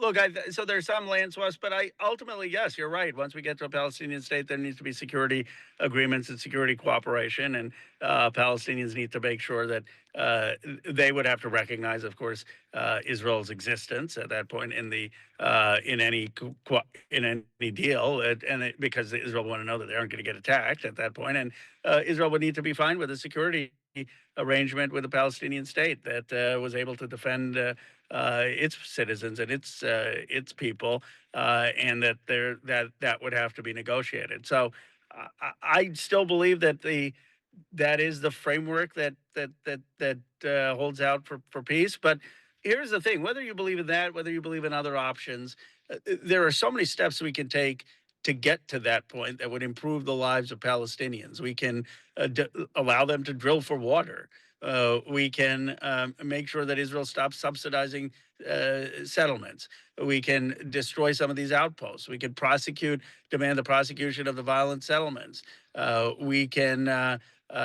Look, so there's some land swaps, but ultimately, yes, you're right. Once we get to a Palestinian state, there needs to be security agreements and security cooperation, and Palestinians need to make sure that they would have to recognize, of course, Israel's existence at that point in any deal, because Israel want to know that they aren't going to get attacked at that point, and Israel would need to be fine with a security arrangement with the Palestinian state that was able to defend its citizens and its people, and that would have to be negotiated. So I still believe that that is the framework that holds out for peace. But here's the thing: whether you believe in that, whether you believe in other options, there are so many steps we can take to get to that point that would improve the lives of Palestinians. We can allow them to drill for water. We can make sure that Israel stops subsidizing settlements. We can destroy some of these outposts. We can demand the prosecution of the violent settlements. We can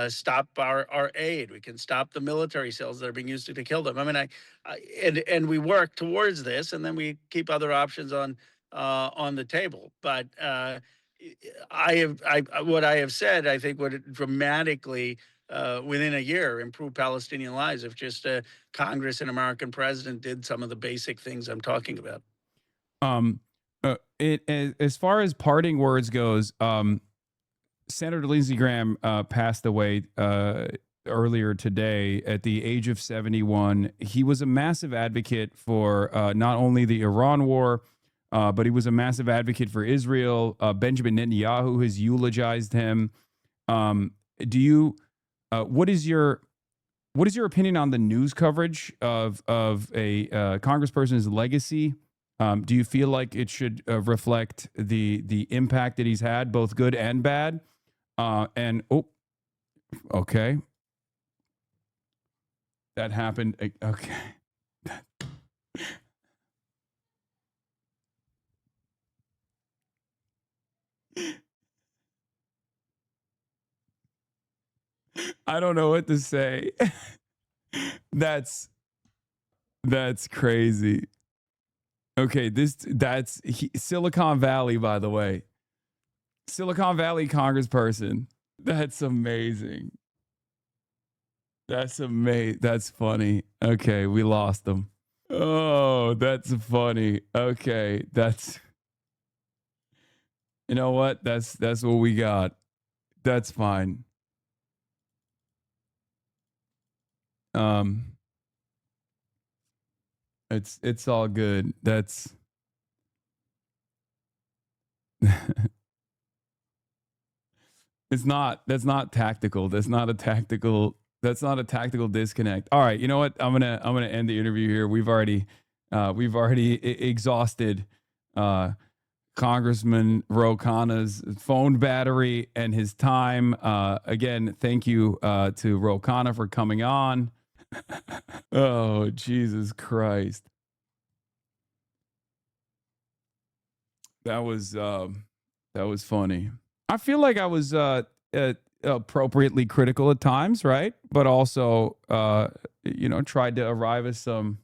stop our aid. We can stop the military cells that are being used to kill them. I mean, and we work towards this, and then we keep other options on the table. But what I have said, I think, would dramatically within a year improve Palestinian lives if just Congress and American president did some of the basic things I'm talking about. As far as parting words goes, Senator Lindsey Graham passed away earlier today at the age of 71. He was a massive advocate for not only the Iran war, but he was a massive advocate for Israel. Benjamin Netanyahu has eulogized him. What is your opinion on the news coverage of a congressperson's legacy? Do you feel like it should reflect the impact that he's had, both good and bad? Okay, that happened. Okay. I don't know what to say. That's crazy. Okay, Silicon Valley, by the way. Silicon Valley congressperson. That's amazing. That's funny. Okay, we lost them. Oh, that's funny. Okay, you know what? That's what we got. That's fine. It's all good. That's that's not tactical. That's not a tactical disconnect. All right, you know what? I'm gonna end the interview here. We've already exhausted Congressman Ro Khanna's phone battery and his time. Again, thank you to Ro Khanna for coming on. Oh, Jesus Christ. That was funny. I feel like I was appropriately critical at times, right? But also, tried to arrive at some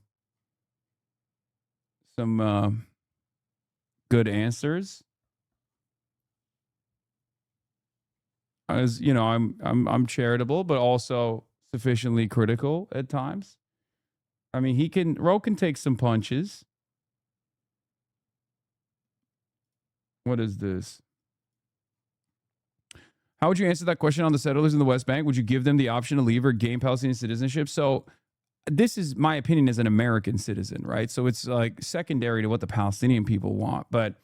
good answers. As you know, I'm charitable, but also sufficiently critical at times. I mean, Ro can take some punches. What is this? How would you answer that question on the settlers in the West Bank? Would you give them the option to leave or gain Palestinian citizenship? So this is my opinion as an American citizen, right? So it's like secondary to what the Palestinian people want. But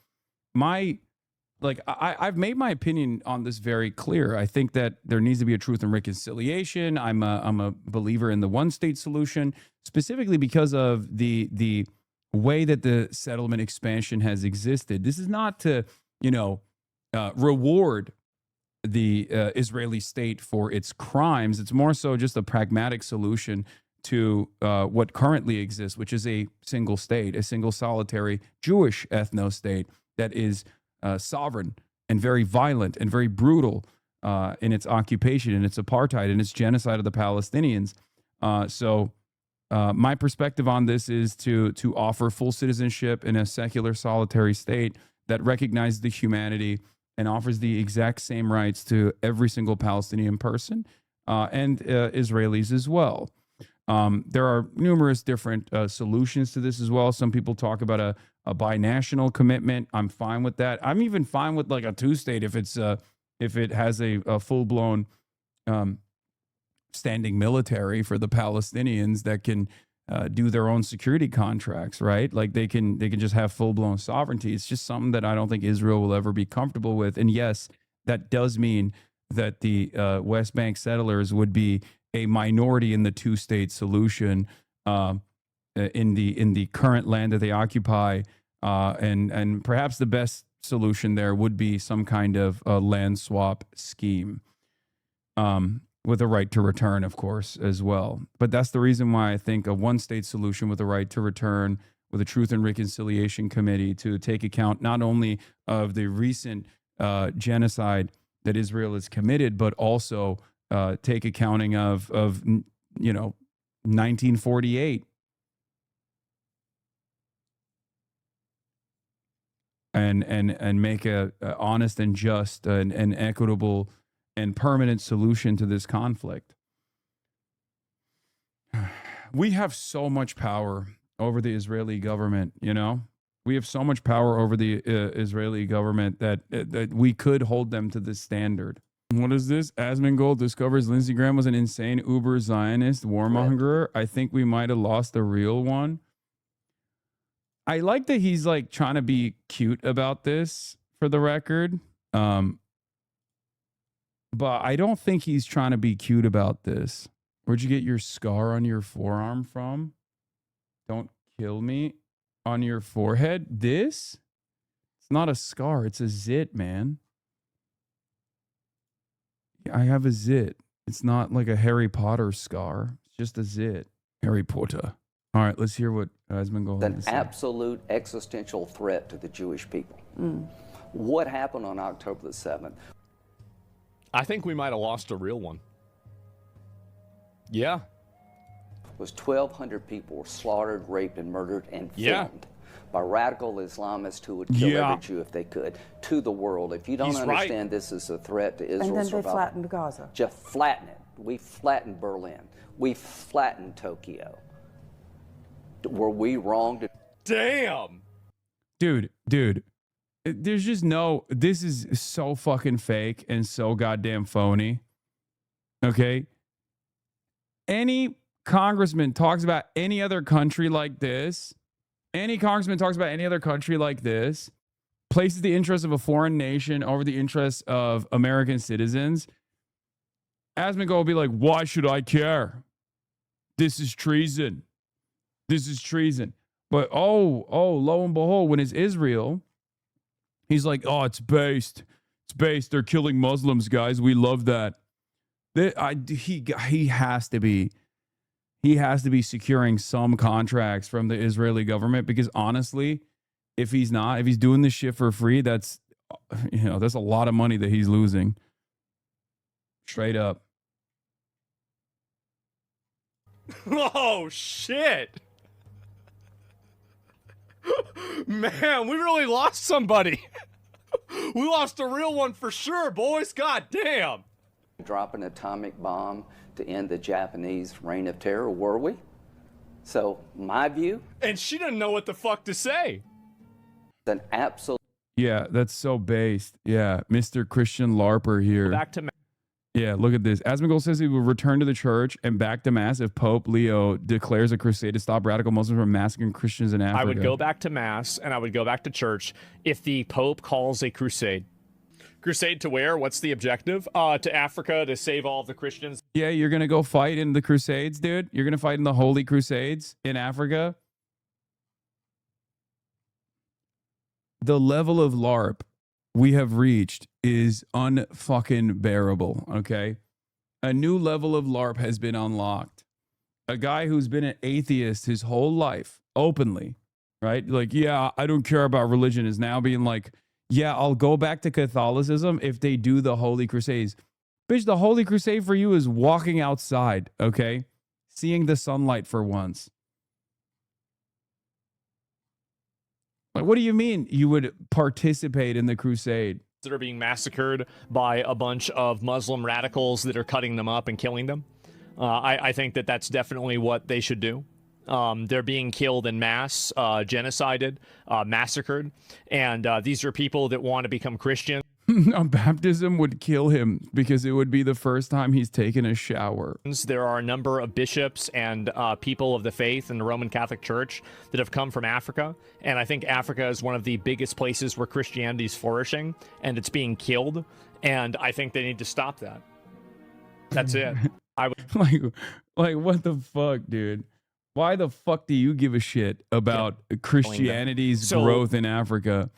I've made my opinion on this very clear. I think that there needs to be a truth and reconciliation. I'm a believer in the one-state solution, specifically because of the way that the settlement expansion has existed. This is not to, reward the Israeli state for its crimes. It's more so just a pragmatic solution to what currently exists, which is a single state, a single solitary Jewish ethno-state that is sovereign and very violent and very brutal in its occupation and its apartheid and its genocide of the Palestinians. So my perspective on this is to offer full citizenship in a secular solitary state that recognizes the humanity and offers the exact same rights to every single Palestinian person and Israelis as well. There are numerous different solutions to this as well. Some people talk about a binational commitment. I'm fine with that. I'm even fine with like a two-state if it has a full-blown standing military for the Palestinians that can do their own security contracts, right? Like they can just have full-blown sovereignty. It's just something that I don't think Israel will ever be comfortable with. And yes, that does mean that the West Bank settlers would be a minority in the two-state solution in the current land that they occupy, and perhaps the best solution there would be some kind of land swap scheme, with a right to return, of course, as well. But that's the reason why I think a one-state solution with a right to return, with a Truth and Reconciliation Committee to take account not only of the recent genocide that Israel has committed, but also take accounting of 1948 and make a honest and just and equitable and permanent solution to this conflict. We have so much power over the Israeli government, We have so much power over the Israeli government that we could hold them to this standard. What is this? Asmongold discovers Lindsey Graham was an insane uber Zionist warmonger. I think we might have lost the real one. I like that he's like trying to be cute about this, for the record. But I don't think he's trying to be cute about this. Where'd you get your scar on your forearm from? Don't kill me. On your forehead? This? It's not a scar. It's a zit, man. I have a zit. It's not like a Harry Potter scar. It's just a zit. Harry Potter. All right, let's hear what Asmongold had to say. An absolute existential threat to the Jewish people. What happened on October the 7th? I think we might have lost a real one. Yeah. Was 1,200 people were slaughtered, raped, and murdered and filmed by radical Islamists who would kill every Jew if they could, to the world. If you don't understand this is a threat to Israel's And then survival, they flattened Gaza. just flatten it. We flattened Berlin. We flattened Tokyo. Were we wrong to... Damn! Dude, there's just this is so fucking fake and so goddamn phony. Okay? Any congressman talks about any other country like this, places the interests of a foreign nation over the interests of American citizens, Asmongold will be like, why should I care? This is treason. But lo and behold, when it's Israel, he's like, oh, it's based. They're killing Muslims, guys. We love that. He has to be securing some contracts from the Israeli government, because honestly, if he's doing this shit for free, that's a lot of money that he's losing. Straight up. Oh shit. Man, we really lost somebody. We lost a real one for sure, boys. God damn. Drop an atomic bomb to end the Japanese reign of terror, were we? So, my view? And she didn't know what the fuck to say. An absolute. Yeah, that's so based. Yeah, Mr. Christian LARPer here. Back to Yeah, look at this. Asmongold says he will return to the church and back to mass if Pope Leo declares a crusade to stop radical Muslims from massacring Christians in Africa. I would go back to mass and I would go back to church if the Pope calls a crusade. Crusade to where? What's the objective? To Africa to save all of the Christians. Yeah, you're going to go fight in the crusades, dude? You're going to fight in the Holy Crusades in Africa? The level of LARP we have reached is unfucking bearable, okay? A new level of LARP has been unlocked. A guy who's been an atheist his whole life, openly, right? Like, yeah, I don't care about religion, is now being like, yeah, I'll go back to Catholicism if they do the Holy Crusades. Bitch, the Holy Crusade for you is walking outside, okay? Seeing the sunlight for once. Like, what do you mean you would participate in the crusade? That are being massacred by a bunch of Muslim radicals that are cutting them up and killing them. I think that that's definitely what they should do. They're being killed in mass, genocided, massacred. And these are people that want to become Christian. A baptism would kill him because it would be the first time he's taken a shower. There are a number of bishops and people of the faith in the Roman Catholic Church that have come from Africa. And I think Africa is one of the biggest places where Christianity is flourishing and it's being killed. And I think they need to stop that. That's it. I would like what the fuck, dude? Why the fuck do you give a shit about Christianity's growth in Africa?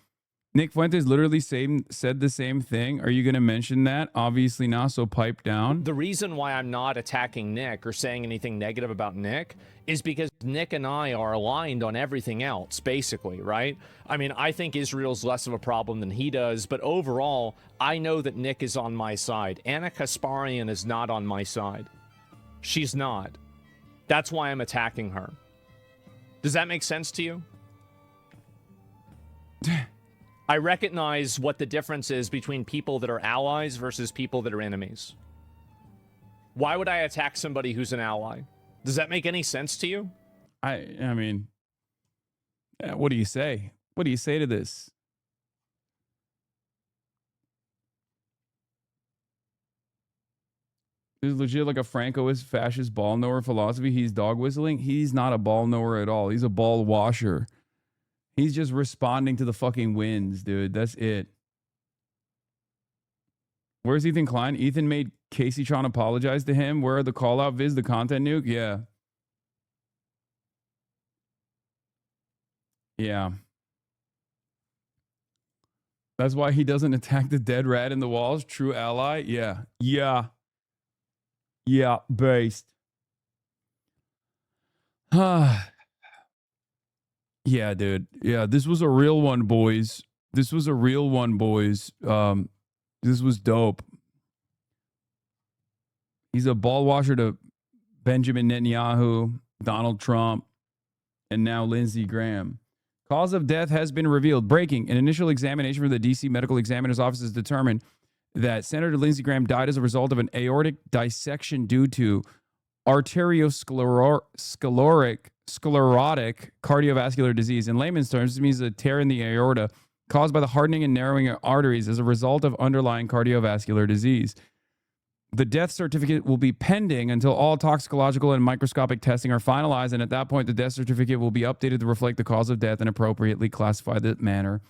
Nick Fuentes literally said the same thing. Are you going to mention that? Obviously not, so pipe down. The reason why I'm not attacking Nick or saying anything negative about Nick is because Nick and I are aligned on everything else, basically, right? I mean, I think Israel's less of a problem than he does, but overall, I know that Nick is on my side. Anna Kasparian is not on my side. She's not. That's why I'm attacking her. Does that make sense to you? I recognize what the difference is between people that are allies versus people that are enemies. Why would I attack somebody who's an ally? Does that make any sense to you? I mean, what do you say? What do you say to this? This is legit like a Francoist fascist ball knower philosophy. He's dog whistling. He's not a ball knower at all. He's a ball washer. He's just responding to the fucking winds, dude. That's it. Where's Ethan Klein? Ethan made Casey Tron apologize to him. Where are the call-out vids, the content nuke? Yeah. Yeah. That's why he doesn't attack the dead rat in the walls. True ally? Yeah. Yeah. Yeah, based. Yeah, dude. Yeah, this was a real one, boys. This was a real one, boys. This was dope. He's a ball washer to Benjamin Netanyahu, Donald Trump, and now Lindsey Graham. Cause of death has been revealed. Breaking. An initial examination from the D.C. Medical Examiner's Office has determined that Senator Lindsey Graham died as a result of an aortic dissection due to arteriosclerotic cardiovascular disease. In layman's terms, this means a tear in the aorta caused by the hardening and narrowing of arteries as a result of underlying cardiovascular disease. The death certificate will be pending until all toxicological and microscopic testing are finalized, and at that point, the death certificate will be updated to reflect the cause of death and appropriately classify the manner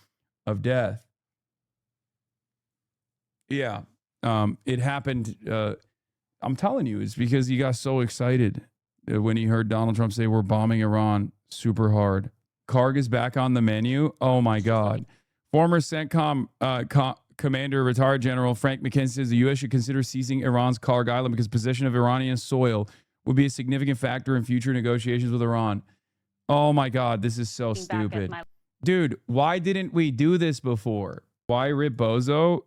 of death. Yeah, it happened. I'm telling you, it's because he got so excited when he heard Donald Trump say we're bombing Iran super hard. Karg is back on the menu. Oh, my God. Former CENTCOM Commander, retired General Frank McKenzie says the U.S. should consider seizing Iran's Karg Island because possession of Iranian soil would be a significant factor in future negotiations with Iran. Oh, my God. This is so stupid. Dude, why didn't we do this before? Why Rip Bozo?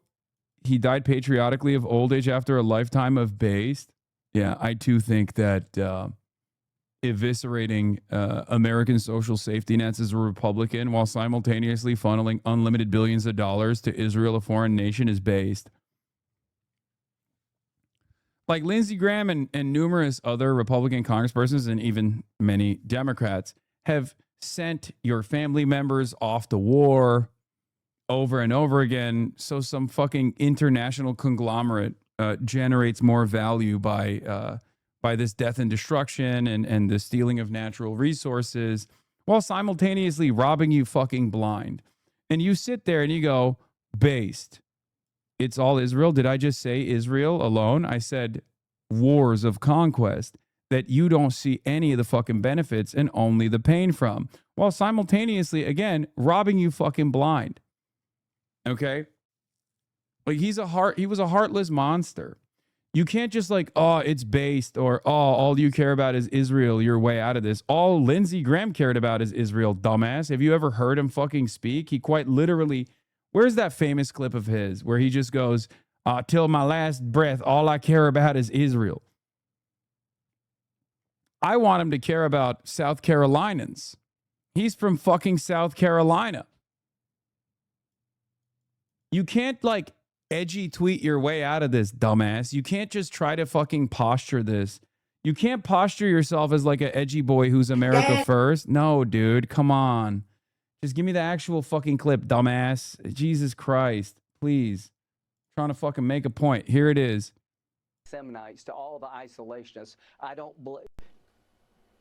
He died patriotically of old age after a lifetime of based. Yeah, I too think that eviscerating American social safety nets as a Republican while simultaneously funneling unlimited billions of dollars to Israel, a foreign nation, is based. Like Lindsey Graham and numerous other Republican congresspersons and even many Democrats have sent your family members off to war over and over again. So some fucking international conglomerate generates more value by this death and destruction and the stealing of natural resources while simultaneously robbing you fucking blind. And you sit there and you go, based. It's all Israel. Did I just say Israel alone? I said wars of conquest that you don't see any of the fucking benefits and only the pain from, while simultaneously, again, robbing you fucking blind. Okay? Like he was a heartless monster. You can't just like, oh, it's based, or oh, all you care about is Israel. You're way out of this. All Lindsey Graham cared about is Israel, dumbass. Have you ever heard him fucking speak? He quite literally, where's that famous clip of his where he just goes, till my last breath, all I care about is Israel. I want him to care about South Carolinians. He's from fucking South Carolina. You can't like edgy tweet your way out of this, dumbass. You can't just try to fucking posture this. You can't posture yourself as like an edgy boy who's America first. No, dude, come on. Just give me the actual fucking clip, dumbass. Jesus Christ, please. Trying to fucking make a point. Here it is. Seminites to all the isolationists. I don't believe.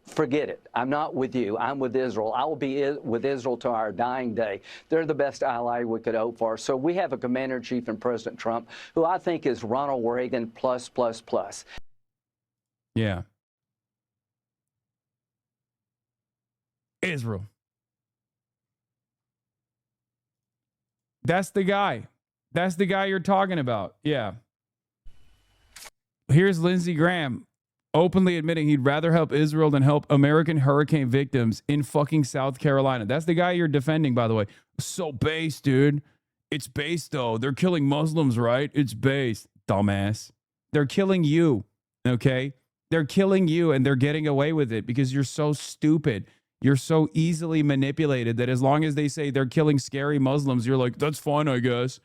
Forget it. I'm not with you. I'm with Israel. I will be with Israel to our dying day. They're the best ally we could hope for. So we have a commander-in-chief in President Trump, who I think is Ronald Reagan plus, plus, plus. Yeah. Israel. That's the guy. That's the guy you're talking about. Yeah. Here's Lindsey Graham openly admitting he'd rather help Israel than help American hurricane victims in fucking South Carolina. That's the guy you're defending, by the way. So based, dude. It's based, though. They're killing Muslims, right? It's based, dumbass. They're killing you, okay? They're killing you, and they're getting away with it because you're so stupid. You're so easily manipulated that as long as they say they're killing scary Muslims, you're like, that's fine, I guess.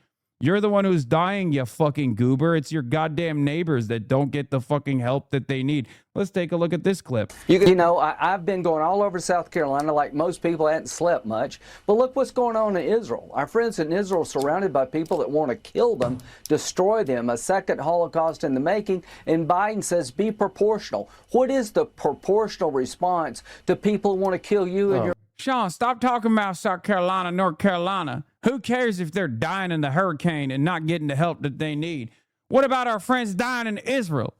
You're the one who's dying, you fucking goober. It's your goddamn neighbors that don't get the fucking help that they need. Let's take a look at this clip. You know, I've been going all over South Carolina like most people. I hadn't slept much. But look what's going on in Israel. Our friends in Israel are surrounded by people that want to kill them, destroy them, a second Holocaust in the making. And Biden says be proportional. What is the proportional response to people who want to kill you and your... Sean, stop talking about South Carolina, North Carolina. Who cares if they're dying in the hurricane and not getting the help that they need? What about our friends dying in Israel?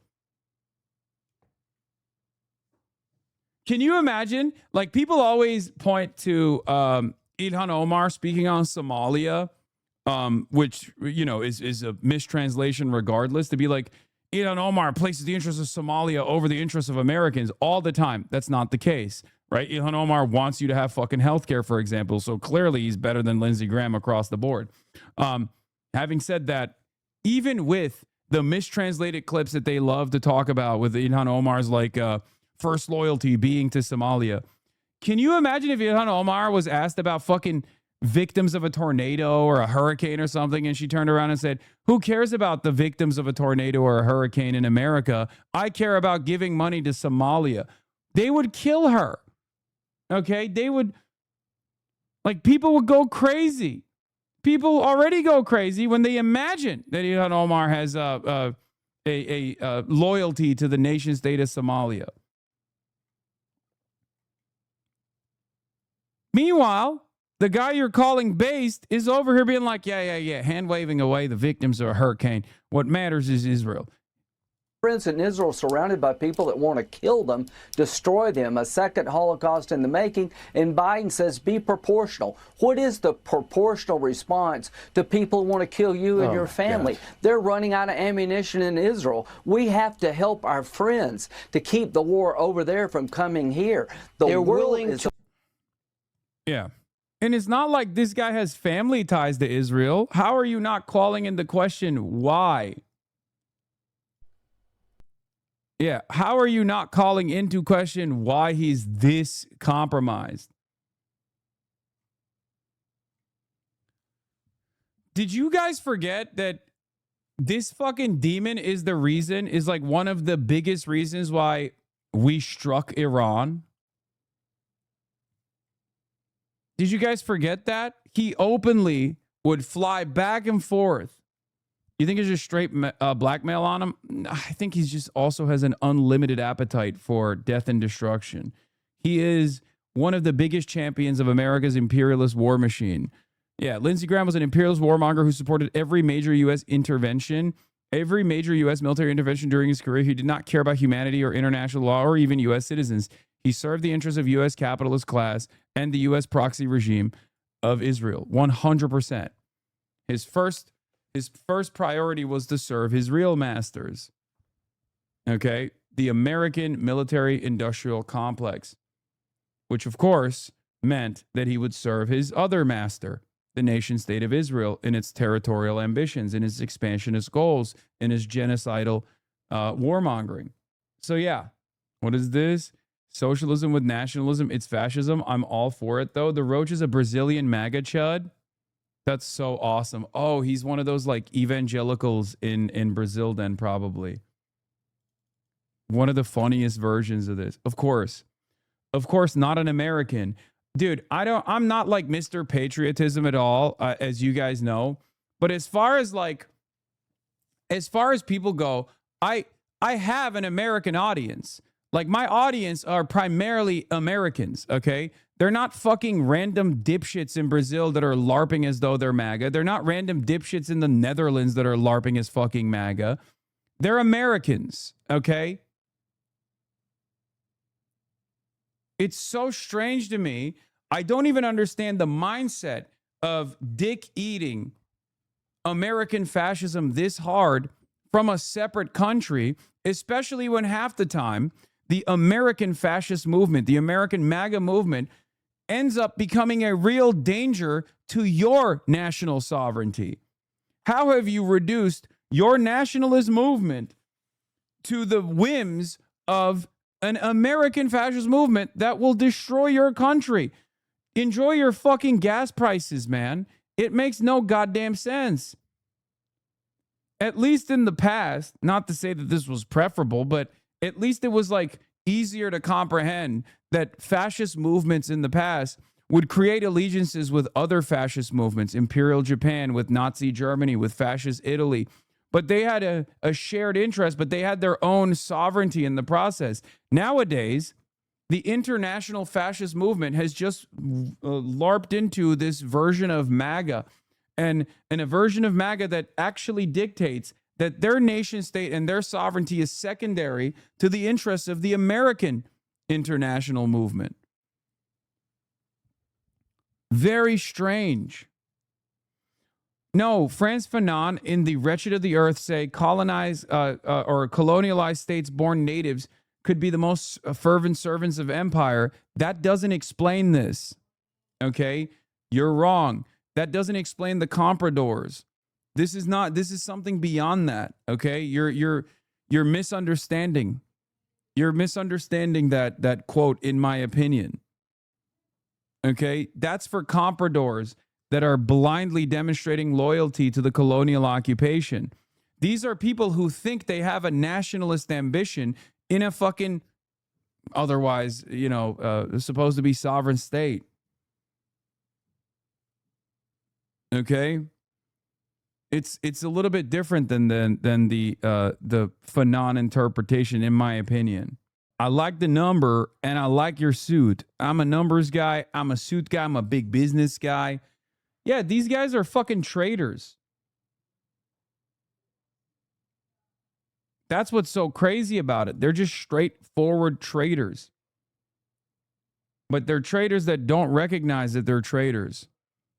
Can you imagine? Like, people always point to Ilhan Omar speaking on Somalia, which, you know, is a mistranslation regardless, to be like, Ilhan Omar places the interests of Somalia over the interests of Americans all the time. That's not the case. Right? Ilhan Omar wants you to have fucking healthcare, for example. So clearly he's better than Lindsey Graham across the board. Having said that, even with the mistranslated clips that they love to talk about with Ilhan Omar's like first loyalty being to Somalia, can you imagine if Ilhan Omar was asked about fucking victims of a tornado or a hurricane or something, and she turned around and said, who cares about the victims of a tornado or a hurricane in America? I care about giving money to Somalia. They would kill her. Okay, they would, like, people would go crazy. People already go crazy when they imagine that Ilhan Omar has a loyalty to the nation state of Somalia. Meanwhile, the guy you're calling based is over here being like, yeah, hand waving away the victims of a hurricane. What matters is Israel. Friends in Israel surrounded by people that want to kill them, destroy them, a second Holocaust in the making. And Biden says be proportional. What is the proportional response to people who want to kill you and your family? God. They're running out of ammunition in Israel. We have to help our friends to keep the war over there from coming here. They're willing to... Yeah. And it's not like this guy has family ties to Israel. How are you not calling into question why? Yeah, how are you not calling into question why he's this compromised? Did you guys forget that this fucking demon is like one of the biggest reasons why we struck Iran? Did you guys forget that? He openly would fly back and forth. You think it's just straight blackmail on him? I think he's just also has an unlimited appetite for death and destruction. He is one of the biggest champions of America's imperialist war machine. Yeah, Lindsey Graham was an imperialist warmonger who supported every major U.S. intervention, every major U.S. military intervention during his career. He did not care about humanity or international law or even U.S. citizens. He served the interests of U.S. capitalist class and the U.S. proxy regime of Israel, 100%. His first priority was to serve his real masters, okay? The American military-industrial complex, which, of course, meant that he would serve his other master, the nation-state of Israel, in its territorial ambitions, in its expansionist goals, in its genocidal warmongering. So, yeah, what is this? Socialism with nationalism, it's fascism. I'm all for it, though. The Roach is a Brazilian MAGA chud. That's so awesome. Oh, he's one of those like evangelicals in Brazil then, probably. One of the funniest versions of this. Of course, not an American. Dude, I'm not like Mr. Patriotism at all, as you guys know. But as far as people go, I have an American audience. Like, my audience are primarily Americans, okay? They're not fucking random dipshits in Brazil that are LARPing as though they're MAGA. They're not random dipshits in the Netherlands that are LARPing as fucking MAGA. They're Americans, okay? It's so strange to me. I don't even understand the mindset of dick-eating American fascism this hard from a separate country, especially when half the time the American fascist movement, the American MAGA movement, ends up becoming a real danger to your national sovereignty. How have you reduced your nationalist movement to the whims of an American fascist movement that will destroy your country? Enjoy your fucking gas prices, man. It makes no goddamn sense. At least in the past, not to say that this was preferable, but at least it was like easier to comprehend that fascist movements in the past would create allegiances with other fascist movements, Imperial Japan, with Nazi Germany, with fascist Italy. But they had a shared interest, but they had their own sovereignty in the process. Nowadays, the international fascist movement has just LARPed into this version of MAGA, and a version of MAGA that actually dictates that their nation state and their sovereignty is secondary to the interests of the American international movement. Very strange. No, Frantz Fanon in The Wretched of the Earth say colonized or colonialized states born natives could be the most fervent servants of empire. That doesn't explain this. Okay? You're wrong. That doesn't explain the compradors. This is something beyond that. Okay? You're misunderstanding. You're misunderstanding that quote, in my opinion. Okay? That's for compradors that are blindly demonstrating loyalty to the colonial occupation. These are people who think they have a nationalist ambition in a fucking otherwise, supposed to be sovereign state. Okay? It's a little bit different than the Fanon interpretation, in my opinion. I like the number and I like your suit. I'm a numbers guy. I'm a suit guy. I'm a big business guy. Yeah, these guys are fucking traitors. That's what's so crazy about it. They're just straightforward traitors. But they're traitors that don't recognize that they're traitors.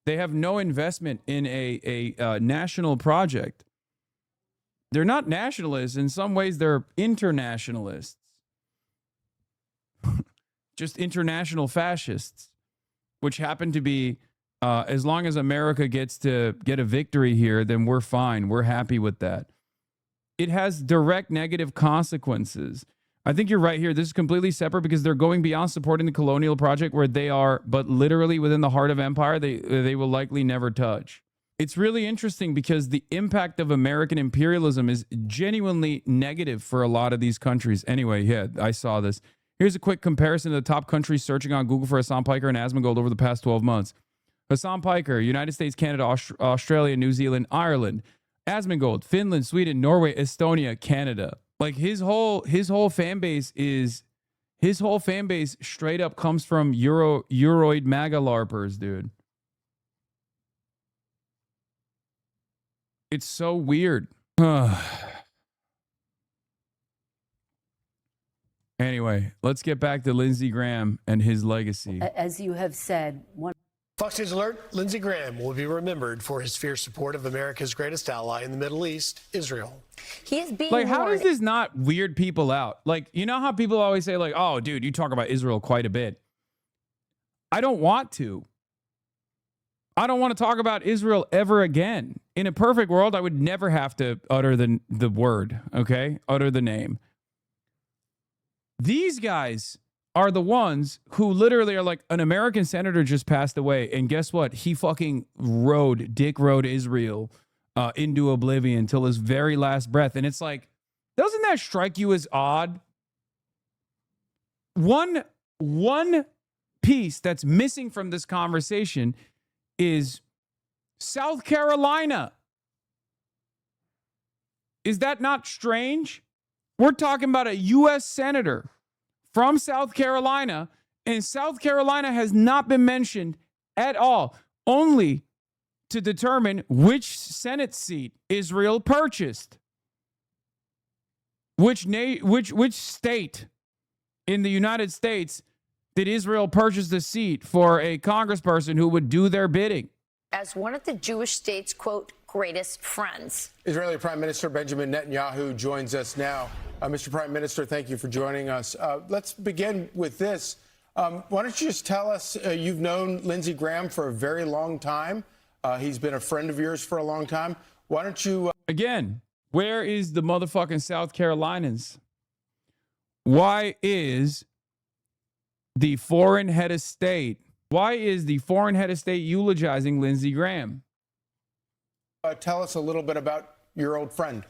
They have no investment in a national project. They're not nationalists. In some ways, they're internationalists. Just international fascists, which happen to be As long as America gets to get a victory here, then we're fine. We're happy with that. It has direct negative consequences. I think you're right here. This is completely separate because they're going beyond supporting the colonial project where they are, but literally within the heart of empire, they will likely never touch. It's really interesting because the impact of American imperialism is genuinely negative for a lot of these countries. Anyway, yeah, I saw this. Here's a quick comparison of the top countries searching on Google for Hassan Piker and Asmongold over the past 12 months. Hassan Piker, United States, Canada, Australia, New Zealand, Ireland. Asmongold, Finland, Sweden, Norway, Estonia, Canada. Like his whole fan base straight up comes from Euroid MAGA LARPers, dude. It's so weird. Anyway, let's get back to Lindsey Graham and his legacy. As you have said, Fox News Alert, Lindsey Graham will be remembered for his fierce support of America's greatest ally in the Middle East, Israel. He is being like, how does this not weird people out? Like, you know how people always say, like, oh, dude, you talk about Israel quite a bit. I don't want to. I don't want to talk about Israel ever again. In a perfect world, I would never have to utter the word, okay? Utter the name. These guys are the ones who literally are like, an American senator just passed away, and guess what? He fucking Dick rode Israel into oblivion till his very last breath. And it's like, doesn't that strike you as odd? One piece that's missing from this conversation is South Carolina. Is that not strange? We're talking about a U.S. senator from South Carolina, and South Carolina has not been mentioned at all, only to determine which Senate seat Israel purchased. Which state in the United States did Israel purchase the seat for a congressperson who would do their bidding? As one of the Jewish state's, quote, greatest friends. Israeli Prime Minister Benjamin Netanyahu joins us now. Mr. Prime Minister, thank you for joining us. Let's begin with this. Why don't you just tell us, you've known Lindsey Graham for a very long time. He's been a friend of yours for a long time. Why don't you... Again, where is the motherfucking South Carolinians? Why is the foreign head of state eulogizing Lindsey Graham? Tell us a little bit about your old friend.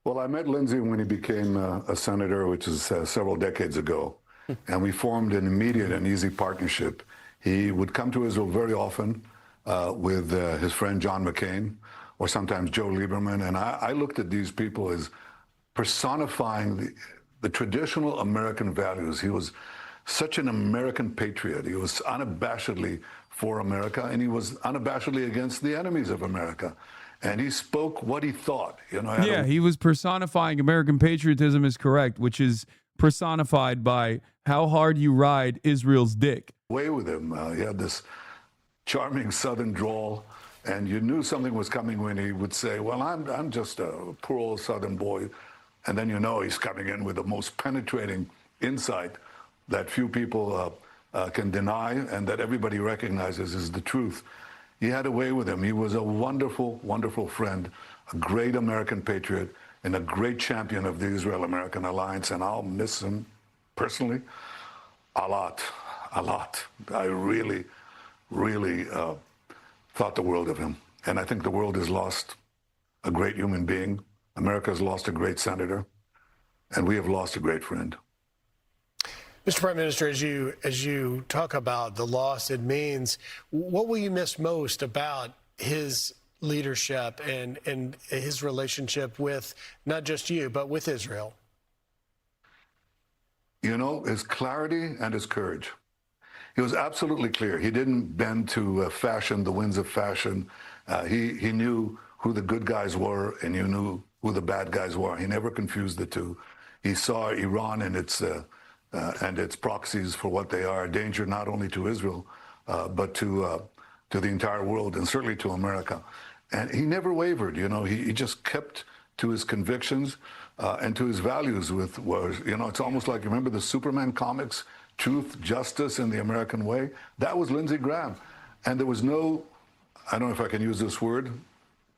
Well, I met Lindsey when he became a senator, which is several decades ago, and we formed an immediate and easy partnership. He would come to Israel very often with his friend John McCain, or sometimes Joe Lieberman, and I looked at these people as personifying the traditional American values. He was such an American patriot. He was unabashedly for America, and he was unabashedly against the enemies of America. And he spoke what he thought. You know. He was personifying American patriotism, is correct, which is personified by how hard you ride Israel's dick. Way with him. He had this charming Southern drawl, and you knew something was coming when he would say, well, I'm just a poor old Southern boy. And then you know he's coming in with the most penetrating insight that few people can deny and that everybody recognizes is the truth. He had a way with him. He was a wonderful, wonderful friend, a great American patriot, and a great champion of the Israel-American alliance, and I'll miss him personally a lot. I really, really thought the world of him. And I think the world has lost a great human being. America has lost a great senator, and we have lost a great friend. Mr. Prime Minister, as you talk about the loss it means, what will you miss most about his leadership and his relationship with not just you, but with Israel? You know, his clarity and his courage. He was absolutely clear. He didn't bend to fashion, the winds of fashion. He knew who the good guys were, and he knew who the bad guys were. He never confused the two. He saw Iran and its proxies for what they are, a danger not only to Israel, but to the entire world, and certainly to America. And he never wavered. You know, he just kept to his convictions and to his values. It's almost like, remember the Superman comics, Truth, Justice, and the American Way? That was Lindsey Graham. And there was no, I don't know if I can use this word,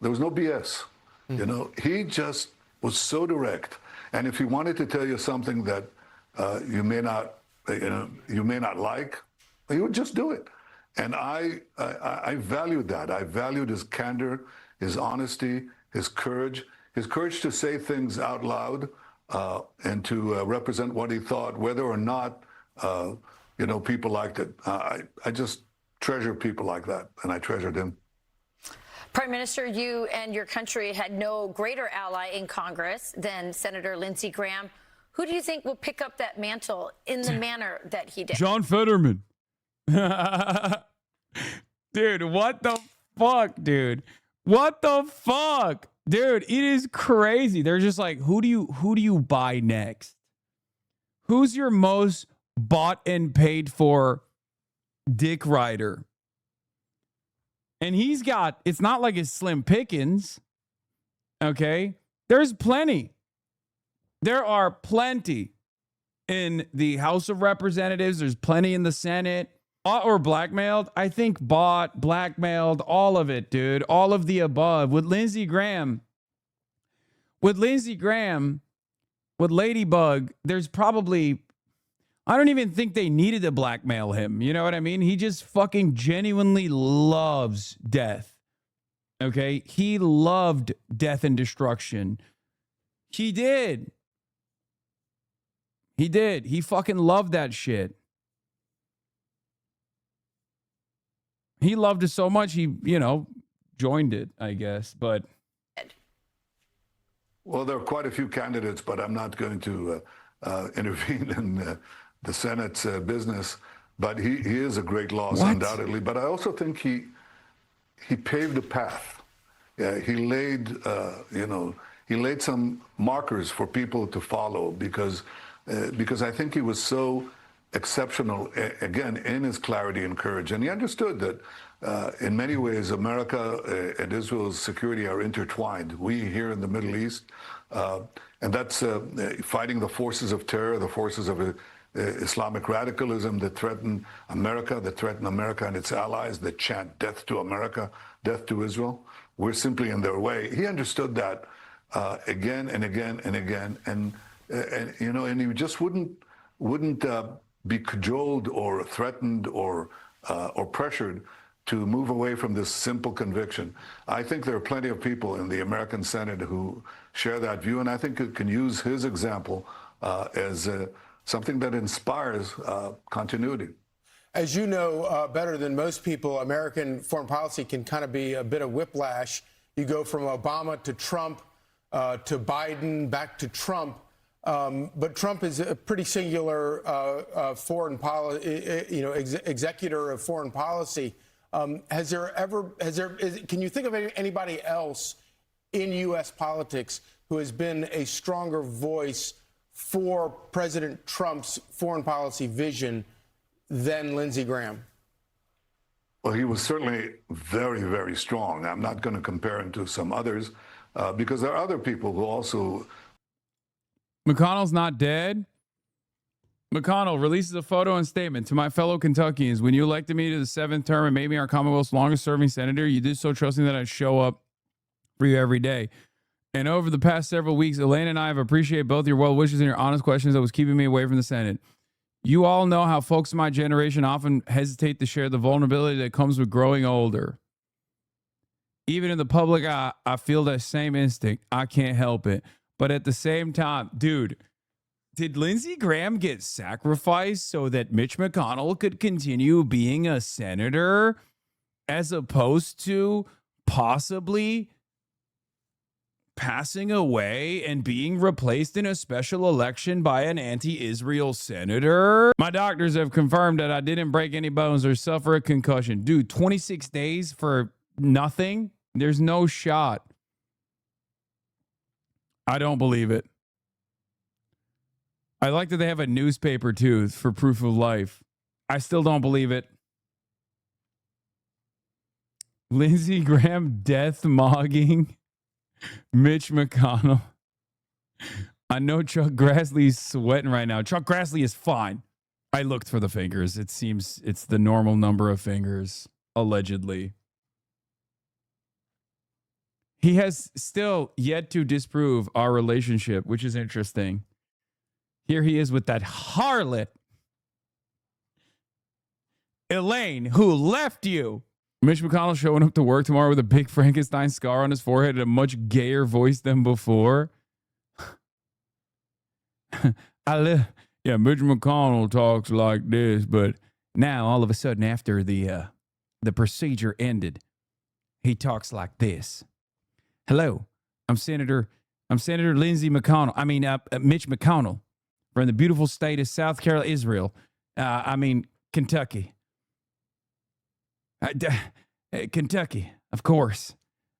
there was no BS. You know, he just was so direct. And if he wanted to tell you something that you may not like, he would just do it. And I valued that. I valued his candor, his honesty, his courage to say things out loud and to represent what he thought, whether or not people liked it. I just treasure people like that, and I treasured him. Prime Minister, you and your country had no greater ally in Congress than Senator Lindsey Graham. Who do you think will pick up that mantle in the manner that he did? John Fetterman. Dude, what the fuck, dude? What the fuck? Dude, it is crazy. They're just like, who do you buy next? Who's your most bought and paid for dick rider? And he's got, it's not like it's slim pickings. Okay? There's plenty. There are plenty in the House of Representatives. There's plenty in the Senate. Or blackmailed. I think bought, blackmailed, all of it, dude. All of the above. With Lindsey Graham, with Ladybug, there's probably, I don't even think they needed to blackmail him. You know what I mean? He just fucking genuinely loves death. Okay? He loved death and destruction. He did. He did. He fucking loved that shit. He loved it so much, he, joined it, I guess. But well, there are quite a few candidates, but I'm not going to intervene in the Senate's business. But he is a great loss, undoubtedly. But I also think he paved the path. Yeah, he laid some markers for people to follow because I think he was so exceptional, again, in his clarity and courage. And he understood that in many ways, America and Israel's security are intertwined. We here in the Middle East, and that's fighting the forces of terror, the forces of Islamic radicalism that threaten America and its allies, that chant death to America, death to Israel. We're simply in their way. He understood that again and again and again. And he just wouldn't be cajoled or threatened or pressured to move away from this simple conviction. I think there are plenty of people in the American Senate who share that view, and I think it can use his example as something that inspires continuity. As you know better than most people, American foreign policy can kind of be a bit of whiplash. You go from Obama to Trump to Biden back to Trump. But Trump is a pretty singular foreign policy, executor of foreign policy. Can you think of anybody else in U.S. politics who has been a stronger voice for President Trump's foreign policy vision than Lindsey Graham? Well, he was certainly very, very strong. I'm not going to compare him to some others because there are other people who also. McConnell's not dead. McConnell releases a photo and statement to my fellow Kentuckians. When you elected me to the 7th term and made me our Commonwealth's longest serving senator, you did so trusting that I'd show up for you every day. And over the past several weeks, Elaine and I have appreciated both your well wishes and your honest questions that was keeping me away from the Senate. You all know how folks in my generation often hesitate to share the vulnerability that comes with growing older. Even in the public eye, I feel that same instinct. I can't help it. But at the same time, dude, did Lindsey Graham get sacrificed so that Mitch McConnell could continue being a senator as opposed to possibly passing away and being replaced in a special election by an anti-Israel senator? My doctors have confirmed that I didn't break any bones or suffer a concussion. Dude, 26 days for nothing? There's no shot. I don't believe it. I like that they have a newspaper too for proof of life. I still don't believe it. Lindsey Graham death mogging Mitch McConnell. I know Chuck Grassley's sweating right now. Chuck Grassley is fine. I looked for the fingers. It seems it's the normal number of fingers. allegedly. He has still yet to disprove our relationship, which is interesting. Here he is with that harlot, Elaine, who left you. Mitch McConnell showing up to work tomorrow with a big Frankenstein scar on his forehead and a much gayer voice than before. Yeah, Mitch McConnell talks like this, but now all of a sudden after the procedure ended, he talks like this. Hello, I'm Senator Lindsey McConnell. Mitch McConnell from the beautiful state of South Carolina, Israel. Kentucky. Kentucky, of course.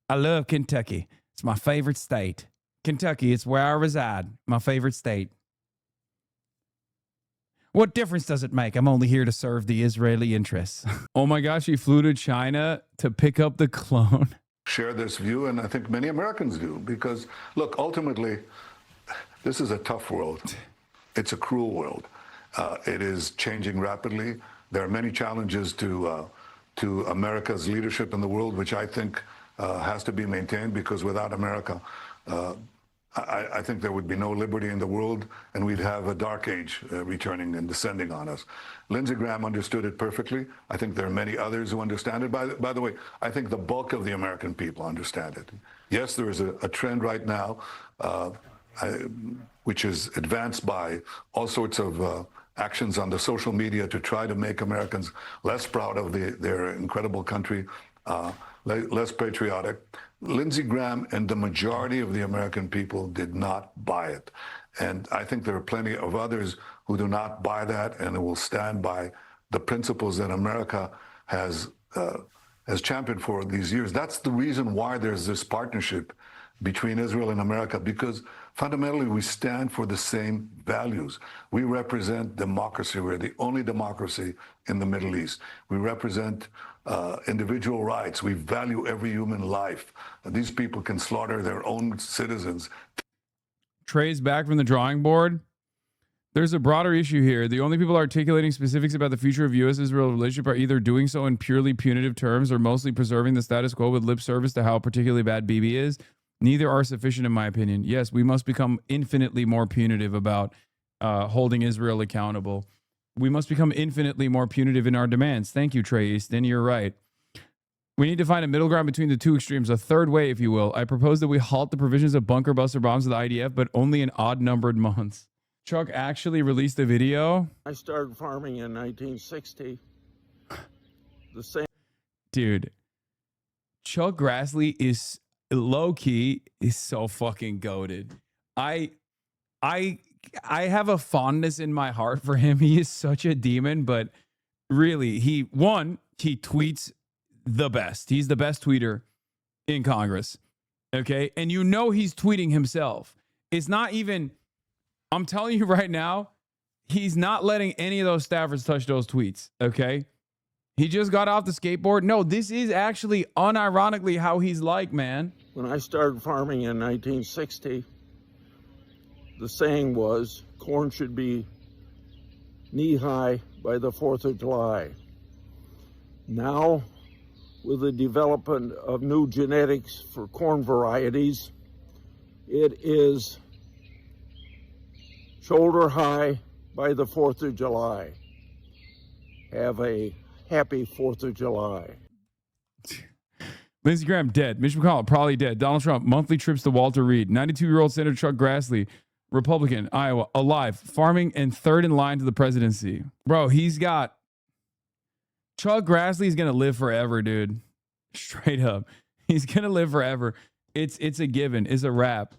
I love Kentucky. It's my favorite state. Kentucky, it's where I reside. My favorite state. What difference does it make? I'm only here to serve the Israeli interests. Oh my gosh, he flew to China to pick up the clone. Share this view, and I think many Americans do, because, look, ultimately, this is a tough world. It's a cruel world. It is changing rapidly. There are many challenges to America's leadership in the world, which I think has to be maintained, because without America, I think there would be no liberty in the world, and we'd have a dark age returning and descending on us. Lindsey Graham understood it perfectly. I think there are many others who understand it. By the way, I think the bulk of the American people understand it. Yes, there is a trend right now, which is advanced by all sorts of actions on the social media to try to make Americans less proud of their incredible country, less patriotic. Lindsey Graham and the majority of the American people did not buy it. And I think there are plenty of others who do not buy that and will stand by the principles that America has championed for these years. That's the reason why there's this partnership between Israel and America, because fundamentally we stand for the same values. We represent democracy. We're the only democracy in the Middle East. We represent individual rights. We value every human life. These people can slaughter their own citizens. Trey's back from the drawing board. There's a broader issue here. The only people articulating specifics about the future of U.S.-Israel relationship are either doing so in purely punitive terms or mostly preserving the status quo with lip service to how particularly bad Bibi is. Neither are sufficient, in my opinion. Yes, we must become infinitely more punitive about holding Israel accountable. We must become infinitely more punitive in our demands. Thank you, Trey Easton. You're right. We need to find a middle ground between the two extremes, a third way, if you will. I propose that we halt the provisions of bunker buster bombs of the IDF, but only in odd-numbered months. Chuck actually released a video. I started farming in 1960. The same. Dude, Chuck Grassley is low-key is so fucking goated. I have a fondness in my heart for him. He is such a demon, but really, he tweets the best. He's the best tweeter in Congress. Okay? And you know he's tweeting himself. It's not even, I'm telling you right now, he's not letting any of those staffers touch those tweets. Okay? He just got off the skateboard. No, this is actually unironically how he's like, man. When I started farming in 1960, the saying was, corn should be knee-high by the 4th of July. Now, with the development of new genetics for corn varieties, it is shoulder high by the 4th of July. Have a happy 4th of July. Lindsey Graham dead. Mitch McConnell probably dead. Donald Trump monthly trips to Walter Reed. 92-year-old Senator Chuck Grassley, Republican, Iowa, alive, farming, and third in line to the presidency. Bro, Chuck Grassley's going to live forever, dude. Straight up. He's going to live forever. It's a given. It's a wrap.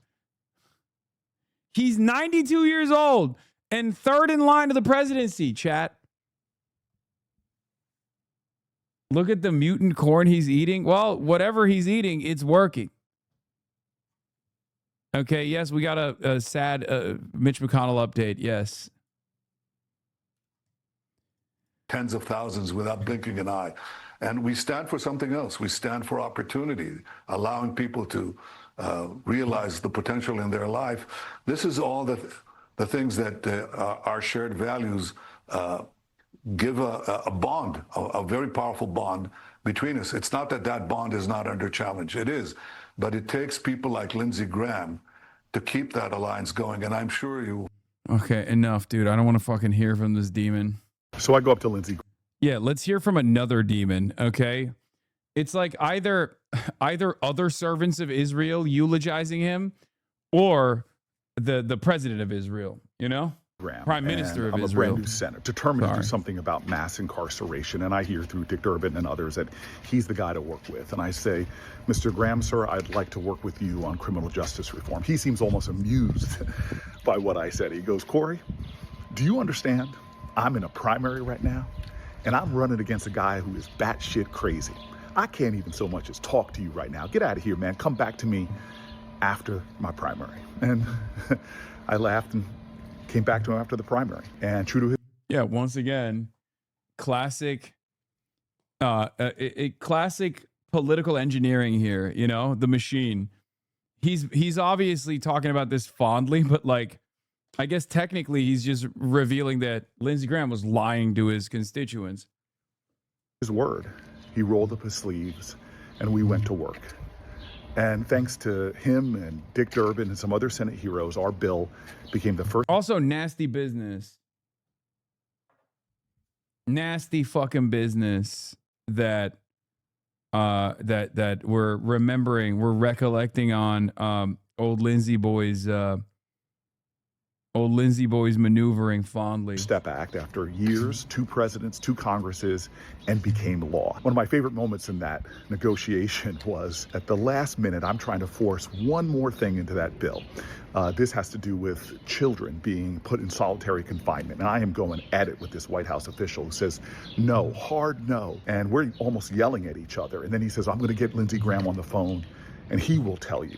He's 92 years old and third in line to the presidency, chat. Look at the mutant corn he's eating. Well, whatever he's eating, it's working. Okay, yes, we got a sad Mitch McConnell update, yes. Tens of thousands without blinking an eye. And we stand for something else. We stand for opportunity, allowing people to realize the potential in their life. This is all the things that our shared values give a bond, a very powerful bond between us. It's not that that bond is not under challenge. It is. But it takes people like Lindsey Graham to keep that alliance going. And I'm sure you. Okay, enough, dude. I don't want to fucking hear from this demon. So I go up to Lindsey. Yeah, let's hear from another demon, okay? It's like either other servants of Israel eulogizing him or the president of Israel, you know? Prime Minister of I'm Israel. a brand new senator, determined to do something about mass incarceration. And I hear through Dick Durbin and others that he's the guy to work with. And I say, Mr. Graham, sir, I'd like to work with you on criminal justice reform. He seems almost amused by what I said. He goes, Corey, do you understand? I'm in a primary right now, and I'm running against a guy who is batshit crazy. I can't even so much as talk to you right now. Get out of here, man. Come back to me after my primary. And I laughed and came back to him after the primary. And true to his... Yeah, once again, classic classic political engineering here, you know, the machine. He's obviously talking about this fondly, but like, I guess technically he's just revealing that Lindsey Graham was lying to his constituents. His word. He rolled up his sleeves and we went to work. And thanks to him and Dick Durbin and some other Senate heroes, our bill became the first. Also, nasty business. Nasty fucking business that that we're remembering, we're recollecting on old Lindsey Boy's maneuvering fondly. Step Act after years, 2 presidents, 2 Congresses, and became law. One of my favorite moments in that negotiation was at the last minute, I'm trying to force one more thing into that bill. This has to do with children being put in solitary confinement. And I am going at it with this White House official who says, no, hard no. And we're almost yelling at each other. And then he says, I'm going to get Lindsey Graham on the phone and he will tell you.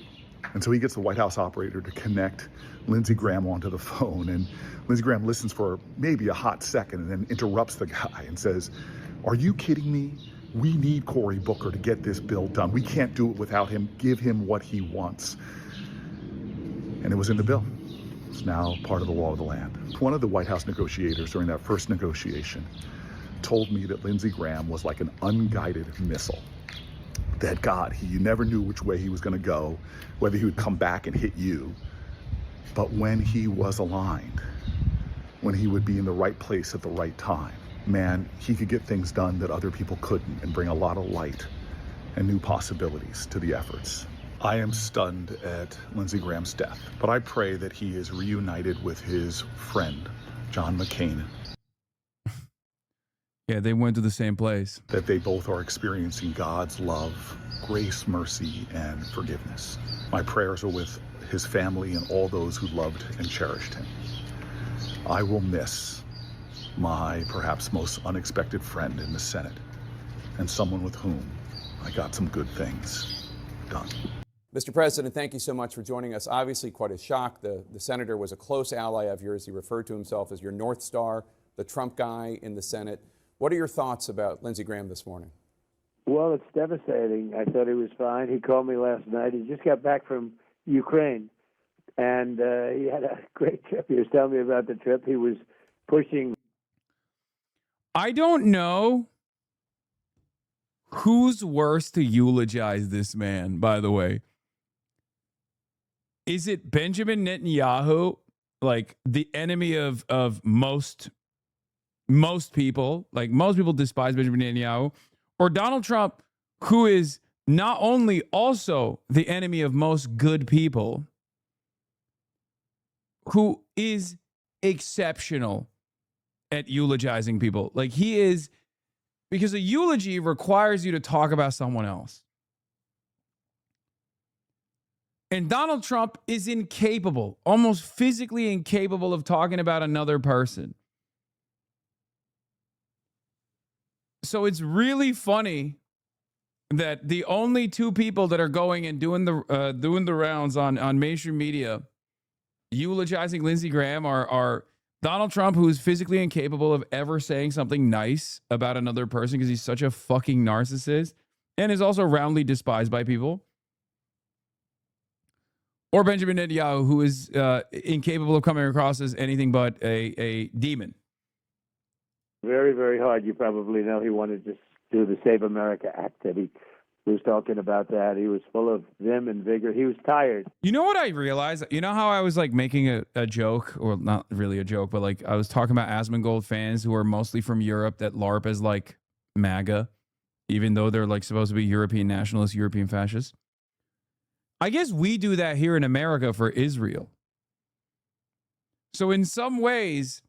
And so he gets the White House operator to connect Lindsey Graham onto the phone. And Lindsey Graham listens for maybe a hot second and then interrupts the guy and says, are you kidding me? We need Cory Booker to get this bill done. We can't do it without him. Give him what he wants. And it was in the bill. It's now part of the law of the land. One of the White House negotiators during that first negotiation told me that Lindsey Graham was like an unguided missile. That God, you never knew which way he was going to go, whether he would come back and hit you. But when he was aligned, when he would be in the right place at the right time, man, he could get things done that other people couldn't and bring a lot of light and new possibilities to the efforts. I am stunned at Lindsey Graham's death, but I pray that he is reunited with his friend, John McCain. Yeah, they went to the same place. That they both are experiencing God's love, grace, mercy, and forgiveness. My prayers are with his family and all those who loved and cherished him. I will miss my perhaps most unexpected friend in the Senate and someone with whom I got some good things done. Mr. President, thank you so much for joining us. Obviously quite a shock. The senator was a close ally of yours. He referred to himself as your North Star, the Trump guy in the Senate. What are your thoughts about Lindsey Graham this morning? Well, it's devastating. I thought he was fine. He called me last night. He just got back from Ukraine, and he had a great trip. He was telling me about the trip. He was pushing. I don't know who's worse to eulogize this man, by the way. Is it Benjamin Netanyahu, like the enemy of most people? Like most people despise Benjamin Netanyahu, or Donald Trump, who is not only also the enemy of most good people, who is exceptional at eulogizing people. Like he is, because a eulogy requires you to talk about someone else. And Donald Trump is incapable, almost physically incapable of talking about another person. So it's really funny that the only 2 people that are going and doing the rounds on mainstream media eulogizing Lindsey Graham are Donald Trump, who is physically incapable of ever saying something nice about another person because he's such a fucking narcissist and is also roundly despised by people. Or Benjamin Netanyahu, who is incapable of coming across as anything but a demon. Very, very hard. You probably know he wanted to do the Save America Act that he was talking about that. He was full of vim and vigor. He was tired. You know what I realized? You know how I was like making a joke, or not really a joke, but like I was talking about Asmongold fans who are mostly from Europe that LARP as like MAGA, even though they're like supposed to be European nationalists, European fascists. I guess we do that here in America for Israel. So in some ways,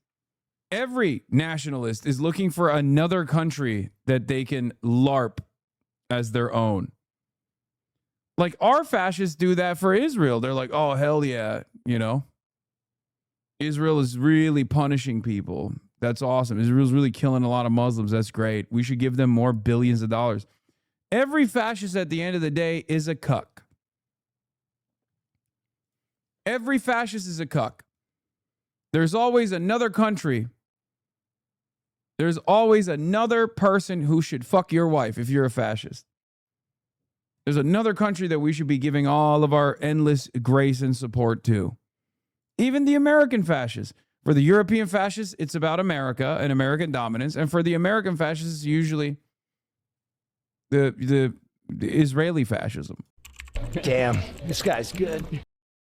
every nationalist is looking for another country that they can LARP as their own. Like our fascists do that for Israel. They're like, oh, hell yeah, you know. Israel is really punishing people. That's awesome. Israel's really killing a lot of Muslims. That's great. We should give them more billions of dollars. Every fascist at the end of the day is a cuck. Every fascist is a cuck. There's always another country. There's always another person who should fuck your wife if you're a fascist. There's another country that we should be giving all of our endless grace and support to. Even the American fascists. For the European fascists, it's about America and American dominance. And for the American fascists, it's usually the Israeli fascism. Damn, this guy's good.